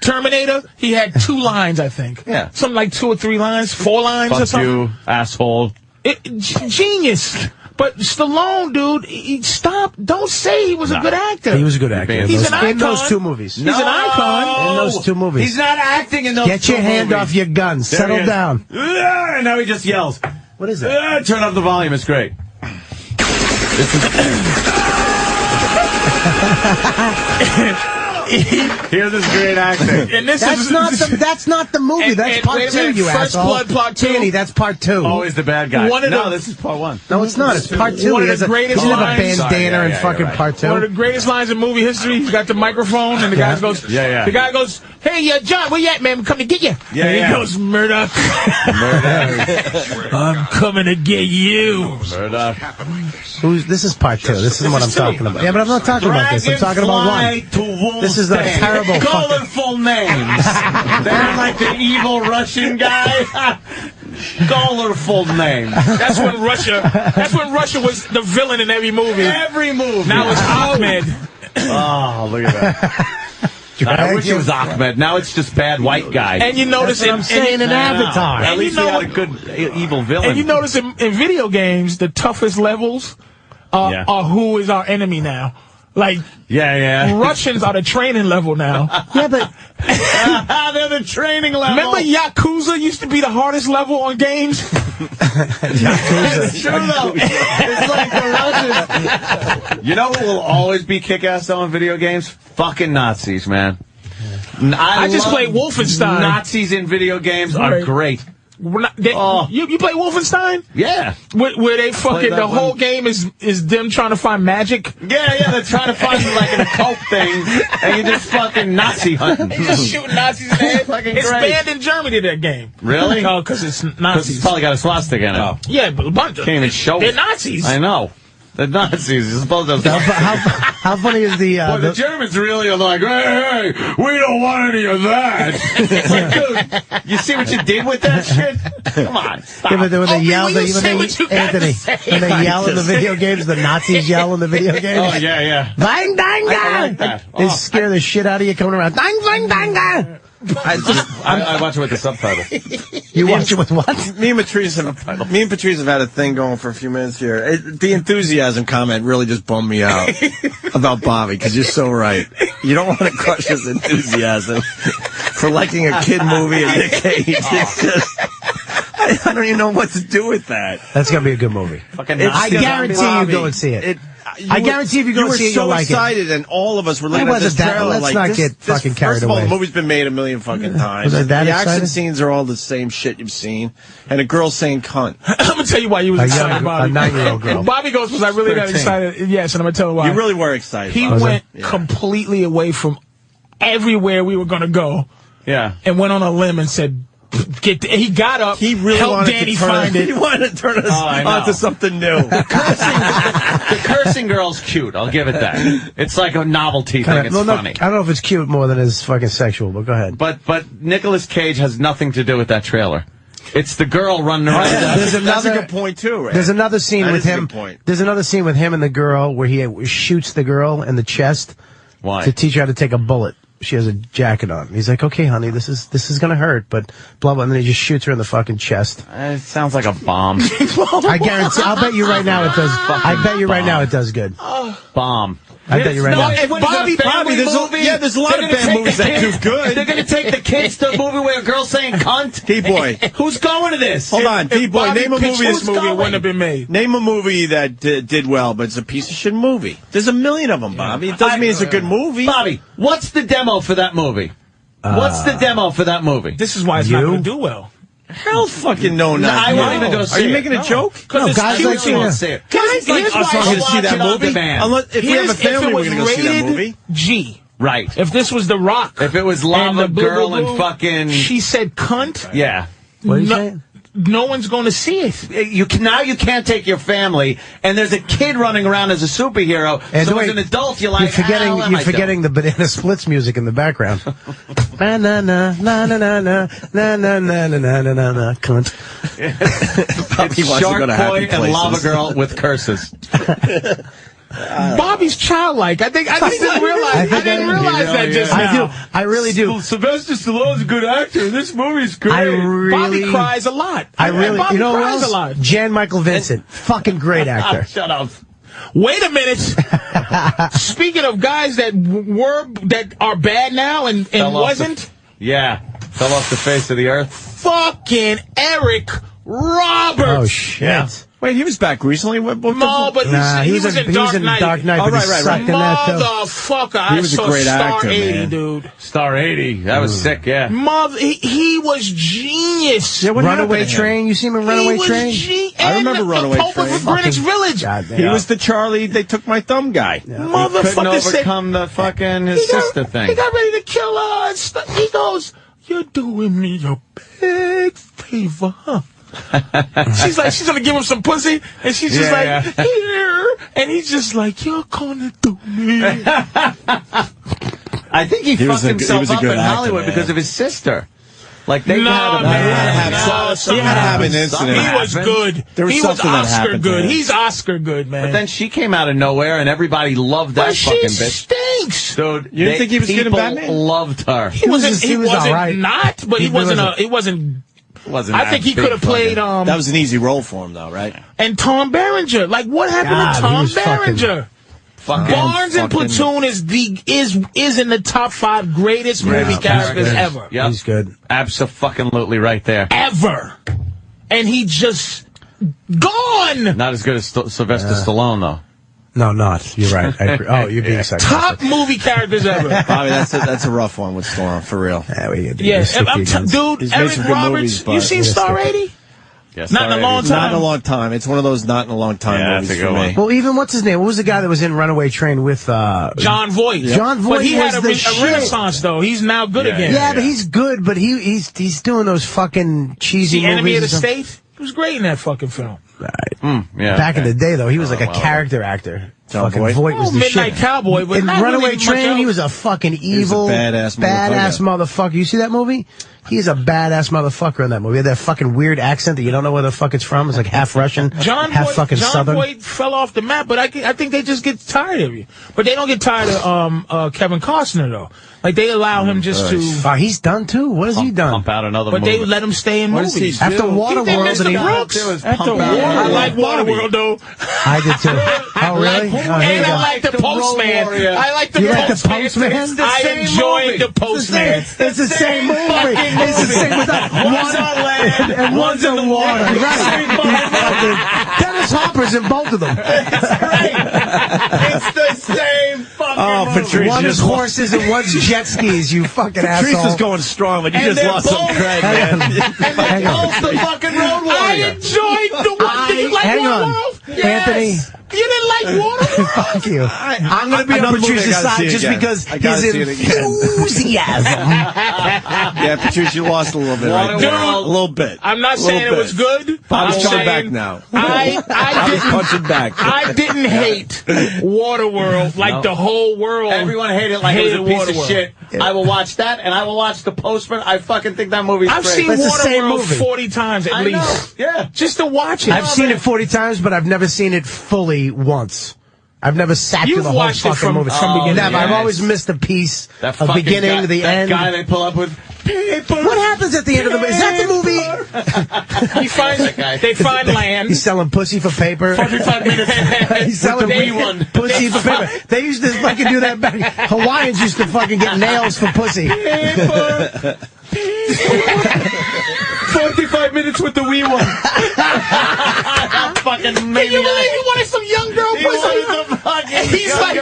Terminator, he had 2 lines, I think. Yeah. Something like 2 or 3 lines, 4 lines or Fuck something. you, asshole. Genius. But Stallone, dude, stop. Don't say he was a good actor. He was a good actor. He's an icon. In those 2 movies. He's an icon. In those 2 movies. He's not acting in those 2 movies. Get your hand off your gun. Settle down. And now he just yells. What is that? Turn up the volume. It's great. Here's this great acting. And this that's not the movie. That's part 2, you First asshole. Blood, part 2. Danny, that's part 2. Always the bad guy. This is part 1. No, it's not. It's part 2. One He of the greatest doesn't have a lines. bandana in fucking part 2. One of the greatest lines in movie history. He's got the microphone, and the guy goes, The guy goes, hey, John, where you at, man? I'm coming to get you. And he goes, Murdoch. I'm coming to get you. Murdoch. This is part 2. This is what I'm talking about. Yeah, but I'm not talking about this. I'm talking about 1. This is a terrible colorful names. They're like the evil Russian guy. Colorful names. That's when Russia was the villain in every movie. Every movie. Now it's Ahmed. Oh, look at that. I wish it was Ahmed. Now it's just bad white guy. And you notice I'm saying in Avatar. At least he had a good evil villain. And you notice in video games, the toughest levels are who is our enemy now. Like, Russians are the training level now. Yeah, but they're the training level. Remember Yakuza used to be the hardest level on games? It's true, though. It's like the Russians. You know who will always be kick-ass on video games? Fucking Nazis, man. I just played Wolfenstein. Nazis in video games are great. You play Wolfenstein? Yeah. Where they fucking the whole game is them trying to find magic? Yeah, they're trying to find like an occult thing, and you're just fucking Nazi hunting. They just shooting Nazis in the head. It's banned in Germany, that game. Really? Oh, because it's Nazis. Because it's probably got a swastika in it. Oh. Yeah, but a bunch of can't even show they're it. Nazis. I know. The Nazis. You're supposed to. How funny is the? The Germans really are like, hey, we don't want any of that. It's like, dude, you see what you did with that shit? Come on, stop. Yeah, but when they yell, Anthony, when they yell in the video games, the Nazis yell in the video games. Oh yeah. Bang, bang, bang! Like They scare the shit out of you coming around. Bang, bang, bang, bang! I watch it with the subtitle. You watch it with what? Me and Patrice have had a thing going for a few minutes here. The enthusiasm comment really just bummed me out about Bobby, because you're so right. You don't want to crush his enthusiasm for liking a kid movie in Nick Cage. It's just, I don't even know what to do with that. That's gonna be a good movie. I guarantee you go and see it. I guarantee if you go and see it, you'll like it. You were so excited, and all of us were looking at this trailer. Let's not get fucking carried away. First of all, the movie's been made a million fucking times. Was I that the excited? action scenes are all the same shit you've seen, and a girl saying cunt. I'm going to tell you why you was excited, Bobby. A 9-year-old girl. Bobby goes, was I really that excited? Yes, and I'm going to tell you why. You really were excited. He went completely away from everywhere we were going to go. Yeah. And went on a limb and said, He got up. He really helped wanted Danny to turn find it. He wanted to turn us onto something new. The cursing girl's cute. I'll give it that. It's like a novelty thing. It's funny. I don't know if it's cute more than it's fucking sexual, but go ahead. But Nicolas Cage has nothing to do with that trailer. It's the girl running around. That's a good point too, right? There's another scene with him. There's another scene with him and the girl where he shoots the girl in the chest. Why? To teach her how to take a bullet. She has a jacket on. He's like, okay, honey, this is gonna hurt, but blah blah. And then he just shoots her in the fucking chest. It sounds like a bomb. I guarantee. I'll bet you right now it does. I bet you right now it does good. Bomb. I bet you right now. If Bobby, there's a lot of bad movies that do good. They're going to take the kids to a movie where a girl's saying cunt. D-Boy. Who's going to this? Hold on, D-Boy, name a movie this movie wouldn't have been made. Name a movie that did well, but it's a piece of shit movie. There's a million of them, Bobby. It doesn't mean it's a good movie. Bobby, what's the demo for that movie? What's the demo for that movie? This is why it's not going to do well. Hell fucking no, I won't even go see it. Are you making a joke? Because guys like You won't see it. Guys like us aren't going to see that movie. Unless, if we have a family, we're going to go see that movie. G. Right. If this was The Rock. If it was Lava Girl and fucking... She said cunt. Yeah. What are you saying? No one's going to see it. Now you can't take your family, and there's a kid running around as a superhero. And so wait, as an adult, you're like, you're forgetting the Banana Splits music in the background. Na na na na na na na na na na na na na cunt. It's Shark Boy and Lava Girl with curses. Bobby's childlike. I didn't realize that just now. I really do. Sylvester Stallone's a good actor. This movie's great. Bobby cries a lot. Bobby you know cries a lot. Jan Michael Vincent, fucking great actor. Shut up. Wait a minute. Speaking of guys that are bad now and wasn't. Fell off the face of the earth. Fucking Eric Roberts. Oh shit. Yeah. Wait, he was back recently? He was in Dark Knight. Oh, right. Motherfucker, he was a great actor, Star 80, man. dude. Star 80. That was sick, yeah. He was genius. Yeah, Runaway Train. You see him in Runaway Train? I remember Runaway Train. Of Greenwich Village. He was the Charlie, they took my thumb guy. Yeah. He couldn't overcome the fucking his sister thing. He got ready to kill us. He goes, "You're doing me a big favor, huh?" She's like, she's gonna give him some pussy, and she's just here, and he's just like, "You're gonna do me." I think he fucked himself up in Hollywood because of his sister. Like they had to have an incident. He was good. He was Oscar good. He's Oscar good, man. But then she came out of nowhere, and everybody loved that fucking bitch. Stinks, dude. You didn't think he was good in Batman? Loved her. He wasn't all right. not, but he wasn't. I think he could have played. That was an easy role for him, though, right? And Tom Berenger. Like, what happened to Tom Berenger? Barnes and Platoon is in the top 5 greatest movie characters ever. Yep. He's good. Absolutely right there. Ever. And he just gone. Not as good as Sylvester Stallone, though. No, not. You're right. I agree. Oh, you're being sarcastic. Top movie characters ever. Bobby, that's a rough one with Stallone, for real. Dude, Eric Roberts, you seen Star 80? Yes, not in a long time. Not in a long time. It's one of those not in a long time movies for me. Well, even what's his name? What was the guy that was in Runaway Train with John Voight? Yep. John Voight. But he had a shit. renaissance though. He's now good again. Yeah, but he's good. But he's doing those fucking cheesy movies. Enemy of the State. He was great in that fucking film. Right. Back in the day, though, he was like a character actor. John fucking Voight was the Midnight shit. Cowboy. But in Runaway Train, he was a fucking evil, badass motherfucker. You see that movie? He's a badass motherfucker in that movie. He had that fucking weird accent that you don't know where the fuck it's from. It's like half Russian, half fucking Southern. John Voight fell off the map, but I think they just get tired of you. But they don't get tired of Kevin Costner, though. Like, they allow him just to... Oh, he's done, too. What has he done? Pump out another but movie. they let him stay in movies. After Waterworld, and I like Waterworld, though. I did, too. Oh, really? And I like The Postman. I like The Postman. I enjoyed The Postman. It's the same movie. It's the same. One's on land and one's in water. Right. Dennis Hopper's in both of them. It's great. It's the same fucking movie. Patrice, one is horses and one's jet skis, you fucking asshole. Patrice is going strong, but you just lost some cred, man. And they're both the fucking Road Warrior. I enjoyed the one. Did you like Hang on. Waterworld? Yes. Anthony, You didn't like Waterworld? Fuck you. I'm going to be on Another movie I Patrice's gotta see side just again. because I gotta his see it again. enthusiasm. Yeah, Patrice, you lost a little bit. Right there. A little bit. I'm not A little saying it bit. was good. Bob's I'm coming saying back now. I Bob's punching back. I didn't hate Waterworld like the whole world. Everyone hated it like it was a piece of shit. Yeah. I will watch that, and I will watch The Postman. I fucking think that movie's I've great. seen That's the same Waterworld movie. 40 times at least. know. Yeah. Just to watch it. I've seen it 40 times, but I've never seen it fully once. I've never sat through You've the whole watched it fucking movie. from beginning to Never. end. I've always missed a piece That of fucking beginning guy, the that end. guy they pull up with. What happens at the end of the movie? Is that the movie? He finds they find land. He's selling pussy for paper. 45 minutes. He's selling pussy for paper. They used to fucking do that back. Hawaiians used to fucking get nails for pussy. 45 minutes with the wee one. Fucking Can you believe he wanted some young girl pussy? And he's like,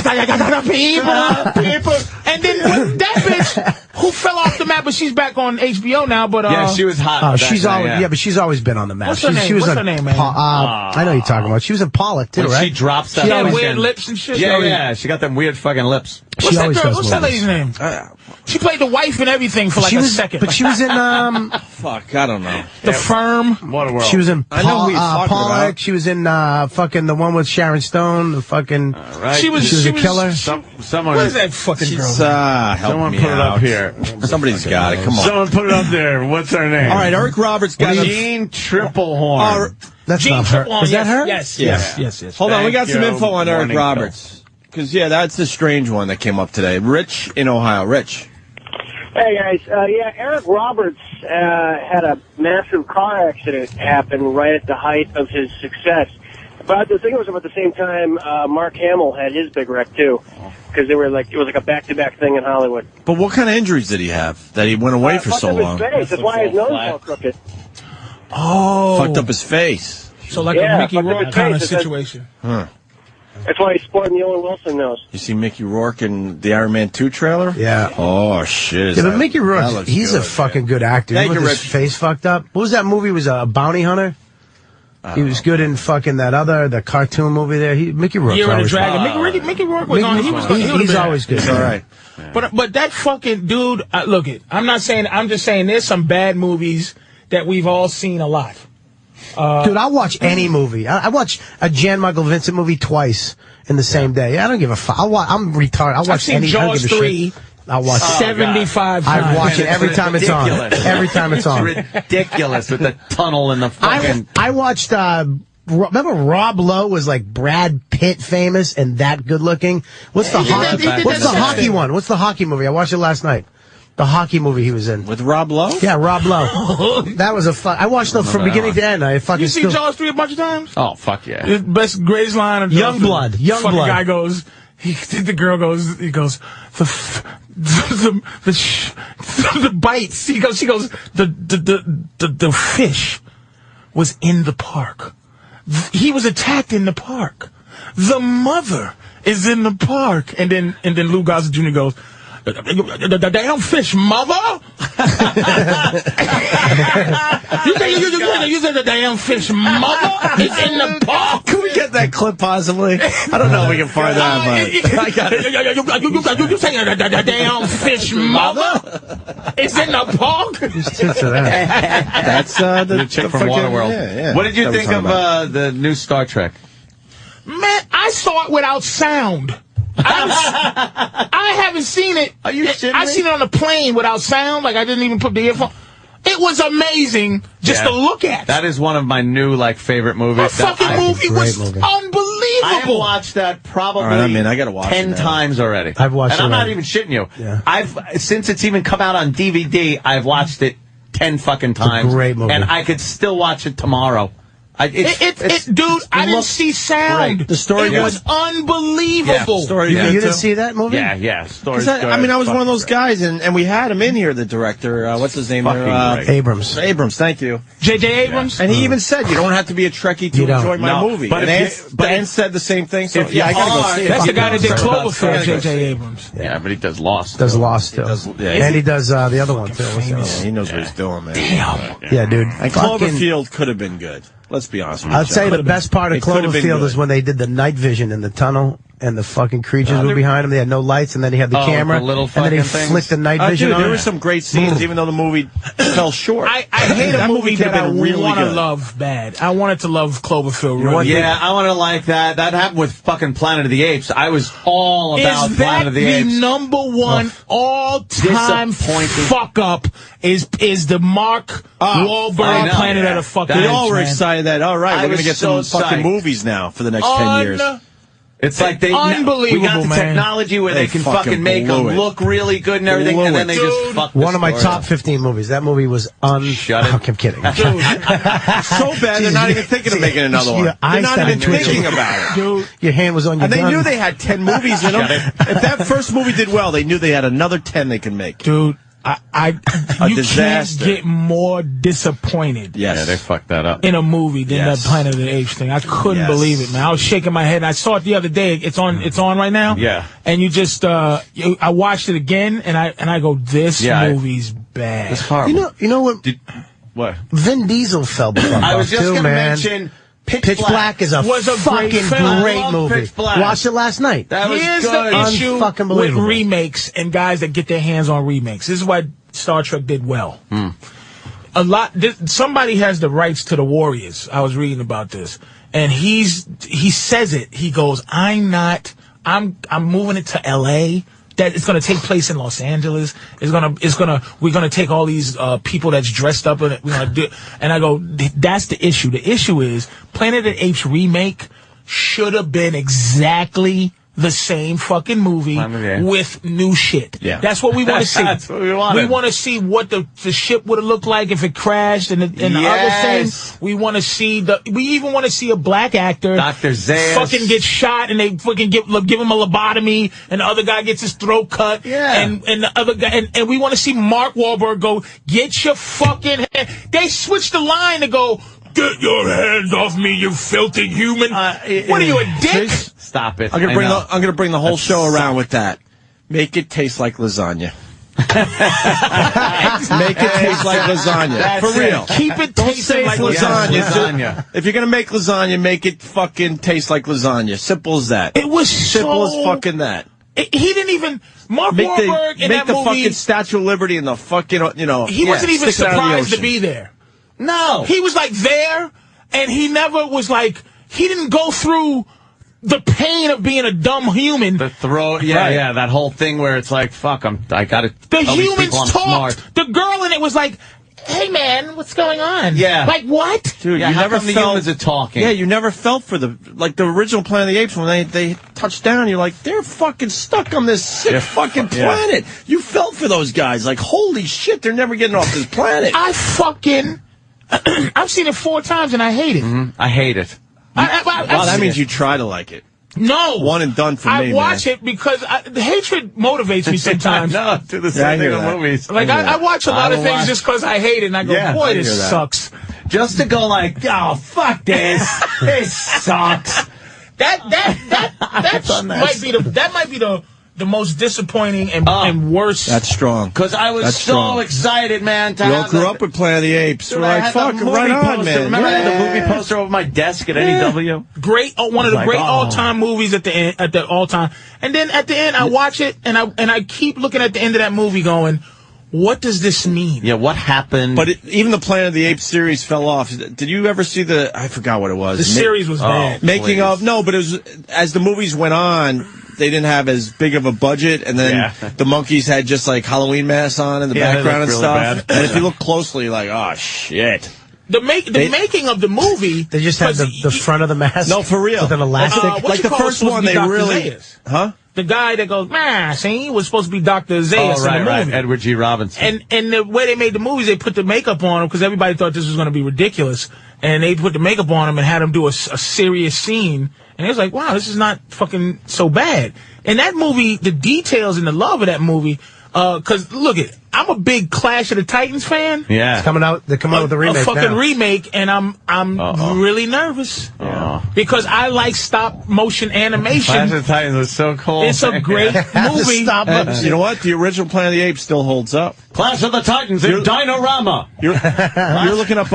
I got people. And then with that bitch who fell off the map, but she's back on HBO now. But Yeah, she was hot. Oh, back she's then, always but she's always been on the map. What's her name? She was What's on her name, man? I know who you're talking about. She was in Pollock too, When right? she drops that. She had fucking- weird lips and shit. Yeah. She got them weird fucking lips. What's that always girl? does What's that movies. lady's name? She played the wife and everything for like she a was, second. but she was in Fuck, I don't know. The Firm. Waterworld. she was in I know who you're talking Pollock. about. She was in fucking the one with Sharon Stone. The fucking Right. She was a killer. Someone. What is that fucking girl? She's, help Someone me put it out. up here. Somebody's got it. Come on. Someone put it up there. What's her name? All right, Eric Roberts got Jean Triplehorn. That's Jean not her. Triplehorn, Is that her? Yes. Hold on, we got Thank some you, info on Eric Morning Roberts. Because, yeah, that's a strange one that came up today. Rich in Ohio. Rich. Hey, guys. Eric Roberts had a massive car accident happen right at the height of his success. But the thing was, about the same time, Mark Hamill had his big wreck, too. Because it was like a back-to-back thing in Hollywood. But what kind of injuries did he have that he went away for so long? His face. That's why his nose is all crooked. Oh. Fucked up his face. So like Yeah, a Mickey fucked up Rourke his kind of face. It says- situation. Huh. That's why he's sporting the Owen Wilson nose. You see Mickey Rourke in the Iron Man 2 trailer? Yeah. Oh, shit. Yeah, but Mickey That Rourke, looks he's a good, fucking good actor. Thank Even you, with his Rich. face fucked up. What was that movie? He was a bounty hunter. He was good in fucking the cartoon movie there. Mickey Rourke. Year of the Dragon. Mickey Rourke was on. He was. He's always good. It's all right. But that fucking dude. Look, I'm not saying. I'm just saying there's some bad movies that we've all seen a lot. Dude, I'll watch any movie. I watch a Jan Michael Vincent movie twice in the same day. I don't give a fuck. I'm retarded. I'll watch I've seen any. I don't Jaws give a 3. shit. I'll watch 75 times. I watch it every time it's on. Every time it's on. Ridiculous with the tunnel and the fucking. I watched. Remember Rob Lowe was like Brad Pitt famous and that good looking. What's the hockey one? What's the hockey movie? I watched it last night. The hockey movie he was in with Rob Lowe. Yeah, Rob Lowe. That was a fun. I watched it from beginning to end. I fucking. You see Jaws 3 a bunch of times? Oh fuck yeah! The best greatest line of Young Blood. Young fucking Blood. guy goes. The girl goes. He goes. The bites. She goes. The fish was in the park. He was attacked in the park. The mother is in the park, and then Lou Gossett Jr. goes. The damn fish, mother! you said the damn fish, mother? It's in the park. Can we get that clip possibly? I don't know if we can find that, but I got it. You saying the damn fish, mother? It's in the park. That's the chick from Waterworld. Yeah. What did you think of the new Star Trek? Man, I saw it without sound. I haven't seen it. Are you kidding me? I seen it on the plane without sound. Like I didn't even put the earphone. It was amazing just to look at. That is one of my new favorite movies. That fucking movie was unbelievable. I have watched that probably I gotta watch 10 it now. times already. I've watched and it I'm not already. even shitting you. Yeah. Since it's even come out on DVD, I've watched it 10 fucking times. a great movie. And I could still watch it tomorrow. Dude, I didn't see sound. Great. The story it was unbelievable. Yeah, story You good, didn't too? see that movie? Yeah. Story's I good. mean, I was one of those Fucking guys, and we had him in here, the director. What's his name? Fucking great. Abrams. Abrams, thank you. J.J. Abrams? And he even said, you don't have to be a Trekkie to You don't. enjoy my No, movie. but And if you- Dan said the same thing, so if you I gotta go are- see it. That's the guy that did Sorry about Cloverfield, that. J.J. Abrams. Yeah, but he does Lost. Does Lost too. Yeah, And he does the other one too. yeah, he knows what he's doing, man. Yeah, dude. And Fucking- Cloverfield could have been good. Let's be honest with you. I'll tell you the best part of It could have been Cloverfield good. is when they did the night vision in the tunnel. And the fucking creatures were behind him. They had no lights, and then he had the camera, the little and then he fucking things. flicked the night vision Dude, on. there were some great scenes, even though the movie fell short. I hate a That movie could that have I been really want to good. love bad. I wanted to love Cloverfield. Really. Yeah, I want to like that. That happened with fucking Planet of the Apes. I was all about Is Planet of the that Apes. the number one all-time Disappointing. fuck up? Is the Mark I Wahlberg know. Planet of the fucking We Apes, all were man. excited that, all right, I we're going to was get so some fucking psyched. movies now for the next 10 years. It's like we Unbelievable, got the man. technology where they can fucking make blew them it. look really good and everything, Blew and then it. they just fuck the One of my story top up. 15 movies. That movie was Shut it. I'm kidding. So bad, they're not even thinking of making another one. Your They're eyes not started even twitching. thinking about it. Dude, Your hand was on your And they gun. knew they had 10 movies in them. If that first movie did well, they knew they had another 10 they could make. dude, you disaster. can't get more disappointed. Yes. Yeah, they fucked that up. In a movie than Yes. that Planet of the Apes thing. I couldn't Yes. believe it, man. I was shaking my head. I saw it the other day. It's on right now. Yeah. And you just I watched it again and I go, this Yeah, movie's bad. It's horrible. You know what? What? Vin Diesel fell the fuck I was off, just too, going to man. mention Pitch Black is a Was a fucking great film. great I love movie. Pitch Black. Watched it last night. That was Here's good. the issue Unfucking with believable. remakes and guys that get their hands on remakes. This is why Star Trek did well. Somebody has the rights to the Warriors. I was reading about this, and he says it. He goes, I'm moving it to L.A. That it's going to take place in Los Angeles. We're going to take all these people that's dressed up in it. We're going to do, and I go, that's the issue. The issue is Planet of the Apes remake should have been exactly the same fucking movie with new shit. Yeah. That's what we want to see. That's what we wanted. We want to see what the ship would have looked like if it crashed and the other thing. We want to see we even want to see a black actor Dr. Zayas fucking get shot and they fucking give him a lobotomy and the other guy gets his throat cut. Yeah. And the other guy and we want to see Mark Wahlberg go, get your fucking hand. They switched the line to go, get your hands off me, you filthy human. What are you, a dick? Stop it. I'm going to bring the whole show around with that. Make it taste like lasagna. Make it taste like lasagna. That's For real. it. Keep it Don't tasting say like lasagna. Yes, lasagna. If you're going to make lasagna, make it fucking taste like lasagna. Simple as that. It was Simple so as fucking that. He didn't even Mark Make Wahlberg in that the movie. fucking Statue of Liberty and the fucking, He wasn't even stick it out of the surprised to ocean. be there. No. He was like there, and he never was like, he didn't go through the pain of being a dumb human. The throat, yeah, that whole thing where it's like, fuck, I got to The tell these humans people I'm talked. smart. The girl in it was like, hey man, what's going on? Yeah. Like what? Dude, Yeah, you how never come the felt humans are talking? Yeah, you never felt for the original Planet of the Apes when they touched down. You're like, they're fucking stuck on this sick fucking planet. You felt for those guys. Like, holy shit, they're never getting off this planet. I've seen it 4 times and I hate it. I hate it. Well, that means you try to like it. No. One and done for me, I watch it because the hatred motivates me sometimes. No, do the same thing with movies. Like, I watch a lot of things just because I hate it, and I go, boy, this sucks. Just to go like, oh, fuck this. This sucks. That might be the most disappointing and worst. That's strong. Because I was so excited, man. We all grew up with Planet of the Apes. We're like, fuck, right on, man. Remember I had the movie poster over my desk at NEW? Great, one of the great all-time movies at the all-time. And then at the end, I watch it, and I keep looking at the end of that movie going, what does this mean? Yeah, what happened? But even the Planet of the Apes series fell off. Did you ever see I forgot what it was. The series was bad. Making of, no, but it was, as the movies went on, they didn't have as big of a budget, and then the monkeys had just like Halloween masks on in the background and stuff. And if you look closely, you're like, oh shit. The making of the movie. They just had the front of the mask. No, for real. With an elastic. Like the first one, they really. Huh? The guy that goes, see, he was supposed to be Dr. Zayas in the movie. Right. Edward G. Robinson. And the way they made the movies, they put the makeup on him because everybody thought this was going to be ridiculous. And they put the makeup on him and had him do a serious scene. And it was like, wow, this is not fucking so bad. And that movie, the details and the love of that movie, Because look I'm a big Clash of the Titans fan. Yeah. It's coming out. They're coming out with a remake A fucking now. remake, and I'm really nervous because I like stop motion animation. Clash of the Titans was so cool. It's a great movie. And you know what? The original Planet of the Apes still holds up. Clash of the Titans in Dino-Rama. You're looking at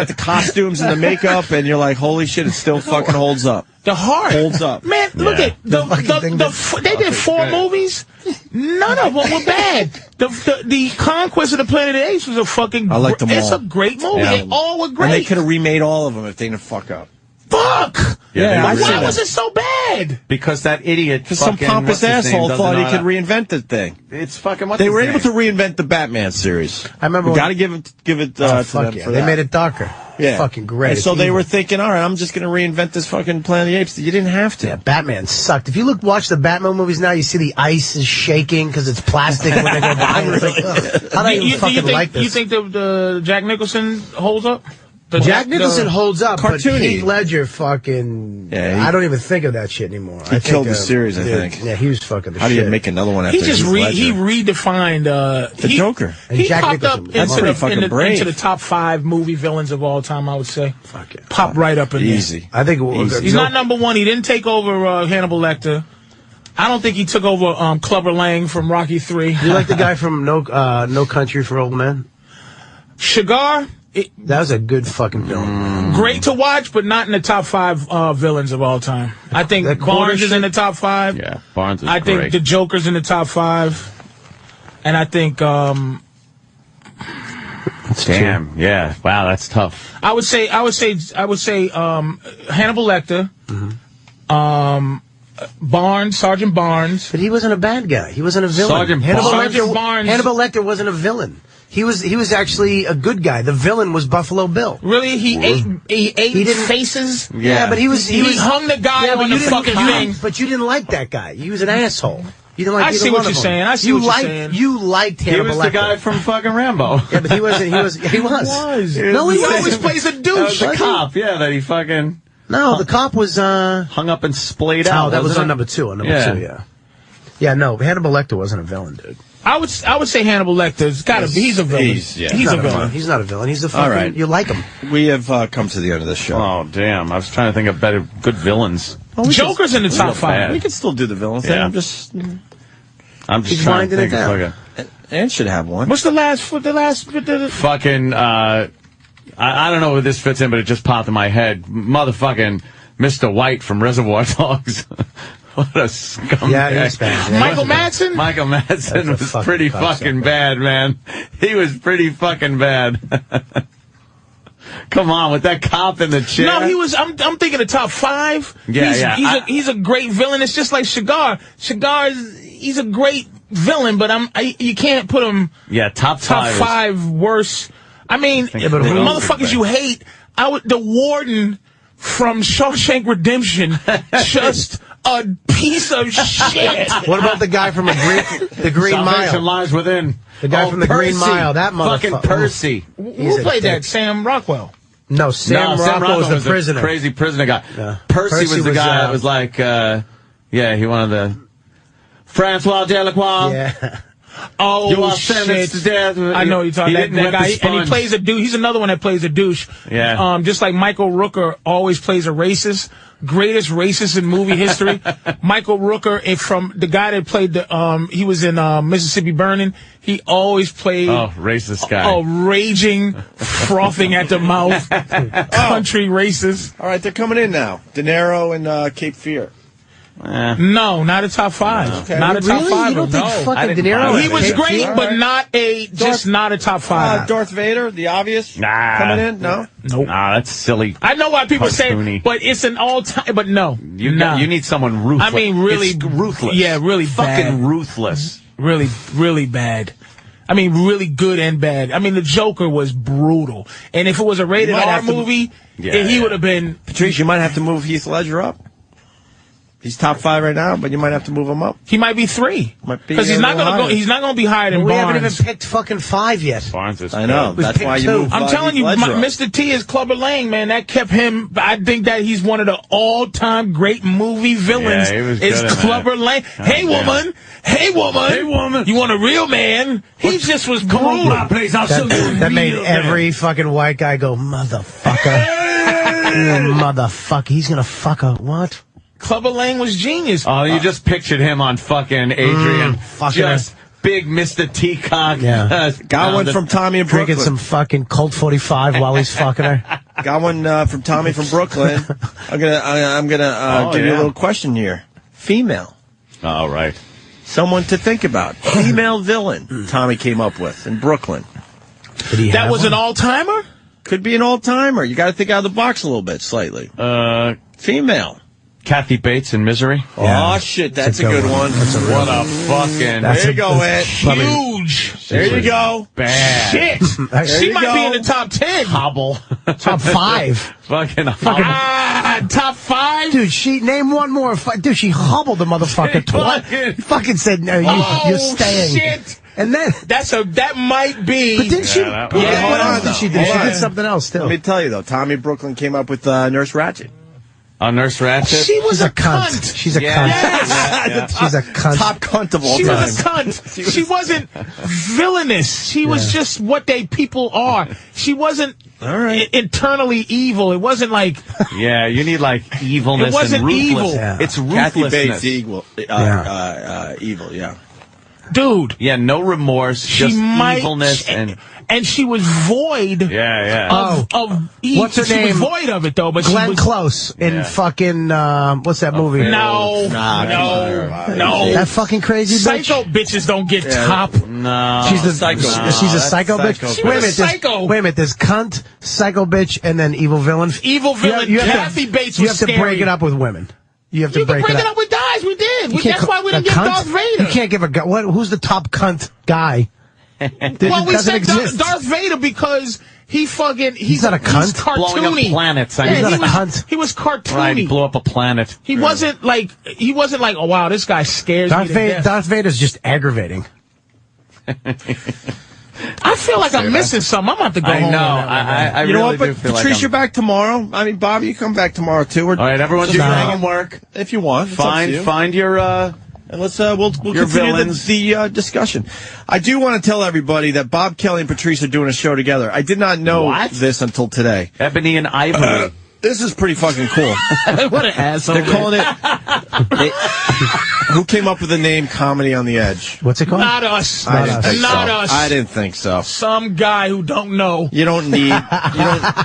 the costumes and the makeup, and you're like, holy shit, it still fucking holds up. The heart holds up. Man, look at they did 4 movies. None of them were bad. The Conquest of the Planet of the Apes was a fucking. I like them all. It's a great movie. Yeah. They all were great. And they could have remade all of them if they didn't fuck up. Fuck! Yeah, why was it so bad? Because that idiot. Because some pompous asshole thought he could reinvent the thing. It's fucking. They were able to reinvent the Batman series. I remember. We got to give it to them for They that. made it darker. Yeah, fucking great. And so they were thinking, all right, I'm just going to reinvent this fucking Planet of the Apes. You didn't have to. Yeah, Batman sucked. If you watch the Batman movies now, you see the ice is shaking because it's plastic when they go by. It's like, how do I even fucking like this? You think the Jack Nicholson holds up? Jack Nicholson holds up, cartoony. but Heath Ledger fucking... I don't even think of that shit anymore. He killed the series, I think. Yeah, he was fucking the How shit. do you make another one after He just he redefined... the Joker. And he Jack popped Nicholson. up That's pretty fucking brave. into the top 5 movie villains of all time, I would say. Fuck it. Popped right up in Easy. there. I think it He's not number 1. He didn't take over Hannibal Lecter. I don't think he took over Clubber Lang from Rocky 3. You like the guy from No Country for Old Men? Shigar? That was a good fucking film. Great to watch, but not in the top 5 villains of all time. I think Barnes is in the top 5. Yeah, Barnes is I think great. the Joker's in the top 5. And I think... Damn, yeah. Wow, that's tough. I would say Hannibal Lecter, Barnes, Sergeant Barnes. But he wasn't a bad guy. He wasn't a villain. Sergeant Barnes. Hannibal Lecter wasn't a villain. He was actually a good guy. The villain was Buffalo Bill. Really? He ate faces? Yeah, but he hung the guy on the fucking thing. But you didn't like that guy. He was an asshole. You didn't like I see what you're saying. I see what you're saying. You liked Hannibal Lecter. He was the guy from fucking Rambo. Yeah, but he wasn't. He was. No, he always plays a douche. The cop, that he fucking... No, the cop was... hung up and splayed out. Oh, that was on number 2. On number 2, yeah. Yeah, no, Hannibal Lecter wasn't a villain, dude. I would say Hannibal Lecter's gotta be. He's a villain. He's a villain. He's not a villain. He's a fucking... All right. You like him. We have come to the end of this show. Oh, damn. I was trying to think of good villains. Joker's in the top 5. We can still do the villain thing. Yeah. I'm just trying to think of And should have one. What's the last... fucking, I don't know where this fits in, but it just popped in my head. Motherfucking Mr. White from Reservoir Dogs. What a scumbag. Yeah, he's bad. Yeah, Michael Madsen? Michael Madsen was pretty fucking bad, man. He was pretty fucking bad. Come on, with that cop in the chair. No, he was. I'm thinking the top 5. Yeah, he's a great villain. It's just like Shigar. He's a great villain, but you can't put him. Yeah, top 5 worse. I mean, but the motherfuckers you hate. The warden from Shawshank Redemption, just a piece of shit. What about the guy from the Green Salvation Mile? lies within. The guy from the Percy. Green Mile, that motherfucker. Fucking Percy. Who played that? Sam Rockwell. No, Sam Rockwell was the prisoner. Crazy prisoner guy. Yeah. Percy was the guy that was like, he wanted the Francois Delacroix. Yeah. Oh, you are shit. sentenced to death. I know you're talking about that guy. And he plays a douche. He's another one that plays a douche. Yeah. Just like Michael Rooker always plays a racist. Greatest racist in movie history. Michael Rooker, from the guy that played he was in Mississippi Burning. He always played racist guy. Raging, frothing at the mouth, country racist. All right, they're coming in now. De Niro and Cape Fear. No, not a top 5. Okay. Not a top 5. You don't think fucking De Niro? He was great, but not a top 5. Darth Vader, the obvious. Nah. Coming in? No. Nope. Nah, that's silly. I know why people say, Cartoony. but it's an all-time. But no, you need someone ruthless. I mean, really it's ruthless. Yeah, really fucking bad. ruthless. Really, really bad. I mean, really good and bad. I mean, the Joker was brutal, and if it was a rated R movie, he would have been. Patrice, you might have to move Heath Ledger up. He's top 5 right now, but you might have to move him up. He might be 3. Might be because he's not going to go. He's not going to be higher than We Barnes. haven't even picked fucking 5 yet. Barnes is I know. We've That's picked why you 2. moved I'm telling you, Mr. T is Clubber Lang, man. That kept him. I think that he's one of the all-time great movie villains. Yeah, he was is good at Clubber Lang. Hey, woman. Hey, woman. Hey, woman. You want a real man? He just was Come on, brutal. my place. I'll show you a That made real man. every fucking white guy go, motherfucker. You motherfucker. He's gonna fuck a what? Clubber Lang was genius. Oh, you just pictured him on fucking Adrian. fucking Just big Mr. Teacock. Yeah. Got one from Tommy in Drinking Brooklyn. some fucking Colt 45 while he's fucking her. Got one from Tommy from Brooklyn. I'm gonna give you a little question here. Female. All right. Someone to think about. Female villain. Tommy came up with in Brooklyn. Did he That have was one? an all-timer? Could be an all-timer. You got to think out of the box a little bit, slightly. Female. Kathy Bates in Misery. Yeah. Oh shit, that's a good good one. That's a real What a fucking... There you go, Ed. Huge. There you go. Bad. Shit. She might be in the top 10. Hobble. Top 5. Fucking hobble. Top 5? Dude, she named one more. Dude, she hobbled the motherfucker twice. Fucking said, no, you're staying. Shit. And then that might be. But didn't she? that What was- else did she do? Hold She on. did something else too. Let me tell you though, Tommy Brooklyn came up with Nurse Ratched. Nurse Ratched. She was She's a cunt. She's a cunt. Yes. She's a cunt. Top cunt of all She time. was a cunt. She wasn't villainous. She was just what people are. She wasn't internally evil. It wasn't like... Yeah, you need like evilness It wasn't and ruthless. evil. Yeah. It's Kathy ruthlessness. Bates, evil, yeah. Dude. Yeah, no remorse, just evilness and she was void of what's her she name? was void of it though, but Glenn she was Close in fucking what's that movie? no. That fucking crazy bitch. Psycho bitches don't get top. No. She's a psycho. She's a psycho bitch. She was a psycho. Wait a minute. There's cunt, psycho bitch, and then evil villain. Evil villain. You have Kathy Bates You was have to scary. break it up with women. You have to You can break break it up. with guys. We did. You can't That's why we didn't a get cunt? Darth Vader. You can't give a guy. Who's the top cunt guy? Well, It we doesn't said exist. Darth Vader because he's not a cunt. He's cartoony. Blowing up planets. I mean, He's not a cunt. He was cartoony. Right, he blew up a planet. He wasn't like, oh wow, this guy scares me to death. Darth Vader's just aggravating. I feel like I'm missing something. I'm about to go I home. know. on that one. I You know really what? do But feel like Patrice, I'm... you're back tomorrow. I mean, Bobby, you come back tomorrow too. All right, everyone do your Fine. homework. If you want. It's up to you. Find your... And let's we'll Your continue villains. the discussion. I do want to tell everybody that Bob Kelly and Patrice are doing a show together. I did not know What? this until today. Ebony and Ivory. This is pretty fucking cool. What an asshole. They're calling it. Who came up with the name Comedy on the Edge? What's it called? Not us. I didn't think Not so. us. I didn't think so. Some guy who don't know. You don't need to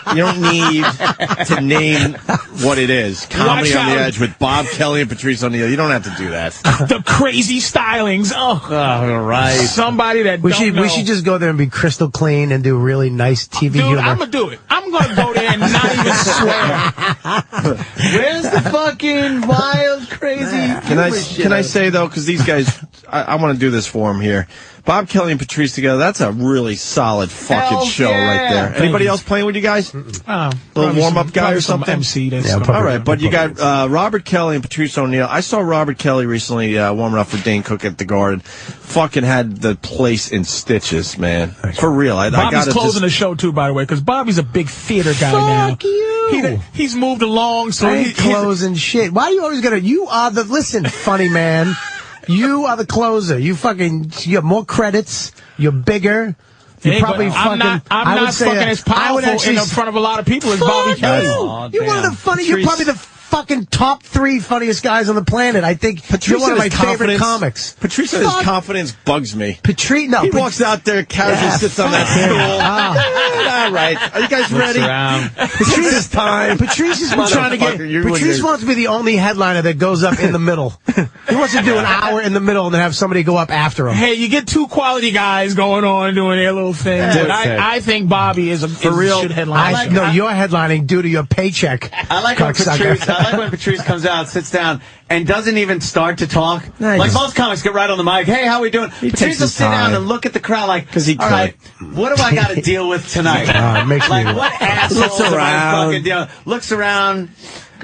name what it is. Comedy Watch on the out. Edge with Bob Kelly and Patrice O'Neal. You don't have to do that. The crazy stylings. Oh, All right. somebody that We don't know. should just go there and be crystal clean and do really nice TV Dude, humor. I'm going to do it. I'm going to go there and not even swear. Where's the fucking wild, crazy... Can I say though, because these guys, I want to do this for them here. Bob Kelly and Patrice together. That's a really solid fucking Hell show yeah. right there. Anybody else playing with you guys? Little warm up guy or something. MC. That's All right, but you got Robert Kelly and Patrice O'Neal. I saw Robert Kelly recently warming up for Dane Cook at the Garden. Fucking had the place in stitches, man. For real. I Bobby's got closing the show too, by the way, because Bobby's a big theater guy now. Fuck you. He's moved along, so I ain't closing shit. Why are you always you are the, listen, funny man. You are the closer. You have more credits. You're bigger. You Hey, probably but fucking. I'm not fucking as powerful in front of a lot of people as Bobby Kelly. You're one of the funny. You're probably the fucking top 3 funniest guys on the planet. I think you're one of my favorite comics. Patrice and his confidence bugs me. Patrice, He walks out there, casually sits on that stool. All right. Are you guys ready? Patrice is time. Patrice has been trying to get. Patrice wants to be the only headliner that goes up in the middle. He wants to do an hour in the middle and then have somebody go up after him. Hey, you get 2 quality guys going on doing their little thing. Yeah, But I think Bobby is For real. should headline. No, you're headlining due to your paycheck. I like when Patrice comes out, sits down, and doesn't even start to talk. No, Like most comics get right on the mic. Hey, how we doing? takes Patrice will his sit down time. and look at the crowd like, 'Cause he all could. right, what do I got to deal with tonight? It makes Like, me what assholes Looks am I around. fucking dealing? Looks around.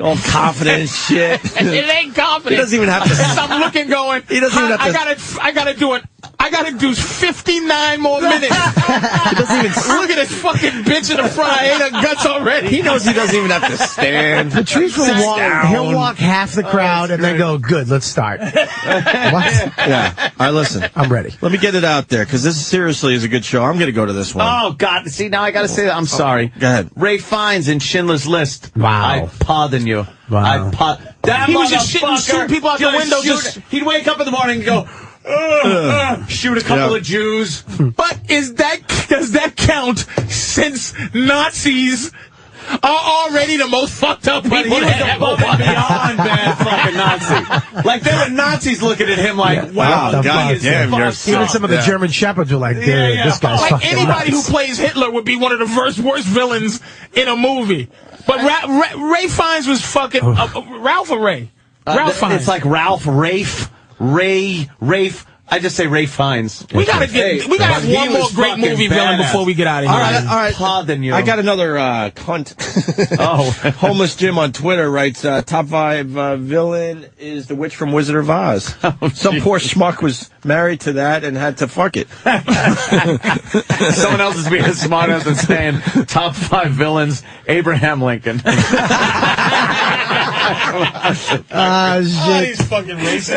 All confident and shit. It ain't confident. He doesn't even have to. I'm looking, going. He doesn't even have to. I gotta do it. I gotta do 59 more minutes. He doesn't even. Look at this fucking bitch in the front. I ate her guts already. He knows he doesn't even have to stand. Patrice will walk. He'll walk half the crowd and then go, "Good, let's start." What? Yeah. All right, listen. I'm ready. Let me get it out there because this seriously is a good show. I'm going to go to this one. Oh God! See, now I got to say that. I'm sorry. Go ahead. Ray Fiennes in Schindler's List. Wow. I pardon you. Wow. That He was just shooting people out the window. He'd wake up in the morning and go, shoot a couple of Jews. But does that count since Nazis are already the most fucked up people But he was above and beyond bad fucking Nazi. Like, there were Nazis looking at him like, wow, God damn, you're Even some of the German shepherds were like, "Dude, this guy's Like fucking anybody nuts." who plays Hitler would be one of the worst villains in a movie. But Ray Fiennes was fucking Ralph or Ray? Ralph Fiennes. It's like Ralph, Rafe. I just say Ray Fiennes. We gotta have one more great movie villain before we get out of here. All right. Pardon you. I got another cunt. Homeless Jim on Twitter writes, top 5 villain is the witch from Wizard of Oz. Some poor schmuck was married to that and had to fuck it. Someone else is being a smart ass and saying top 5 villains, Abraham Lincoln. He's fucking racist.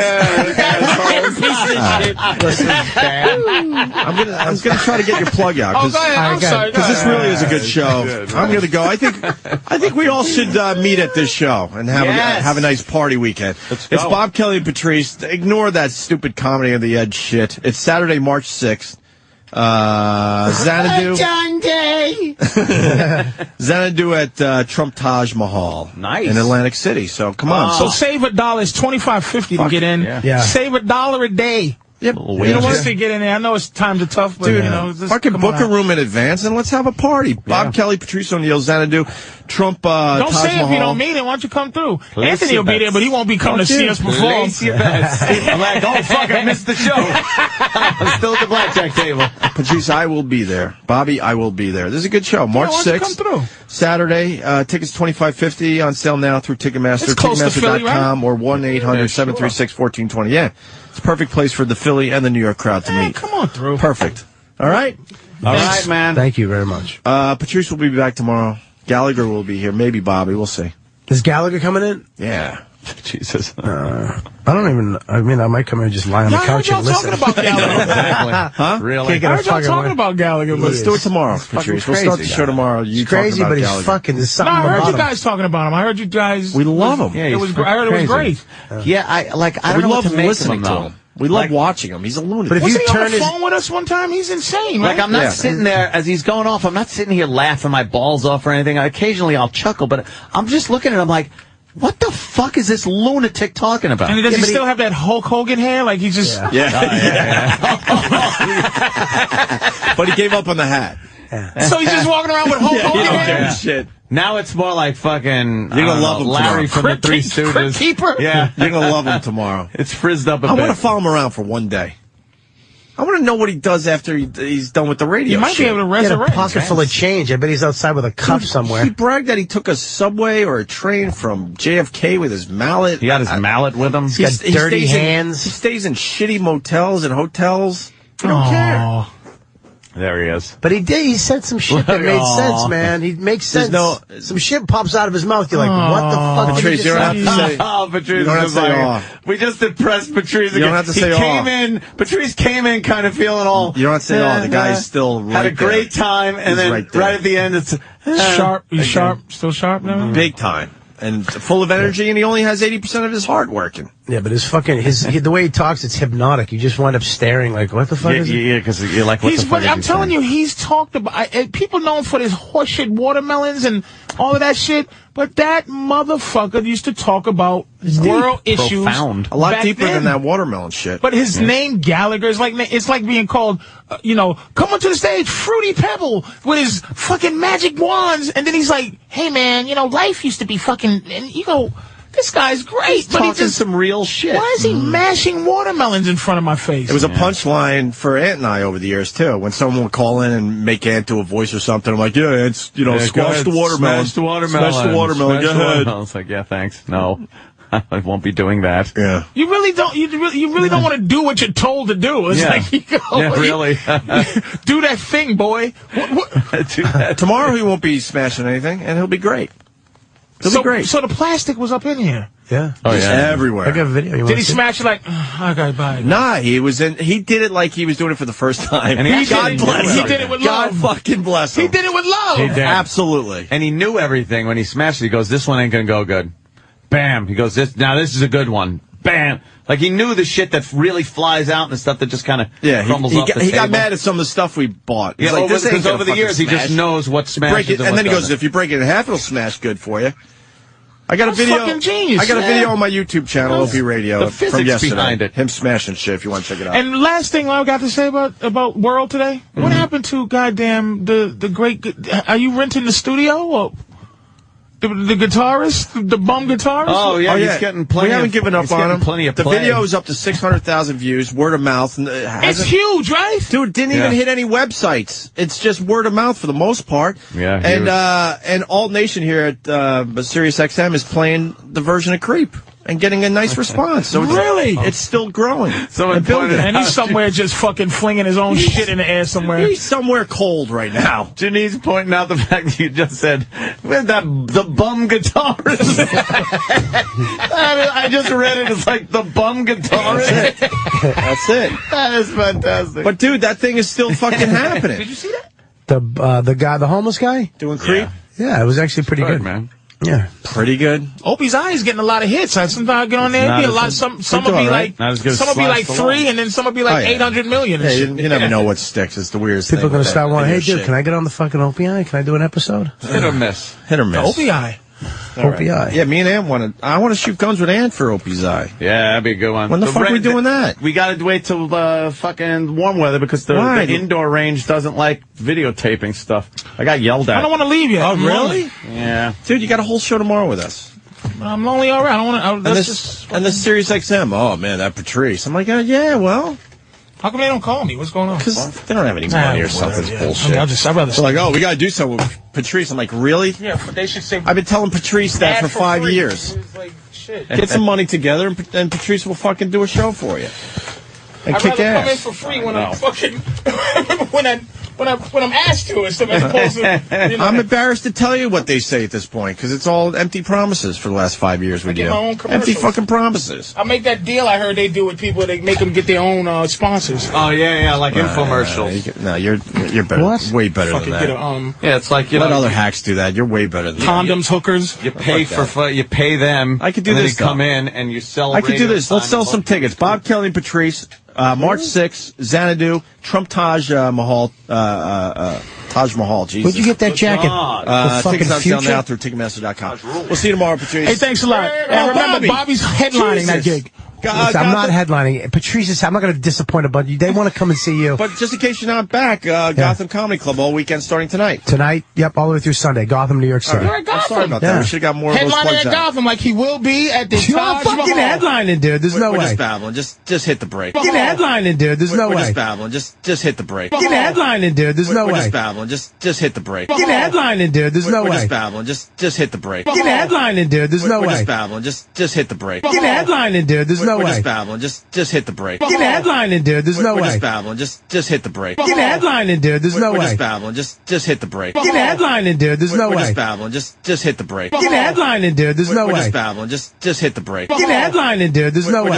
Listen, I'm gonna try to get your plug out. Oh, go ahead. I'm sorry. Because this really is a good show. I'm gonna go. I think we all should meet at this show and have a nice party weekend. It's Bob Kelly and Patrice. Ignore that stupid Comedy on the Edge shit. It's Saturday, March 6th. Xanadu at Trump Taj Mahal. Nice. In Atlantic City. So come on. So save $1. It's $25.50 to get in. Yeah. Save $1 a day. Yep. You know what? To get in there. I know times are tough, but Dude, you know, just fucking come book on a out. room in advance and let's have a party. Bob Kelly, Patrice O'Neal, Xanadu, Trump, Don't Taj say Mahal. if you don't mean it. Why don't you come through? Place Anthony your will be bets. there, but he won't be coming to see us perform. Place your bets. I'm like, oh, fuck, I missed the show. I'm still at the blackjack table. Patrice, I will be there. Bobby, I will be there. This is a good show. March why don't you 6th. come through? Saturday. Tickets $25.50 on sale now through Ticketmaster. It's close to Philly, Ticketmaster.com or 1-800-736-1420. It's a perfect place for the Philly and the New York crowd to meet. Come on through. Perfect. All right? All right, man. Thank you very much. Patrice will be back tomorrow. Gallagher will be here. Maybe Bobby. We'll see. Is Gallagher coming in? Yeah. Jesus. I don't even. I mean, I might come in and just lie on the I heard couch y'all and listen. talking about Gallagher. Exactly. Huh? Really? Can't get I a heard y'all fucking talking word. about Gallagher, but Let's do it tomorrow, Patrice. We'll start the show tomorrow. You It's crazy, talking about but he's Gallagher. fucking. There's No, something I heard about you him. guys talking about him. I heard you guys. We love him. Yeah, It he's was. I heard it was crazy. great. Yeah, I don't We know love what to make listening of him, to though. him. We love watching him. He's a lunatic. But if Wasn't you he on turn the his phone with us one time? He's insane, right? Like, I'm not sitting there as he's going off. I'm not sitting here laughing my balls off or anything. Occasionally I'll chuckle, but I'm just looking at him like, what the fuck is this lunatic talking about? And does he still have that Hulk Hogan hair? Like he just. But he gave up on the hat. So he's just walking around with Hulk Hogan hair? Shit. Now it's more like fucking You're gonna love him Larry tomorrow. from the Three Stooges. Crypt Keeper? Yeah. You're going to love him tomorrow. It's frizzed up a I bit. want to follow him around for one day. I want to know what he does after he's done with the radio You might shit. be able to He had a resurrect. pocket full of change. I bet he's outside with a cuff somewhere. He bragged that he took a subway or a train from JFK with his mallet. He got his mallet with him. He's got dirty stays hands. he stays in shitty motels and hotels. He don't care. There he is. But he did. He said some shit that made sense, man. He makes sense. Some shit pops out of his mouth. You're like, what the fuck? Patrice, you don't have to say. Oh, Patrice You don't have to is say like, we just impressed Patrice again. You don't have to say Patrice came in kind of feeling all. You don't have to say the guy's still right had a great there. time, and He's then right there. right at the end, it's Sharp. He's sharp. Still sharp now? Big time. And full of energy, and he only has 80% of his heart working. Yeah, but his fucking the way he talks, it's hypnotic. You just wind up staring like, what the fuck is it? Yeah, because you're like, what the fuck? I'm telling you, he's talked about. People know him for his horseshit watermelons and all of that shit. But that motherfucker used to talk about world issues. Profound. A lot back deeper then. than that watermelon shit. But his name Gallagher is like it's like being called, come onto the stage, Fruity Pebble with his fucking magic wands, and then he's like, hey man, life used to be fucking, and you go, This guy's great, He's but he talking just some real shit. Why is he mashing watermelons in front of my face? It was a punchline for Ant and I over the years too. When someone would call in and make Ant do a voice or something, I'm like, yeah, it's squash the watermelon, smash the watermelon, smash the watermelon. Go ahead. It's like, yeah, thanks. No, I won't be doing that. Yeah, you really don't. You really don't want to do what you're told to do. It's like you go, really. Do that thing, boy. Do that. Tomorrow he won't be smashing anything, and he'll be great. He'll be great. So the plastic was up in here. Yeah. Oh yeah, everywhere. I got a video. Did he smash it like? I gotta buy it. Nah, he did it like he was doing it for the first time. And God bless him. He did it with God love. fucking bless him. He did it with love. He did. Absolutely. And he knew everything when he smashed it. He goes, "This one ain't gonna go good." Bam. He goes, "This is a good one." Bam. Like he knew the shit that really flies out and the stuff that just kind of crumbles off the table. He got mad at some of the stuff we bought. Yeah, like, because over the years he just knows what smashes and then he goes, if you break it in half, it'll smash good for you. I got a video. Fucking genius. I got a video on my YouTube channel, Opie Radio, the physics from yesterday. behind it. Him smashing shit. If you want to check it out. And last thing I got to say about World today, what happened to goddamn the great? Are you renting the studio or the guitarist, the bum guitarist? Oh yeah, he's getting plenty. We haven't given up on him. Plenty of the play. video is up to 600,000 views, word of mouth. And it's huge, right? Dude, didn't even hit any websites. It's just word of mouth for the most part. Yeah, and Alt Nation here at Sirius XM is playing the version of Creep and getting a nice response. So it's still growing. And he's somewhere just fucking flinging his own shit in the air somewhere. He's somewhere cold right now. Janine's pointing out the fact that you just said, "Where's the bum guitarist?" I just read it. It's like the bum guitarist. That's it. That is fantastic. But dude, that thing is still fucking happening. Did you see that? The guy, the homeless guy, doing Creep. Yeah, it was actually pretty good, man. Yeah, pretty good. Opie's Eye is getting a lot of hits. Sometimes I get on there, be a lot. Some will be like, some will be like 3, and then some will be like 800 million. Yeah, you never know what sticks. It's the weirdest thing. People are gonna start wanting. Hey, dude, shit. can I get on the fucking Opie Eye? Can I do an episode? Hit or miss. Hit or miss. Opie Eye. Opie Eye. Yeah, me and Ant I want to shoot guns with Ant for Opie's Eye. Yeah, that'd be a good one. When the fuck are we doing that? We gotta wait till fucking warm weather because the indoor range doesn't like videotaping stuff. I got yelled at. I don't want to leave yet. Oh, really? Yeah. Dude, you got a whole show tomorrow with us. I'm lonely already. I don't want to. And this Sirius XM. Oh, man, that Patrice. I'm like, yeah, well. How come they don't call me? What's going on? Because they don't have any money or something. It's bullshit. I'd rather. They're like, oh, we got to do something with Patrice. I'm like, really? Yeah, but they should say. I've been telling Patrice that for 5 years. Like, shit. Get some money together, and Patrice will fucking do a show for you. And I'd kick rather ass. come in for free when I'm fucking when I'm asked to, as opposed to. I'm embarrassed to tell you what they say at this point because it's all empty promises for the last 5 years we do. My own Empty fucking promises. I make that deal I heard they do with people. They make them get their own sponsors. Oh yeah, like infomercials. No, you're better. What? Way better Fucking than that. get a Yeah, it's like Let other hacks do that. You're way better than condoms, hookers. You pay you pay them. I could do and this. Then you come in and you sell. I could do this. Let's sell some tickets. Bob Kelly and Patrice. March 6th, Xanadu, Trump Taj Mahal, Taj Mahal, Jesus. Where'd you get that jacket? Tickets on sale now through Ticketmaster.com. We'll see you tomorrow, Patrice. Hey, thanks a lot. And remember, Bobby's headlining that gig. Listen, I'm not headlining. Patrice, I'm not going to disappoint a bunch. They want to come and see you. But just in case you're not back, Gotham Comedy Club all weekend starting tonight. Tonight, yep, all the way through Sunday. Gotham, New York City. You're at Gotham. Sorry about that. We should have got more of those Headlining plugs at out. Gotham like he will be at the You're Taj fucking Mahal. headlining, dude. There's no We're way. just babbling. Just hit the break. Fucking headlining, dude. There's no We're way. just babbling. Just hit the break. Fucking headlining, dude. There's no We're way. just babbling. Just hit the break. Fucking headlining, dude. There's no We're way. just babbling. Just hit the break. Fucking headlining, dude. There's no We're way. just babbling. Just hit the break. Fucking headlining, dude. There's no We're way. just babbling. Just hit the break. Fucking headlining, dude. There's no We're way. just babbling. Just hit the break. Fucking headlining, dude. There's no We're way. just babbling. Just hit the break. Fucking headlining, dude. There's no We're way. just babbling. Just hit the break. Fucking headlining, dude. There's no We're way. just babbling. Just hit the break. Fucking headlining, dude. There's no We're way.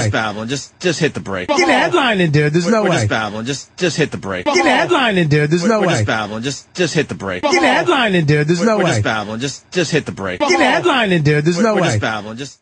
just babbling. Just hit the break. Fucking headlining, dude. There's no We're way. just babbling. Just hit the break. Fucking headlining, dude. There's no We're way. just babbling. Just hit the break. Fucking headlining, dude. There's no We're way. just babbling. Just hit the break. Fucking headlining, dude. There's no We're way. just babbling. Just